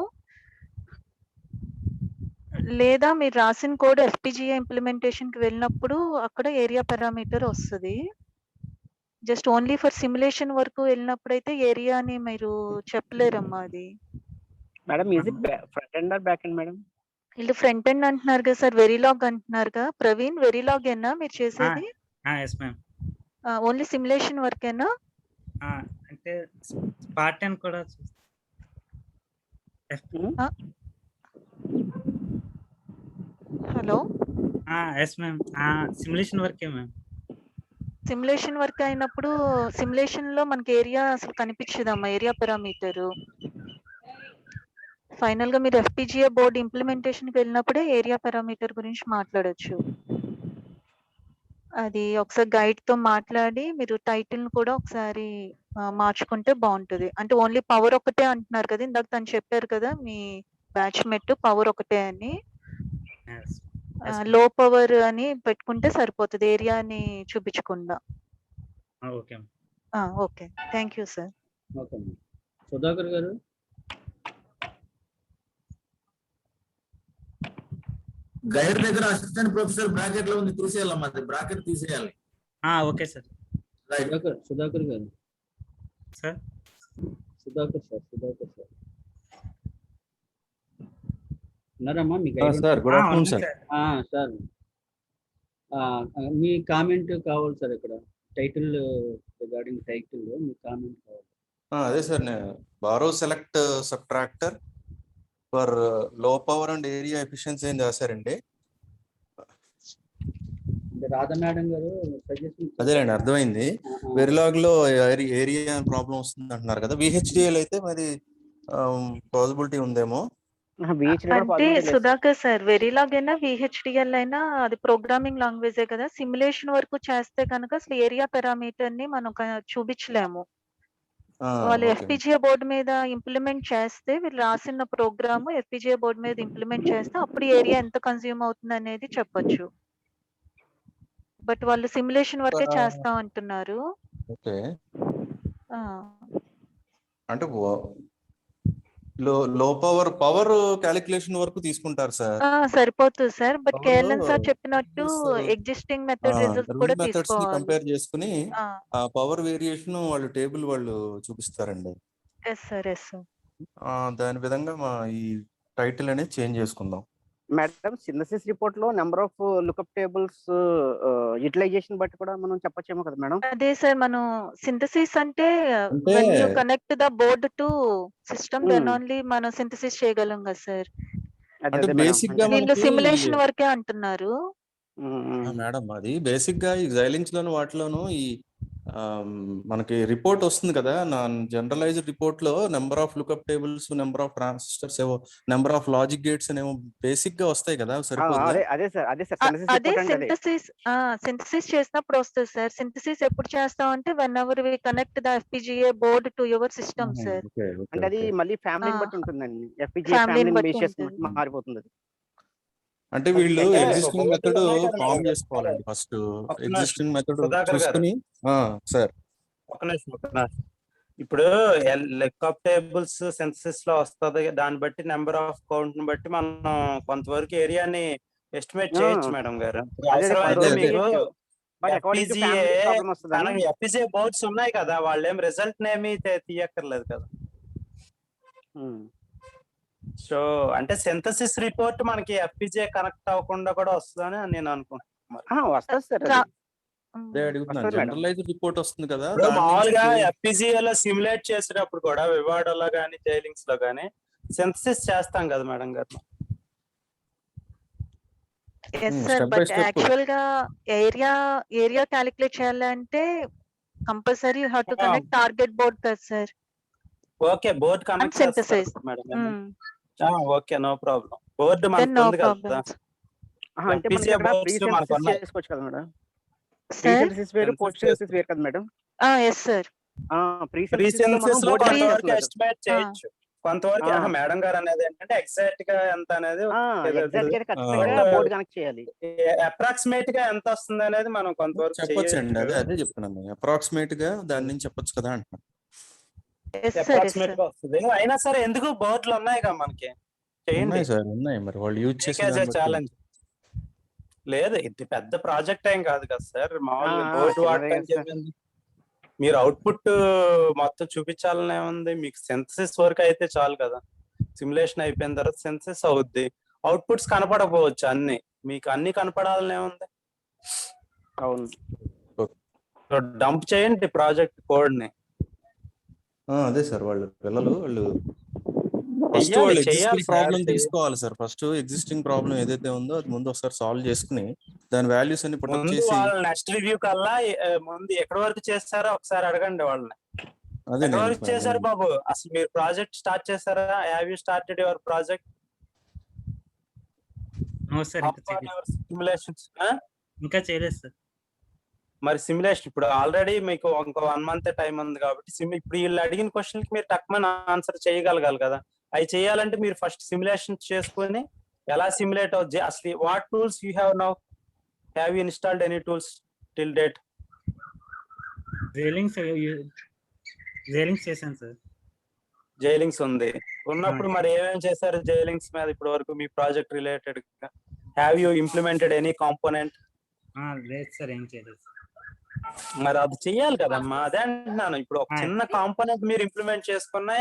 లేదా మీరు రాసిన కోడ్ ఎఫ్పిజిఏ ఇంప్లిమెంటేషన్ కి వెళ్ళినప్పుడు అక్కడ ఏరియా పారామీటర్ వస్తుంది. జస్ట్ ఓన్లీ ఫర్ సిమ్యులేషన్ వరకు వెళ్ళినప్పుడు అయితే ఏరియా అని మీరు చెప్పలేరమ్మా. అది madam, is it front end or back end madam? వీళ్ళు ఫ్రంట్ ఎండ్ అంటున్నారు కదా సార్, వెరిలాగ్ అంటున్నారుగా. ప్రవీణ్, వెరిలాగ్ ఏనా మీరు చేసేది? Yes ma'am. ఓన్లీ సిమ్యులేషన్ వర్కేనా? అంటే స్పార్టన్ కూడా హలో. ఎస్ మ్యామ్, సిమ్యులేషన్ వర్కే మ్యామ్. సిమ్యులేషన్ వర్క్ అయినప్పుడు సిమ్యులేషన్ లో మనకి ఏరియా అసలు కనిపించదమ్మా, ఏరియా పారామీటర్. ఫైనల్ గా మీరు ఎఫ్పిజిఏ బోర్డ్ ఇంప్లిమెంటేషన్ కి వెళ్ళినప్పుడే ఏరియా పారామీటర్ గురించి మాట్లాడొచ్చు. అది ఒకసారి గైడ్ తో మాట్లాడి మీరు టైటిల్ కూడా ఒకసారి మార్చుకుంటే బాగుంటుంది. అంటే ఓన్లీ పవర్ ఒకటే అంటున్నారు కదా, ఇందాక తను చెప్పారు కదా మీ బ్యాచ్ మెట్ పవర్ ఒకటే అని. లో పవర్ అని పెట్టుకుంటే సరిపోతుంది, ఏరియాని చూపించకుండా. Okay, thank you sir. Okay. Sudhakar గారు. గైడ్ దగ్గర అసిస్టెంట్ ప్రొఫెసర్ బ్రాకెట్ లో ఉంది, తీసేయాలమ్మా. అది బ్రాకెట్ తీసేయాలి. Okay sir. సుధాకర్ గారు సార్. సుధాకర్ సార్ ఉన్నారమ్మా? మీ guide sir, good afternoon sir. Sir మీ కామెంట్ కావాలి సార్. ఇక్కడ టైటిల్ రిగార్డింగ్ టైటిల్ మీ కామెంట్ కావాలి. అదే సార్, నేను borrow select subtractor for low power and area efficiency ఏం చేశారండి. రాధా మేడం గారు సజెషన్. అదేలేండి, అర్థమైంది. వెరిలాగ్ లో ఏరియా ప్రాబ్లం వస్తుంది అంటున్నారు కదా. విహెచ్డిఎల్ అయితే మరి పాసిబిలిటీ ఉందేమో. అంటే సుధాకర్ సార్, వెరిలాగ్ అయినా విహెచ్డిఎల్ అయినా అది ప్రోగ్రామింగ్ లాంగ్వేజే కదా. సిమ్యులేషన్ వరకు చేస్తే కనుక అసలు ఏరియా పారామీటర్ ని మనం చూపించలేము. వాళ్ళు ఎఫ్పిజిఏ బోర్డు మీద ఇంప్లిమెంట్ చేస్తే, వీళ్ళు రాసిన ప్రోగ్రామ్ ఎఫ్పిజిఏ బోర్డు మీద ఇంప్లిమెంట్ చేస్తే అప్పుడు ఏరియా ఎంత కన్స్యూమ్ అవుతుంది అనేది చెప్పొచ్చు. బట్ వాళ్ళు సిమ్యులేషన్ వరకే చేస్తా అంటున్నారు. అంటే లో పవర్ క్యాలిక్యులేషన్ వరకు తీసుకుంటారు సార్. సరిపోతుంది సార్. బట్ కేఎల్ఎన్ సార్ చెప్పినట్టు ఎగ్జిస్టింగ్ మెథడ్ రిజల్ట్స్ కూడా తీసుకోవాలి. కంపేర్ చేసుకుని ఆ పవర్ వేరియేషన్ వాళ్ళు టేబుల్ వాళ్ళు చూపిస్తారండి. దాని విధంగా మా ఈ టైటిల్ అనేది చేంజ్ చేసుకుందాం. మేడం, సింథసిస్ రిపోర్ట్ లో number of lookup tables utilization బట్టి కూడా మనం చెప్పొచ్చేమో కదా మేడం. అదే సార్, మనం సింథసిస్ అంటే when you connect the board to system then only మనం సింథసిస్ చేయగలం కదా సార్. అదే అంటే అదే మేడం. బేసిక్ గా అంటే వీళ్ళు మనకి సిమ్యులేషన్ వరకే అంటున్నారు. మేడం అది బేసిక్ గా ఈ జైలింగ్స్ లోను వాటిలోను ఈ మనకి రిపోర్ట్ వస్తుంది కదా, నా జనరలైజ్డ్ రిపోర్ట్ లో number of lookup tables, number of transistors ఏవో, నెంబర్ ఆఫ్ లాజిక్ గేట్స్ అనేమో బేసిక్ గా వస్తాయి కదా, సరిపోదుగా? అదే అదే సార్ సింథసిస్ అదే రిపోర్ట్ అంటే అదే. సింథసిస్ చేసినప్పుడు వస్తుంది సార్. సింథసిస్ ఎప్పుడు చేస్తాం అంటే whenever we connect the FPGA board to your system sir. Okay okay అంటే అది ఓకే. మళ్ళీ ఫ్యామిలీని బట్టి ఉంటుందండి. FPGA ఫ్యామిలీని ఫ్యామిలీని బట్టి బేస్ చేసుకుని ఉంటుంది. మారిపోతుంది అది. అంటే వీళ్ళు అంటే ఎగ్జిస్టింగ్ బోర్డులు మెథడ్ ఉన్నాయి కదా ఫామ్ మేడం. చేసుకోవాలండి ఫస్ట్. ఒక్క నిమిషం ఎగ్జిస్టింగ్ మెథడ్ సుధాకర్ గారు, చూసుకుని సార్ ఒక్క నిమిషం. ఇప్పుడు లెక్కప్ టేబుల్స్ సెన్సెస్ లో వస్తుంది, దాన్ని బట్టి నెంబర్ ఆఫ్ కౌంట్ ని బట్టి మనం కొంతవరకు ఏరియాని ఎస్టిమేట్ చేయొచ్చు మేడం గారు. అదే అదే అవసరమైతే కొంతవరకు మీకు చేయొచ్చు. But according to FPGA family problem వస్తుందని. FPGA బోర్డ్స్ ఉన్నాయి కదా, వాళ్ళు ఏం రిజల్ట్ నేమి తీయక్కర్లేదు కదా. సో అంటే సింథసిస్ రిపోర్ట్ మనకి FPGA కనెక్ట్ అవ్వకుండా కూడా వస్తుందని నేను అనుకుంటున్నాను. వస్తుంది సార్ రా- అది. అదే అడుగుతున్నాను. వస్తుంది మేడం. జనరలైజ్డ్ రిపోర్ట్ వస్తుంది కదా, ఇప్పుడు దాని మామూలుగా నుంచి FPGA లో సిమ్యులేట్ చేసేటప్పుడు కూడా వివాడలో కానీ జైలింగ్స్ లో కానీ సింథసిస్ చేస్తాం కదా మేడం గారు. Yes sir, step by but step. Actual గా ఏరియా క్యాలిక్యులేట్ చేయాలంటే compulsory you have to connect target board కదా sir. Okay, board and connect చేస్తారు synthesize. Madam. Okay, no problem. Board then మనకు నో ఉంది కదా. ప్రాబ్లమ్స్ అంటే మనకి FPGA అక్కడ ప్రీ బోర్డ్స్ మనకు సింథసిస్ ఉన్నాయి. చేసుకోవచ్చు కదా మేడం. Pre sir. సింథసిస్ వేరు, పోస్ట్ సింథసిస్ వేరు కదా madam. Yes sir. Pre pre synthesis లో మనం సింథసిస్ లో బోర్డ్ కనెక్ట్ కొంతవరకు చేస్తున్నారు. ఎస్టిమేట్ చేయొచ్చు. కొంతవరకు మేడం గారు అనేది ఏంటంటే ఎగ్జాక్ట్ గా ఎంత అనేది ఎగ్జాక్ట్ గా ఖచ్చితంగా బోర్డ్ కనెక్ట్ చేయాలి. అప్రాక్సిమేట్ గా ఎంత వస్తుంది అనేది మనం కొంతవరకు చెప్పొచ్చండి. చేయొచ్చు. అదే చెప్తున్నాను, అప్రాక్సిమేట్ గా దాని నుంచి చెప్పొచ్చు కదా అంటున్నాను. అప్రాక్సిమేట్ గా వస్తుంది. అయినా సరే ఎందుకు బోర్డులు ఉన్నాయి కదా మనకి, చేయండి. ఉన్నాయి సార్, ఉన్నాయి. మరి వాళ్ళు యూజ్ చేసే దాన్ని బట్టి. ఛాలెంజ్ లేదు, ఇది పెద్ద ప్రాజెక్ట్ ఏం కాదు కదా సార్. మామూలుగా బోర్డు చిన్నదే వాడటానికి కదా సార్. ఏమైంది? మీరు అవుట్పుట్ మొత్తం చూపించాలని ఏముంది, మీకు సింథసిస్ వరకు అయితే చాలు కదా. సిమ్యులేషన్ అయిపోయిన తర్వాత సింథసిస్ అవుద్ది, అవుట్పుట్స్ కనపడకపోవచ్చు అన్ని, మీకు అన్ని కనపడాలని ఏముంది. అవును, డంప్ చేయండి ప్రాజెక్ట్ కోడ్ ని. అదే సార్, వాళ్ళు ఫస్ట్ చెయ్యాలి, వాళ్ళు చెయ్యాలి ఎగ్జిస్టింగ్ సార్, ప్రాబ్లం తీసుకోవాలి సార్. ఫస్ట్ ఎగ్జిస్టింగ్ ప్రాబ్లం ఏదైతే ఉందో అది ముందు ఒకసారి సాల్వ్ చేసుకుని దాని వాల్యూస్ అన్ని పుట్టప్ ముందు చేసి వాళ్ళ నెక్స్ట్ రివ్యూ కల్లా ముందు ఎక్కడి వరకు చేస్తారో ఒకసారి అడగండి వాళ్ళని. అదే ఎక్కడి నేను వరకు చేశారు బాబు, అసలు మీరు ప్రాజెక్ట్ స్టార్ట్ చేస్తారా? Have you started your project? No sir, simulations ఇంకా చేయలేదు సార్. మరి సిమ్యులేషన్ ఇప్పుడు ఆల్రెడీ మీకు ఇంకో 1 month టైం ఉంది కాబట్టి ఇప్పుడు వీళ్ళు అడిగిన క్వశ్చన్ కి మీరు టక్మని ఆన్సర్ చేయగలగాలి కదా. అవి చేయాలంటే మీరు ఫస్ట్ సిమ్యులేషన్ చేసుకుని ఎలా సిమ్యులేట్ అవుతుంది, అసలు what tools you have now, have you installed any tools till date? Xilinx చేశాను సార్. జైలింగ్స్ ఉంది ఉన్నప్పుడు మరి ఏమేమి చేశారు జైలింగ్స్ మీద ఇప్పటి వరకు మీ project related? Have you implemented any component? లేదు సార్, ఏం చేయలేదు. మరి అది చెయ్యాలి కదమ్మా, అదే అంటున్నాను. ఇప్పుడు ఒక చిన్న కాంపోనెంట్ మీరు ఇంప్లిమెంట్ చేసుకున్నా,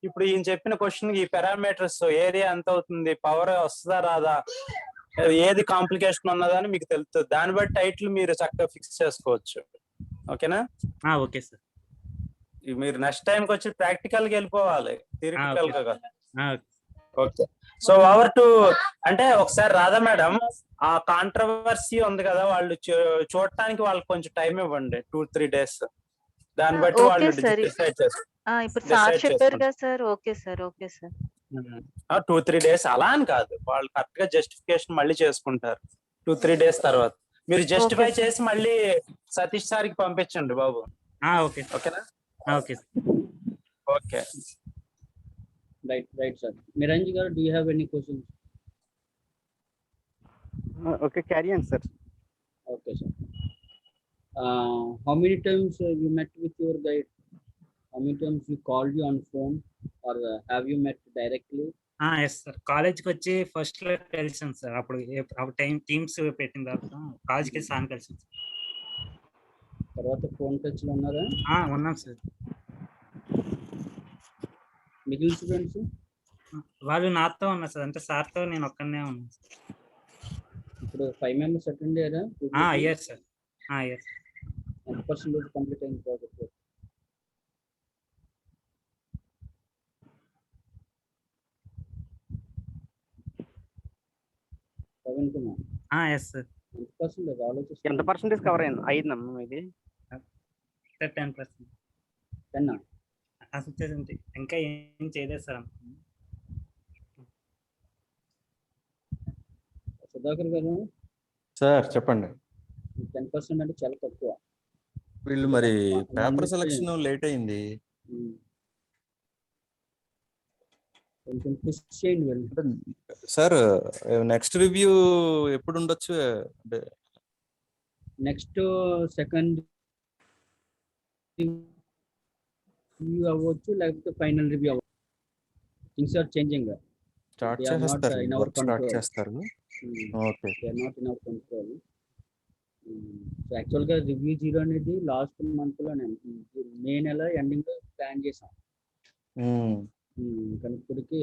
ఇప్పుడు ఈయన చెప్పిన క్వశ్చన్ ఈ పారామీటర్స్ ఏరియా ఎంత అవుతుంది, పవర్ వస్తుందా రాదా, ఏది కాంప్లికేషన్ ఉన్నదని మీకు తెలుస్తుంది. దాన్ని బట్టి టైటిల్ మీరు చక్కగా ఫిక్స్ చేసుకోవచ్చు. ఓకేనా? Okay sir. మీరు నెక్స్ట్ టైంకి వచ్చి ప్రాక్టికల్ గా వెళ్ళిపోవాలి, థియరిటికల్ గా కాదు. ఓకే, సో ఓవర్ టు అంటే ఒకసారి రాధా మేడం, ఆ కాంట్రవర్సీ ఉంది కదా, వాళ్ళు చూడటానికి వాళ్ళకి కొంచెం టైం ఇవ్వండి, 2-3 days. దాన్ని బట్టి ఓకే వాళ్ళు సార్. డిసైడ్ చేస్తారు. ఇప్పుడు సార్ చెప్పారు కదా sir. Okay sir, okay sir. 2-3 days అలా అని కాదు, వాళ్ళు కరెక్ట్ గా జస్టిఫికేషన్ మళ్ళీ చేసుకుంటారు 2-3 days తర్వాత. మీరు జస్టిఫై చేసి మళ్ళీ సతీష్ సార్కి పంపించండి బాబు. ఓకే, ఓకేనా? Okay, okay, right sir. Miranji గారు, do you have any questions? Okay, carry on, sir. Okay, sir. How many times you met with your guide? How many times you called you on phone, or have you met directly? Yes sir, కాలేజ్కి వచ్చి first లో కలిసాను sir. అప్పుడు teams పెట్టిన తర్వాత కాలేజ్కి వచ్చి sir కలిసాను sir. తర్వాత phone touch లో ఉన్నారా? ఉన్నాం సార్. మిగిలిన స్టూడెంట్స్ వాళ్ళు నాతో ఉన్నారు సార్, అంటే సార్తో నేను ఒక్కనే ఉన్నాను సార్. ఇప్పుడు 5 members అటెండ్ అయ్యారా? అయ్యారు సార్. అయ్యారు. ఎంత పర్సెంటేజ్ కంప్లీట్ అయింది project? Praveen Kumar yes sir. ఎంత పర్సెంటేజ్ ఆలోచిస్తుంది? ఎంత పర్సెంటేజ్ కవర్ అయింది అయిందమ్మా ఇది? సార్ 10%. 10 అసలు ఇంకా ఏం చేయలేదు సార్. సుధాకర్ గారు సార్ చెప్పండి. 10% అంటే చాలా తక్కువ. వీళ్ళు మరి పేపర్ సెలక్షన్ లేట్ అయింది. కొంచెం పుష్ చేయండి వీళ్ళు. సార్ నెక్స్ట్ రివ్యూ ఎప్పుడు ఉండొచ్చు? అంటే నెక్స్ట్ సెకండ్ రివ్యూ అవ్వచ్చు, లేకపోతే ఫైనల్ రివ్యూ అవ్వచ్చు. Things are changing. Start They are not చేస్తారు, in our work start control. చేస్తారు. Okay. They are not in our control. So యాక్చువల్గా రివ్యూ 0 అనేది లాస్ట్ మంత్లోనే మే నెల ఎండింగ్ ప్లాన్ చేసాం. కానీ ఇప్పటికి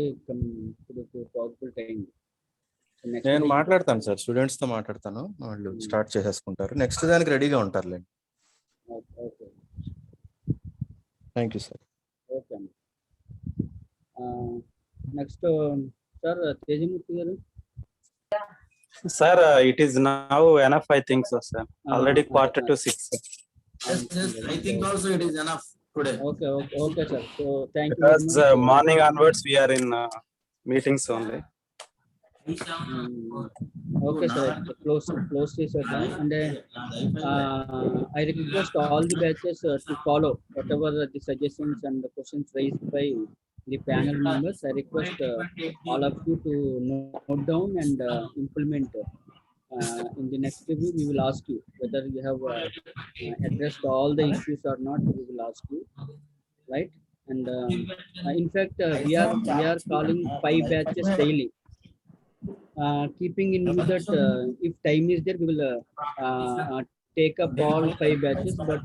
పాసిబుల్ అయింది. నేను మాట్లాడతాను సార్, స్టూడెంట్స్ తో మాట్లాడతాను, వాళ్ళు స్టార్ట్ చేసేసుకుంటారు. నెక్స్ట్ దానికి రెడీగా ఉంటారులేండి. Okay, thank you sir. Okay అండి. నెక్స్ట్ సార్ తేజమూర్తి గారు. Sir, it is now enough, I think so, sir. Already 5:45. Yes, I think also it is enough today. Okay, sir. So thank you. Because morning onwards we are in meetings only. Okay, sir. Close this time, and I request all the batches to follow whatever the suggestions and the questions raised by the panel members. I request all of you to note down and implement. In the next review, we will ask you whether you have addressed all the issues or not. We will ask you, right? And in fact, we are calling 5 batches daily. Keeping in view that if time is there, we will take up all 5 batches. But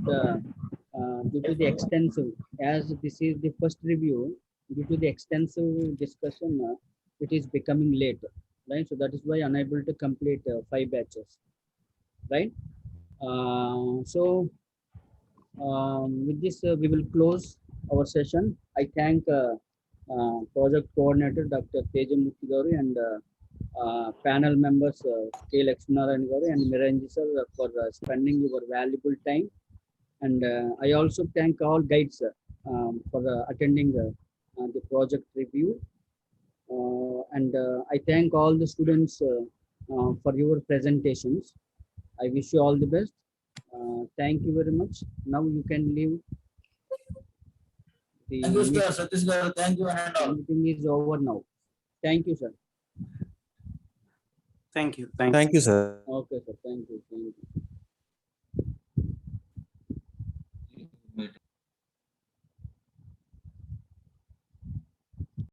due to the extensive, as this is the first review, due to the extensive discussion, it is becoming late, right? So that is why unable to complete 5 batches, right? So with this, we will close our session. I thank project coordinator Dr. Tejamurthy Garu and panel members K. Lakshminarayan Garu and Miranji sir for spending your valuable time. And I also thank all guides for attending the project review. And I thank all the students for your presentations. I wish you all the best. Thank you very much. Now you can leave. Thank you, sir. Satish garu, thank you and all. Everything is over now. Thank you, sir. Thank you. Thank you, sir. Okay, sir. Thank you.